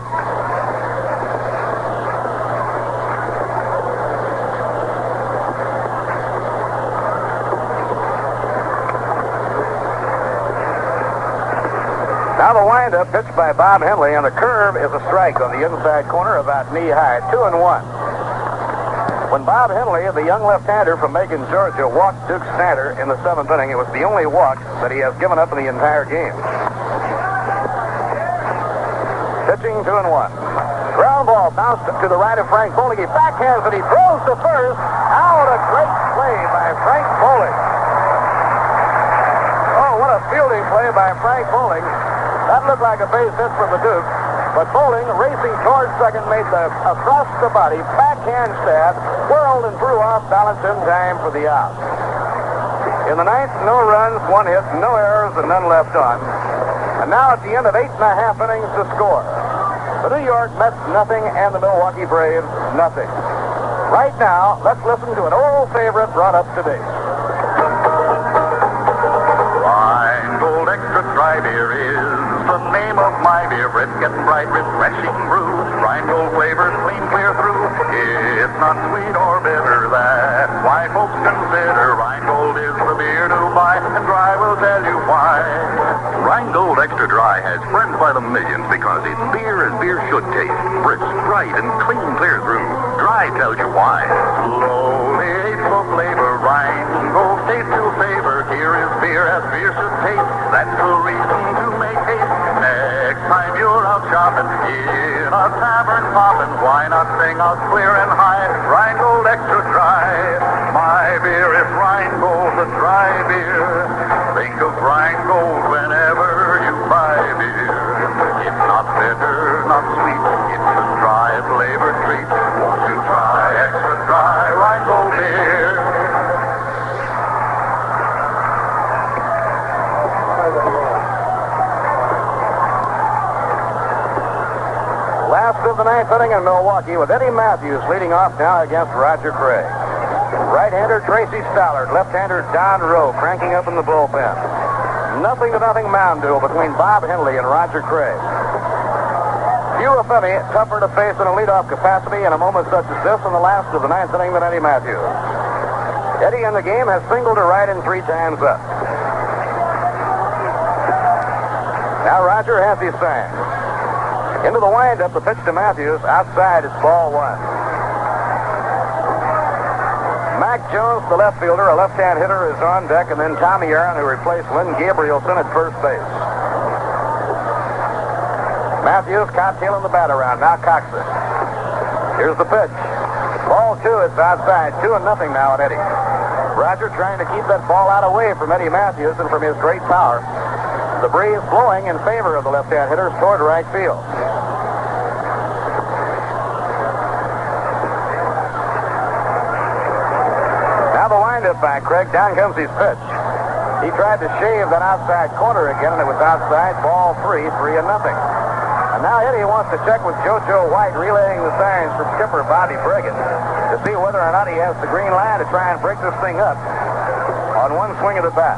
Speaker 6: Now the windup pitched by Bob Henley, and the curve is a strike on the inside corner about knee-high, 2-1. When Bob Henley, the young left-hander from Macon, Georgia, walked Duke Schneider in the 7th inning, it was the only walk that he has given up in the entire game. Pitching 2-1. Ground ball bounced to the right of Frank Bowling. He backhands it. He throws to first. Out, a great play by Frank Bowling. Oh, what a fielding play by Frank Bowling. That looked like a base hit from the Duke. But Bowling, racing towards second, made the across the body backhand stab, whirled and threw off balance in time for the out. In the 9th, no runs, 1 hit, no errors, and none left on. And now at the end of 8.5 innings to score. The New York Mets nothing, and the Milwaukee Braves nothing. Right now, let's listen to an old favorite brought up today.
Speaker 5: Rheingold Extra Dry Beer is the name of my beer. Brisket, bright, refreshing brew. Rheingold flavors clean clear through. It's not sweet or bitter. That's why folks consider Rheingold is the beer to buy. And Dry will tell you why. Rheingold Extra Dry has friends by the millions because it's beer as beer should taste. Brisk, bright, and clean clear through. Dry tells you why. Slowly age for flavor. Rheingold taste to favor. Here is beer as beer should taste. That's the reason to make haste. Next time you're out shopping in a tavern popping, why not sing out clear and high? Rheingold Extra Dry. My beer is Rheingold, the dry beer. Think of Rheingold whenever you buy beer. It's not bitter, not sweet. It's a dry flavor treat. Won't you try Extra Dry Rheingold beer?
Speaker 6: Last of the 9th inning in Milwaukee with Eddie Matthews leading off now against Roger Craig. Right-hander Tracy Stallard, left-hander Don Rowe cranking up in the bullpen. 0-0 mound duel between Bob Henley and Roger Craig. Few, if any, tougher to face in a leadoff capacity in a moment such as this in the last of the 9th inning than Eddie Matthews. Eddie in the game has singled to right and 3 times up. Now Roger has his sign. Into the windup, the pitch to Matthews. Outside, it's ball 1. Mac Jones, the left fielder, a left-hand hitter, is on deck, and then Tommy Aaron, who replaced Lynn Gabrielson at first base. Matthews cocktail in the bat around. Now cocks it. Here's the pitch. Ball 2, it's outside. 2-0 now at Eddie. Roger trying to keep that ball out away from Eddie Matthews and from his great power. The breeze blowing in favor of the left-hand hitters toward right field. Now the windup back, Craig. Down comes his pitch. He tried to shave that outside corner again, and it was outside. Ball 3, 3-0. And now Eddie wants to check with JoJo White, relaying the signs from skipper Bobby Bregan to see whether or not he has the green line to try and break this thing up on one swing of the bat.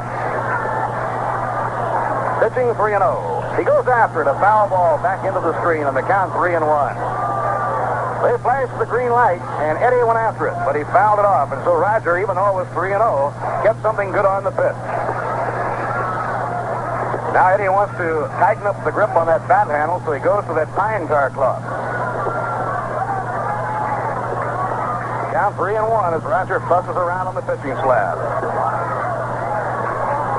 Speaker 6: Pitching 3-0. He goes after it, a foul ball back into the screen, and the count 3-1. They flashed the green light, and Eddie went after it, but he fouled it off, and so Roger, even though it was 3-0, kept something good on the pitch. Now Eddie wants to tighten up the grip on that bat handle, so he goes to that pine tar cloth. Count 3-1 as Roger fusses around on the pitching slab.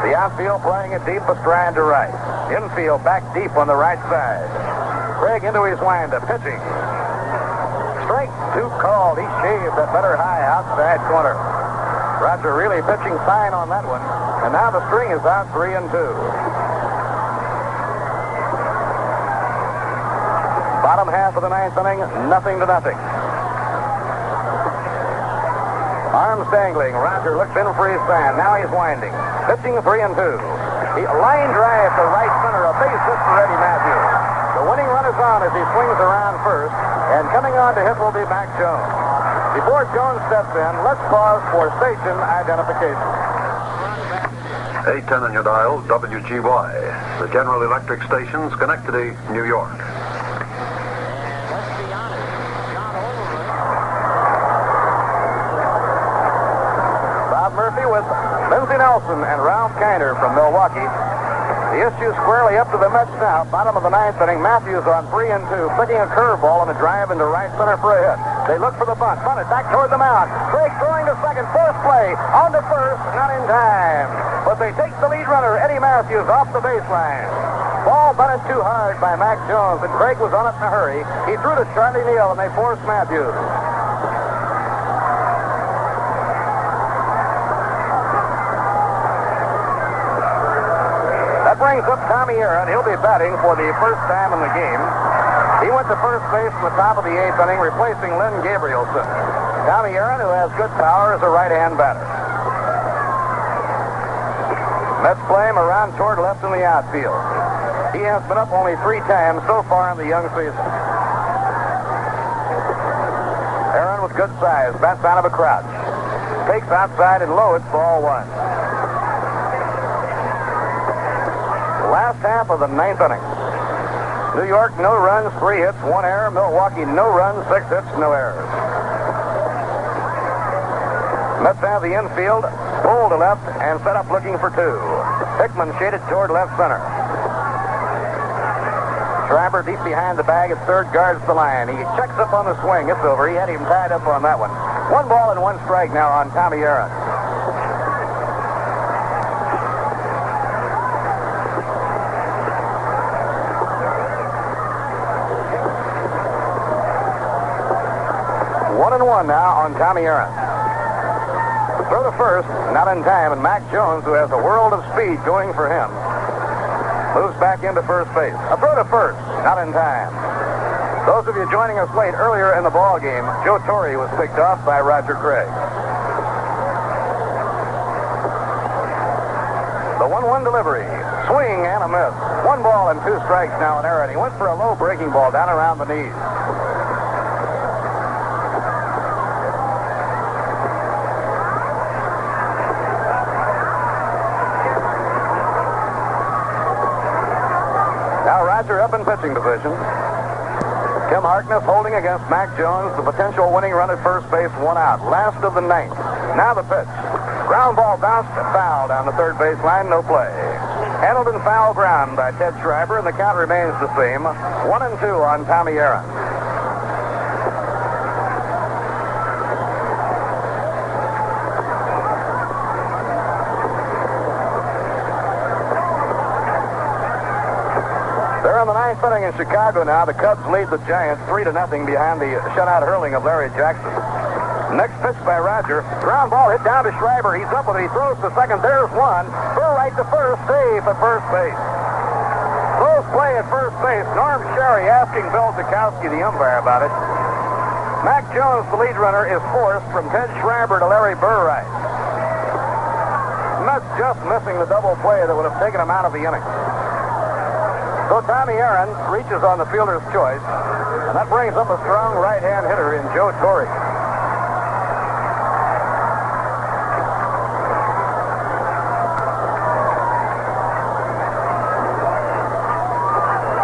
Speaker 6: The outfield playing it deep astride to right. Infield back deep on the right side. Craig into his windup, pitching. Strike 2 called. He shaved that better high outside corner. Roger really pitching fine on that one. And now the string is out 3-2. Bottom half of the ninth inning, 0-0. Arms dangling. Roger looks in for his sign. Now he's winding. Pitching 3-2. He line drive to right center. A base hit for Eddie Matthews. The winning run is on as he swings around first. And coming on to hit will be Mac Jones. Before Jones steps in, let's pause for station identification.
Speaker 5: 810 on your dial, WGY. The General Electric station, Schenectady, New York.
Speaker 6: With Lindsey Nelson and Ralph Kiner from Milwaukee. The issue squarely up to the Mets now. Bottom of the ninth inning. Matthews on 3-2, flicking a curveball on a drive into right center for a hit. They look for the bunt. Bunt it back toward the mound. Craig throwing to second. Force play. On to first. Not in time. But they take the lead runner, Eddie Matthews, off the baseline. Ball bunted too hard by Mac Jones, and Craig was on it in a hurry. He threw to Charlie Neal, and they forced Matthews. Brings up Tommy Aaron. He'll be batting for the first time in the game. He went to first base in the top of the eighth inning, replacing Lynn Gabrielson. Tommy Aaron, who has good power, is a right-hand batter. Mets play him around toward left in the outfield. He has been up only 3 times so far in the young season. Aaron with good size, bats out of a crouch. Takes outside and low, it's ball 1. Last half of the ninth inning. New York, no runs, 3 hits, 1 error. Milwaukee, no runs, 6 hits, no errors. Mets have the infield, pulled to left, and set up looking for 2. Hickman shaded toward left center. Schreiber deep behind the bag at third, guards the line. He checks up on the swing. It's over. He had him tied up on that one. 1 ball and 1 strike now on Tommy Aaron. One now on Tommy Aaron. Throw to first, not in time, and Mac Jones, who has a world of speed going for him, moves back into first base. A throw to first, not in time. Those of you joining us late, earlier in the ball game, Joe Torrey was picked off by Roger Craig. The 1-1 delivery, swing and a miss. 1 ball and 2 strikes now on Aaron. He went for a low breaking ball down around the knees. Roger up in pitching position. Tim Harkness holding against Mac Jones, the potential winning run at first base, 1 out. Last of the ninth. Now the pitch. Ground ball bounced, foul down the third baseline, no play. Handled in foul ground by Ted Schreiber, and the count remains the same. 1-2 on Tommy Aaron. They're in the ninth inning in Chicago now. The Cubs lead the Giants 3-0 behind the shutout hurling of Larry Jackson. Next pitch by Roger. Ground ball hit down to Schreiber. He's up with it. He throws to second. There's one. Throw right to first. Safe at first base. Close play at first base. Norm Sherry asking Bill Zukowski, the umpire, about it. Mac Jones, the lead runner, is forced from Ted Schreiber to Larry Burright. Mets just missing the double play that would have taken him out of the inning. So Tommy Aaron reaches on the fielder's choice, and that brings up a strong right-hand hitter in Joe Torrey.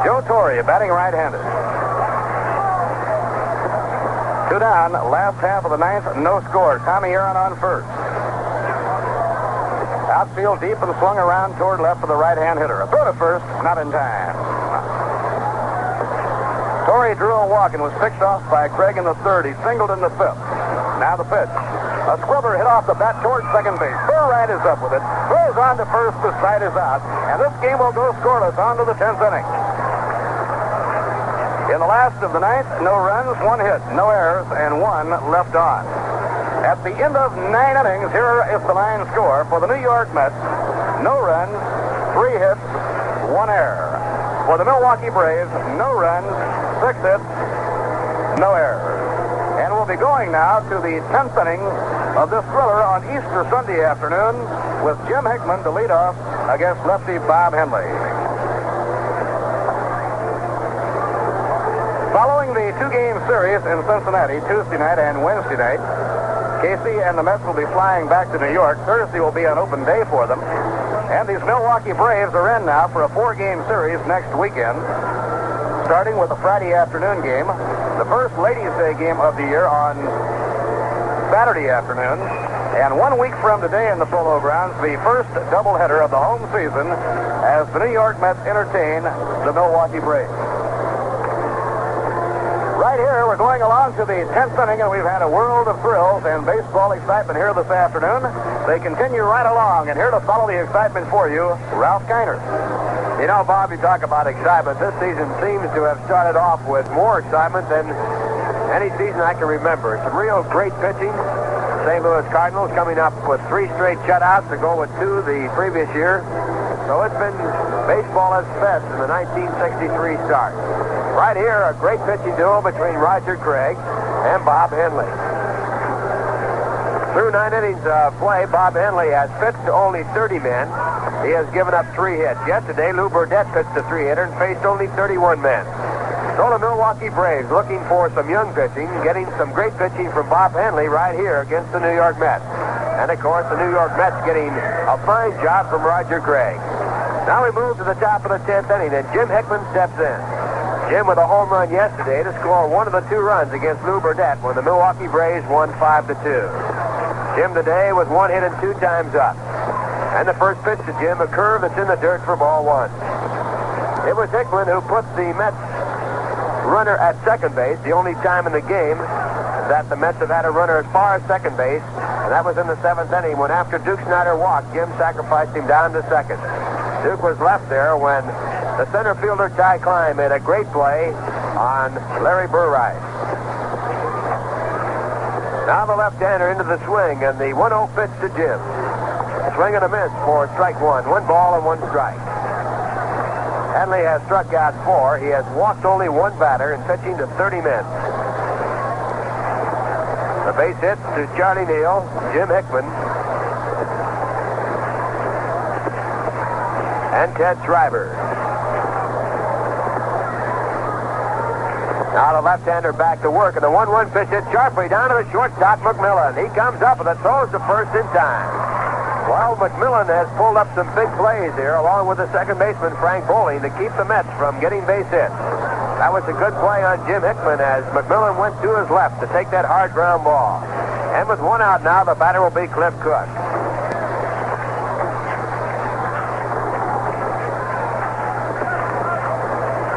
Speaker 6: Joe Torrey, batting right-handed. 2 down, last half of the ninth, no score. Tommy Aaron on first. Outfield deep and swung around toward left for the right-hand hitter. A throw to first, not in time. Torrey drew a walk and was picked off by Craig in the third. He singled in the fifth. Now the pitch. A squibber hit off the bat toward second base. Burright is up with it. Throws on to first. The side is out. And this game will go scoreless on to the 10th inning. In the last of the ninth, no runs, 1 hit, no errors, and 1 left on. At the end of 9 innings, here is the line score for the New York Mets. No runs, 3 hits, 1 error. For the Milwaukee Braves, no runs, 6 hits, no errors. And we'll be going now to the 10th inning of this thriller on Easter Sunday afternoon with Jim Hickman to lead off against lefty Bob Henley. Following the 2-game series in Cincinnati Tuesday night and Wednesday night, Casey and the Mets will be flying back to New York. Thursday will be an open day for them. And these Milwaukee Braves are in now for a 4-game series next weekend, starting with a Friday afternoon game, the first Ladies' Day game of the year on Saturday afternoon, and 1 week from today in the Polo Grounds, the first doubleheader of the home season as the New York Mets entertain the Milwaukee Braves. Right here, we're going along to the 10th inning, and we've had a world of thrills and baseball excitement here this afternoon. They continue right along, and here to follow the excitement for you, Ralph Kiner.
Speaker 1: You know, Bob, you talk about excitement. This season seems to have started off with more excitement than any season I can remember. Some real great pitching. St. Louis Cardinals coming up with 3 straight shutouts to go with 2 the previous year. So it's been baseball at its best in the 1963 start. Right here, a great pitching duo between Roger Craig and Bob Henley. Through 9 innings of play, Bob Henley has pitched to only 30 men. He has given up 3 hits. Yesterday, Lou Burdett pitched a 3-hitter and faced only 31 men. So the Milwaukee Braves looking for some young pitching, getting some great pitching from Bob Henley right here against the New York Mets. And, of course, the New York Mets getting a fine job from Roger Craig. Now we move to the top of the 10th inning, and Jim Hickman steps in. Jim with a home run yesterday to score 1 of the 2 runs against Lou Burdett when the Milwaukee Braves won 5-2. Jim today with 1 hit and 2 times up. And the first pitch to Jim, a curve that's in the dirt for ball 1. It was Hickman who put the Mets runner at second base, the only time in the game that the Mets have had a runner as far as second base, and that was in the 7th inning when after Duke Schneider walked, Jim sacrificed him down to second. Duke was left there when the center fielder, Ty Klein, made a great play on Larry Burright. Now the left-hander into the swing, and the 1-0 pitch to Jim. Swing and a miss for strike 1. 1 ball and 1 strike. Henley has struck out 4. He has walked only 1 batter and pitching to 30 men. The base hit to Charlie Neal, Jim Hickman, and Ted Schreiber. Now the left-hander back to work, and the 1-1 pitch hit sharply down to the shortstop, McMillan. He comes up with it, throws to first in time. Well, McMillan has pulled up some big plays here, along with the second baseman, Frank Bowling, to keep the Mets from getting base hits. That was a good play on Jim Hickman as McMillan went to his left to take that hard ground ball. And with 1 out now, the batter will be Cliff Cook.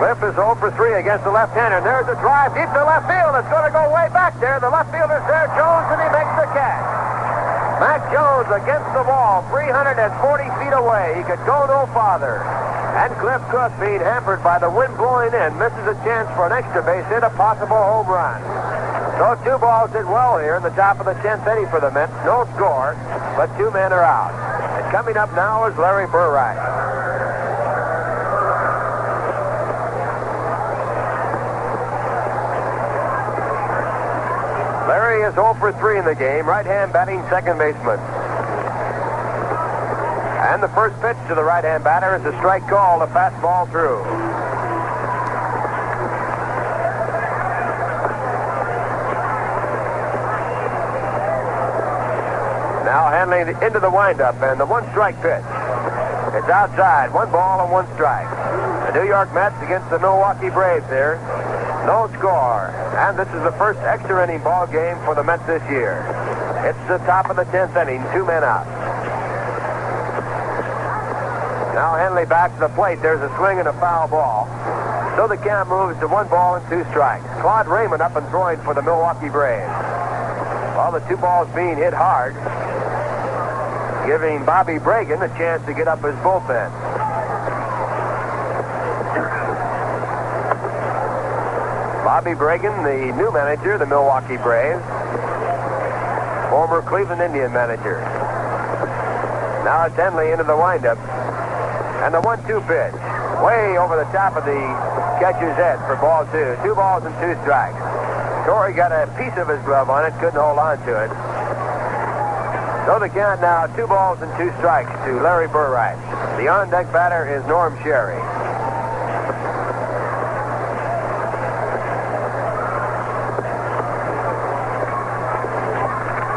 Speaker 1: Cliff is 0 for 3 against the left-hander. There's a drive deep to left field. It's going to go way back there. The left fielder's there, Jones, and he makes the catch. Mac Jones against the wall, 340 feet away. He could go no farther. And Cliff Cook, being hampered by the wind blowing in, misses a chance for an extra base hit, a possible home run. So 2 balls did well here in the top of the 10th inning for the Mets. No score, but 2 men are out. And coming up now is Larry Burright. Larry is 0 for 3 in the game. Right-hand batting second baseman. And the first pitch to the right-hand batter is a strike call, a fastball through. Now Hanley into the windup, and the 1-strike pitch. It's outside. 1 ball and 1 strike. The New York Mets against the Milwaukee Braves here. No score. And this is the first extra inning ball game for the Mets this year. It's the top of the 10th inning. 2 men out. Now Henley back to the plate. There's a swing and a foul ball. So the count moves to 1 ball and 2 strikes. Claude Raymond up and throwing for the Milwaukee Braves. Well, the 2 balls being hit hard, giving Bobby Bragan a chance to get up his bullpen. Bobby Bragan, the new manager of the Milwaukee Braves, former Cleveland Indian manager. Now it's Henley into the windup. And the 1-2 pitch, way over the top of the catcher's head for ball 2. 2 balls and 2 strikes. Torrey got a piece of his glove on it, couldn't hold on to it. So the count now, 2 balls and 2 strikes to Larry Burright. The on-deck batter is Norm Sherry.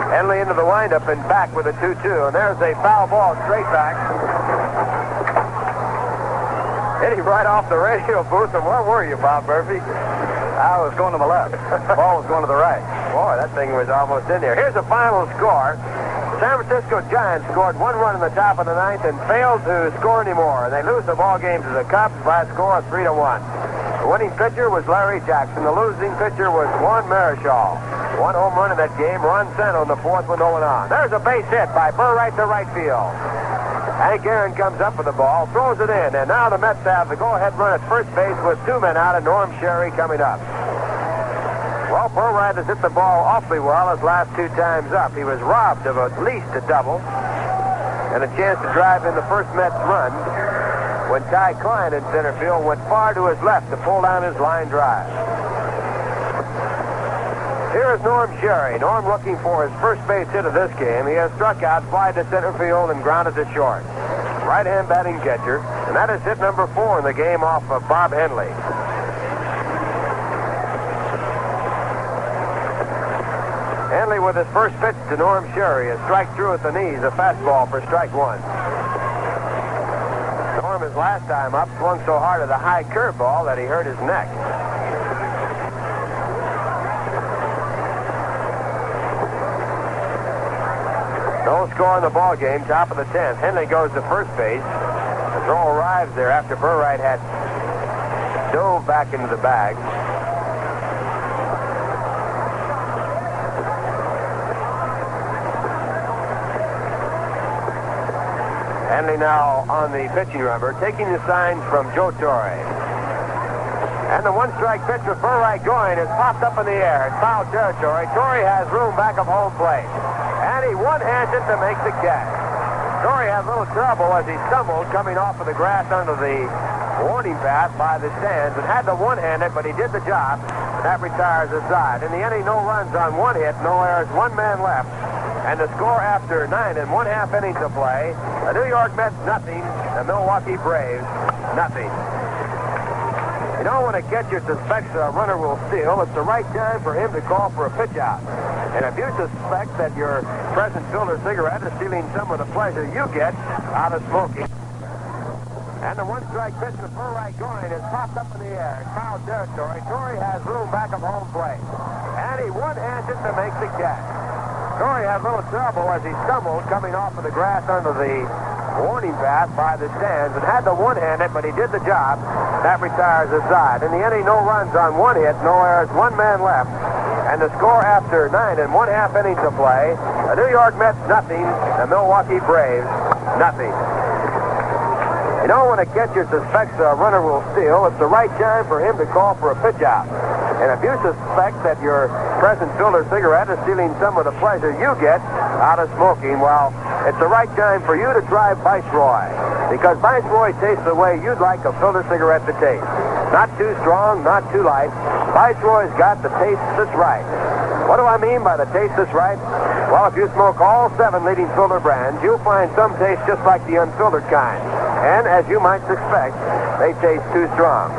Speaker 1: Henley into the windup and back with a 2-2, and there's a foul ball straight back. Hitting right off the radio booth, and where were you, Bob Murphy?
Speaker 6: I was going to the left. The ball was going to the right.
Speaker 1: Boy, that thing was almost in there. Here's the final score. San Francisco Giants scored 1 run in the top of the 9th and failed to score anymore. They lose the ball game to the Cubs by a score of 3-1. The winning pitcher was Larry Jackson. The losing pitcher was Juan Marichal. 1 home run in that game. Ron Santo in the 4th with no one on. There's a base hit by Burright to right field. Hank Aaron comes up with the ball, throws it in, and now the Mets have the go-ahead run at first base with 2 men out and Norm Sherry coming up. Well, Burright has hit the ball awfully well his last 2 times up. He was robbed of at least a double and a chance to drive in the first Mets run when Ty Klein in center field went far to his left to pull down his line drive. Here is Norm Sherry. Norm looking for his first base hit of this game. He has struck out, fly to center field, and grounded to short. Right-hand batting catcher, and that is hit number 4 in the game off of Bob Henley. Henley with his first pitch to Norm Sherry. A strike through at the knees, a fastball for strike 1. Norm, his last time up, swung so hard at a high curveball that he hurt his neck. No score in the ball game, top of the 10th. Henley goes to first base. The throw arrives there after Burright had dove back into the bag. Henley now on the pitching rubber, taking the signs from Joe Torrey. And the 1-strike pitch with Burright going is popped up in the air. It's foul territory. Torrey has room back of home plate. And he one-hands it to make the catch. Torrey had a little trouble as he stumbled coming off of the grass under the warning path by the stands and had to one-hand it, but he did the job. And that retires the side. In the inning, no runs on 1 hit, no errors, 1 man left. And the score after 9 1/2 innings of play, the New York Mets nothing, the Milwaukee Braves nothing. You know, when a catcher suspects a runner will steal, it's the right time for him to call for a pitch out. And if you suspect that your present filter cigarette is stealing some of the pleasure you get out of smoking. And the 1-strike pitch to Burright going is popped up in the air. It's foul territory. Torrey has room back of home plate. And he one-hands it to make the catch. Torrey had a little trouble as he stumbled coming off of the grass under the warning path by the stands and had to one-hand it, but he did the job. That retires the side. In the inning, no runs on 1 hit, no errors, 1 man left. And the score after 9 1/2 innings of play, the New York Mets nothing, the Milwaukee Braves nothing. You know, when a catcher suspects a runner will steal, it's the right time for him to call for a pitch out. And if you suspect that your present filter cigarette is stealing some of the pleasure you get out of smoking, well, it's the right time for you to try Viceroy. Because Viceroy tastes the way you'd like a filter cigarette to taste. Not too strong, not too light. Viceroy's got the taste that's right. What do I mean by the taste that's right? Well, if you smoke all 7 leading filter brands, you'll find some taste just like the unfiltered kind. And as you might suspect, they taste too strong.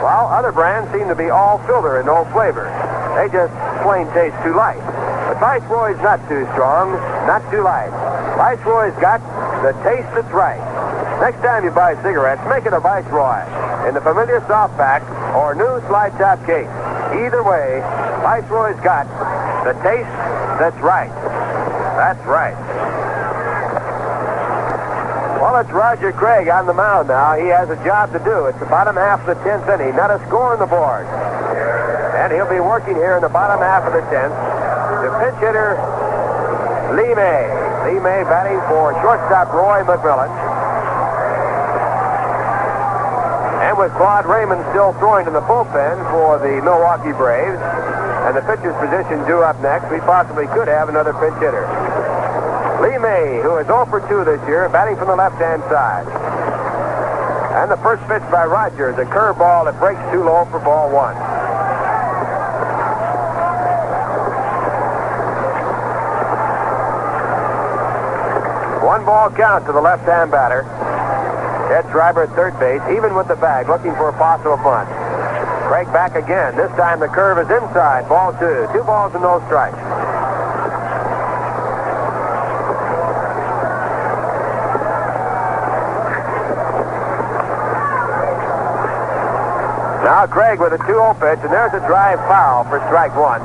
Speaker 1: While other brands seem to be all filter and no flavor. They just plain taste too light. But Viceroy's not too strong, not too light. Viceroy's got the taste that's right. Next time you buy cigarettes, make it a Viceroy in the familiar soft pack or new slide top case. Either way, Viceroy's got the taste that's right. That's right. Well, it's Roger Craig on the mound now. He has a job to do. It's the bottom half of the 10th inning. Not a score on the board. And he'll be working here in the bottom half of the 10th. The pinch hitter, Lee May. Lee May batting for shortstop Roy McMillan. And with Claude Raymond still throwing in the bullpen for the Milwaukee Braves, and the pitcher's position due up next, we possibly could have another pinch hitter. Lee May, who is 0 for 2 this year, batting from the left-hand side. And the first pitch by Rogers, a curveball that breaks too low for ball 1. One ball count to the left-hand batter. Ed Schreiber at third base, even with the bag, looking for a possible bunt. Craig back again. This time the curve is inside. Ball 2. 2 balls and no strikes. Now Craig with a 2-0 pitch, and there's a drive foul for strike 1.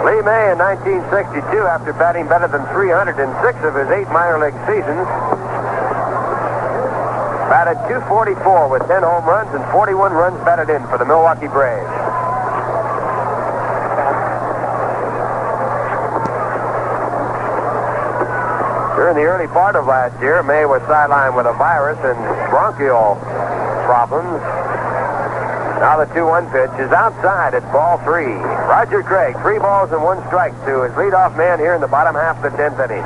Speaker 1: Lee May in 1962, after batting better than 306 of his 8 minor league seasons, batted .244 with 10 home runs and 41 runs batted in for the Milwaukee Braves. During the early part of last year, May was sidelined with a virus and bronchial problems. Now the 2-1 pitch is outside at ball 3. Roger Craig, 3 balls and 1 strike to his leadoff man here in the bottom half of the 10th inning.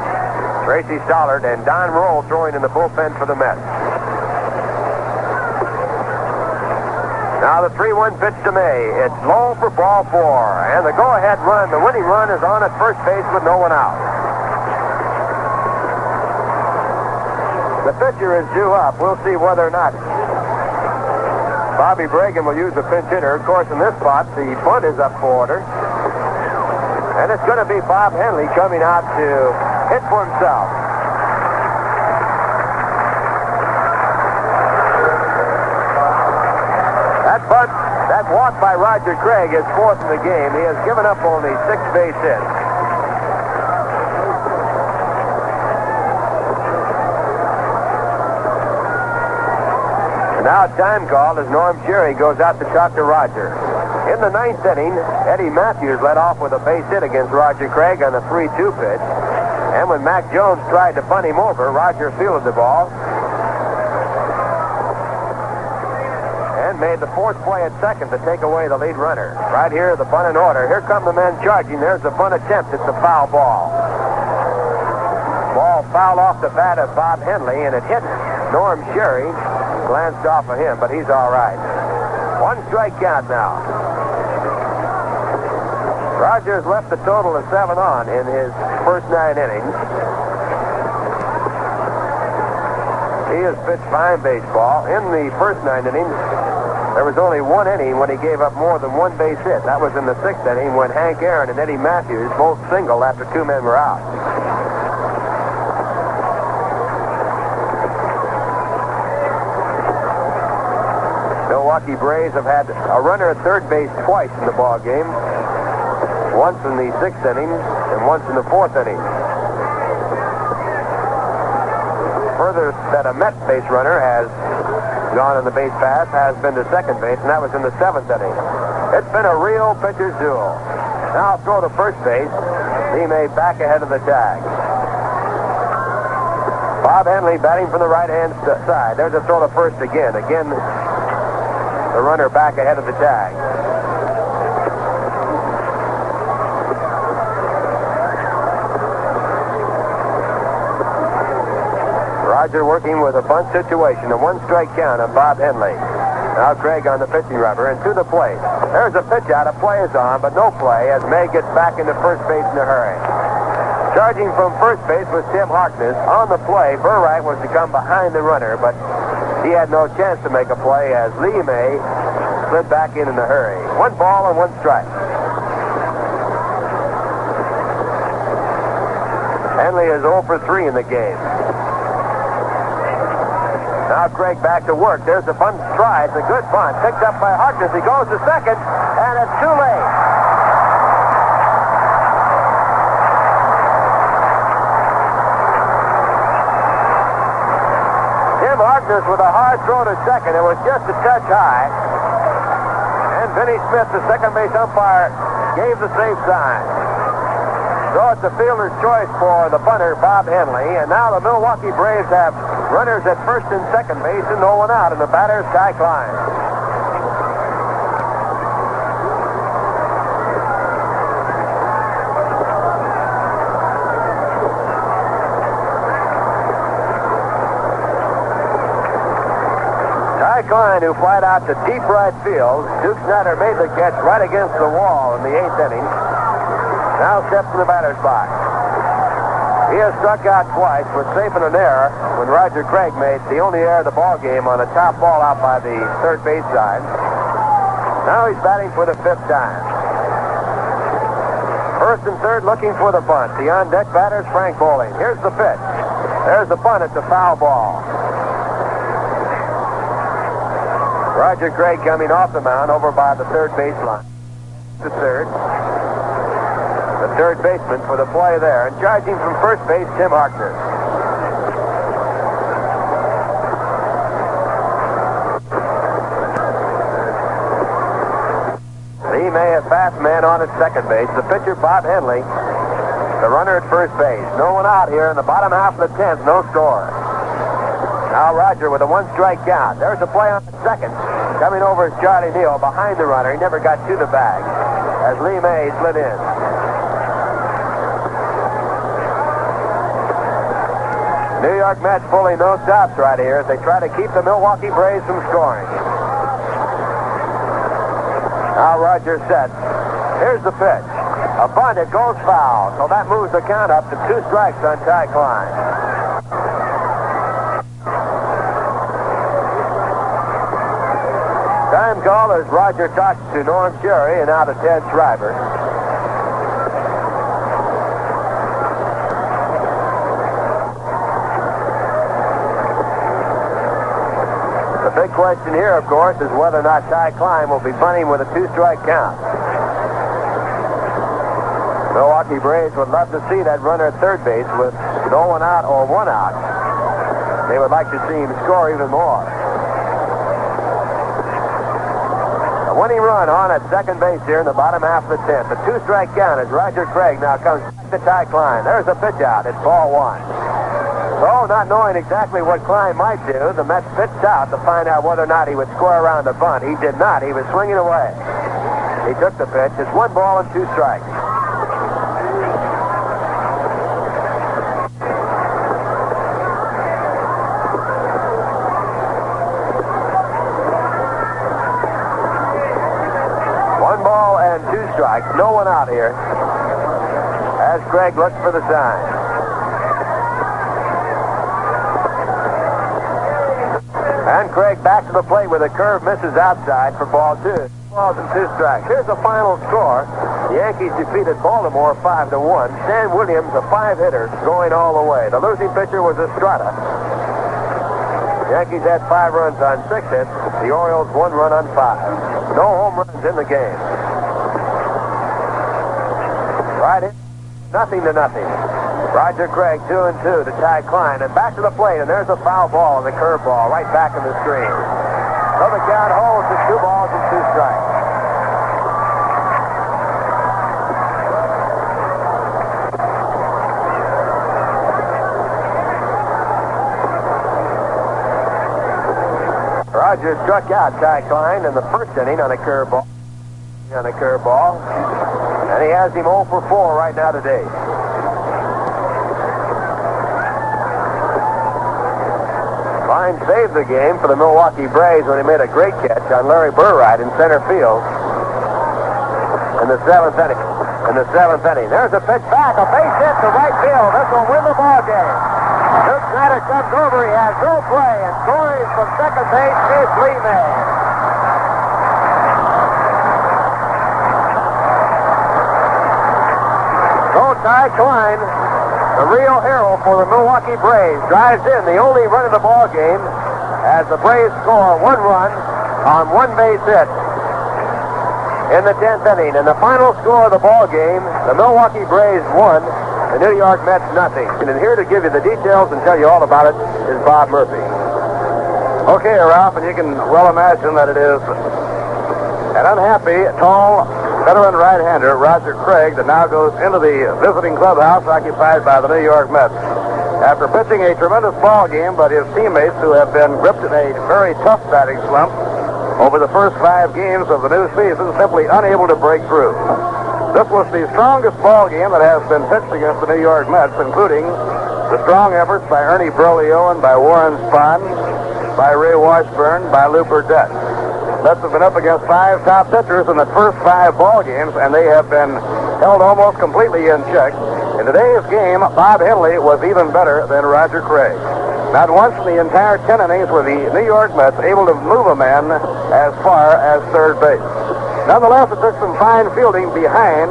Speaker 1: Tracy Stollard and Don Roll throwing in the bullpen for the Mets. Now the 3-1 pitch to May. It's low for ball 4. And the go-ahead run, the winning run, is on at first base with no one out. The pitcher is due up. We'll see whether or not Bobby Bragan will use the pinch hitter. Of course, in this spot, the bunt is up for order. And it's going to be Bob Henley coming out to hit for himself. That bunt, that walk by Roger Craig is 4th in the game. He has given up only 6 base hits. Now time called as Norm Cherry goes out to talk to Roger. In the 9th inning, Eddie Matthews led off with a base hit against Roger Craig on a 3-2 pitch. And when Mac Jones tried to bunt him over, Roger fielded the ball and made the 4th play at second to take away the lead runner. Right here, the bunt in order. Here come the men charging. There's the bunt attempt. It's a foul ball. Ball fouled off the bat of Bob Henley, and it hit Norm Cherry. Glanced off of him, but he's all right. 1 strike count now. Rogers left the total of 7 on in his first 9 innings. He has pitched fine baseball. In the first 9 innings, there was only 1 inning when he gave up more than 1 base hit. That was in the 6th inning when Hank Aaron and Eddie Matthews both singled after 2 men were out. Milwaukee Braves have had a runner at third base twice in the ball game. Once in the 6th inning and once in the 4th inning. Further, that a Met base runner has gone on the base pass has been to second base, and that was in the 7th inning. It's been a real pitcher's duel. Now throw to first base. He may back ahead of the tag. Bob Henley batting from the right-hand side. There's a throw to first again. the runner back ahead of the tag. Roger working with a bunt situation, a one-strike count on Bob Henley. Now Craig on the pitching rubber and to the plate. There's a pitch out, a play is on, but no play as May gets back into first base in a hurry. Charging from first base was Tim Harkness. On the play, Burright was to come behind the runner, but he had no chance to make a play as Lee May slid back in a hurry. 1 ball and 1 strike. Henley is 0 for 3 in the game. Now Craig back to work. There's a bunt stride. It's a good bunt. Picked up by Harkness. He goes to second, and it's too late. Tim Harkness with a hard throw to second. It was just a touch high. And Vinnie Smith, the second base umpire, gave the safe sign. So it's a fielder's choice for the punter, Bob Henley. And now the Milwaukee Braves have runners at first and second base and no one out, and the batter's Ty Klein. Ty Klein, who flied out to deep right field. Duke Schneider made the catch right against the wall in the 8th inning. Now steps in the batter's box. He has struck out twice, was safe in an error when Roger Craig made the only error of the ball game on a top ball out by the third base side. Now he's batting for the 5th time. First and third looking for the bunt. The on-deck batter is Frank Bowling. Here's the pitch. There's the bunt. It's a foul ball. Roger Craig coming off the mound over by the third baseline. The third. The third baseman for the play there. And charging from first base, Tim Harkness. Lee May, a fast man on at second base. The pitcher, Bob Henley. The runner at first base. No one out here in the bottom half of the 10th. No score. Now Roger with a 1-strike count. There's a play on the second. Coming over is Charlie Neal behind the runner. He never got to the bag as Lee May slid in. New York Mets pulling no stops right here as they try to keep the Milwaukee Braves from scoring. Now Roger set. Here's the pitch. A bunt, it goes foul. So that moves the count up to 2 strikes on Ty Klein. Time call as Roger talks to Norm Cherry and now to Ted Schreiber. The big question here, of course, is whether or not Ty Klein will be bunting with a 2-strike count. Milwaukee Braves would love to see that runner at third base with no one out or 1 out. They would like to see him score even more. The winning run on at second base here in the bottom half of the 10th. The 2-strike count as Roger Craig now comes back to Ty Klein. There's a pitch out. It's ball 1. So, not knowing exactly what Klein might do, the Mets pitched out to find out whether or not he would score around the bunt. He did not. He was swinging away. He took the pitch. It's 1 ball and 2 strikes. Strikes. No one out here as Craig looks for the sign. And Craig back to the plate with a curve, misses outside for ball 2. Balls and 2 strikes. Here's the final score. The Yankees defeated Baltimore 5-1. Stan Williams, a 5-hitter, going all the way. The losing pitcher was Estrada. The Yankees had 5 runs on 6 hits. The Orioles 1 run on 5. No home runs in the game. Right in, 0-0. Roger Craig 2-2 to Ty Klein, and back to the plate, and there's a foul ball and the curveball right back in the screen. So the count holds to 2 balls and 2 strikes. Rogers struck out Ty Klein in the first inning on a curveball. And he has him 0 for 4 right now today. Klein saved the game for the Milwaukee Braves when he made a great catch on Larry Burright in center field in the seventh inning. There's a pitch back, a base hit to right field. This will win the ball game. Schneider comes over. He has no play, and Torrey from second base is Lee May. So Ty Klein, the real hero for the Milwaukee Braves, drives in the only run of the ball game as the Braves score 1 run on 1 base hit in the 10th inning. And the final score of the ball game, the Milwaukee Braves 1, the New York Mets nothing. And here to give you the details and tell you all about it is Bob Murphy.
Speaker 6: Okay, Ralph, and you can well imagine that it is an unhappy, tall, veteran right-hander, Roger Craig, that now goes into the visiting clubhouse occupied by the New York Mets. After pitching a tremendous ball game, but his teammates, who have been gripped in a very tough batting slump over the first 5 games of the new season, simply unable to break through. This was the strongest ball game that has been pitched against the New York Mets, including the strong efforts by Ernie Broglio and by Warren Spahn, by Ray Washburn, by Lou Burdett. Mets have been up against 5 top pitchers in the first 5 ball games, and they have been held almost completely in check. In today's game, Bob Henley was even better than Roger Craig. Not once in the entire 10 innings were the New York Mets able to move a man as far as third base. Nonetheless, it took some fine fielding behind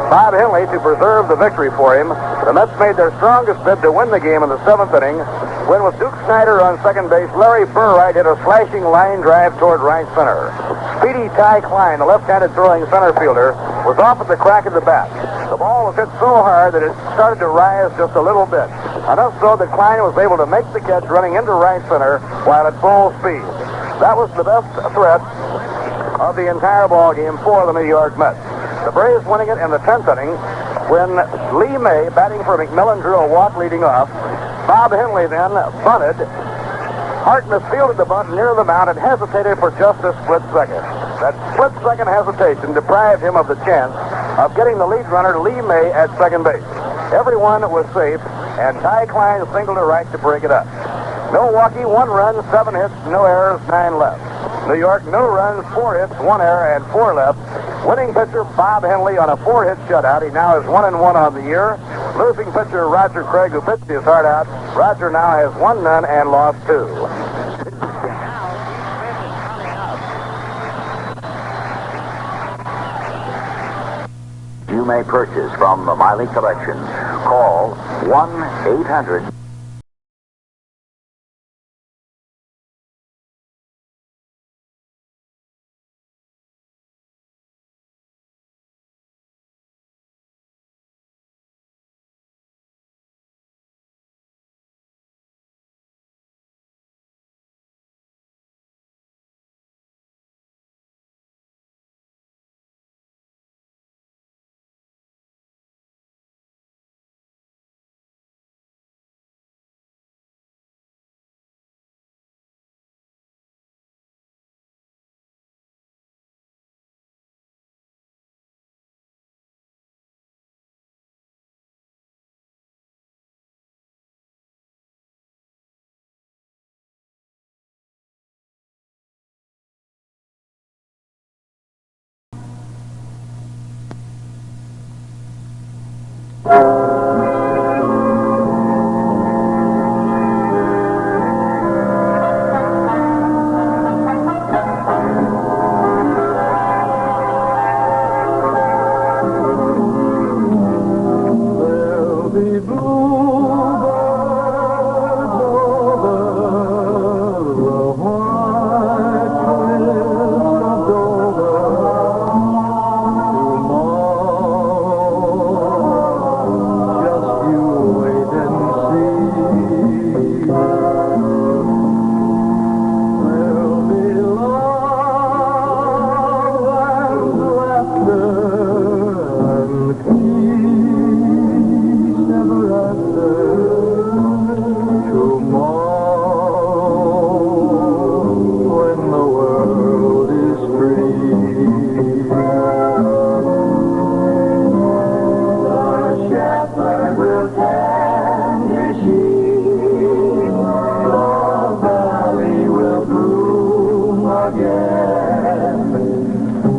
Speaker 6: Bob Henley to preserve the victory for him. The Mets made their strongest bid to win the game in the 7th inning, when with Duke Schneider on second base, Larry Burright hit a slashing line drive toward right center. Speedy Ty Klein, the left-handed throwing center fielder, was off at the crack of the bat. The ball was hit so hard that it started to rise just a little bit, enough so that Klein was able to make the catch running into right center while at full speed. That was the best threat of the entire ball game for the New York Mets. The Braves winning it in the 10th inning when Lee May, batting for McMillan, drew a walk leading off. Bob Henley then bunted. Harkness fielded the bunt near the mound and hesitated for just a split second. That split-second hesitation deprived him of the chance of getting the lead runner, Lee May, at second base. Everyone was safe, and Ty Klein singled to right to break it up. Milwaukee, 1 run, 7 hits, no errors, 9 left. New York, no runs, 4 hits, 1 error, and 4 left. Winning pitcher Bob Henley on a 4-hit shutout. He now is 1-1 on the year. Losing pitcher Roger Craig, who pitched his heart out. Roger now has 1 none and lost 2.
Speaker 7: You may purchase from the Miley Collection. Call 1-800-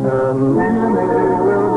Speaker 2: and Jimmy will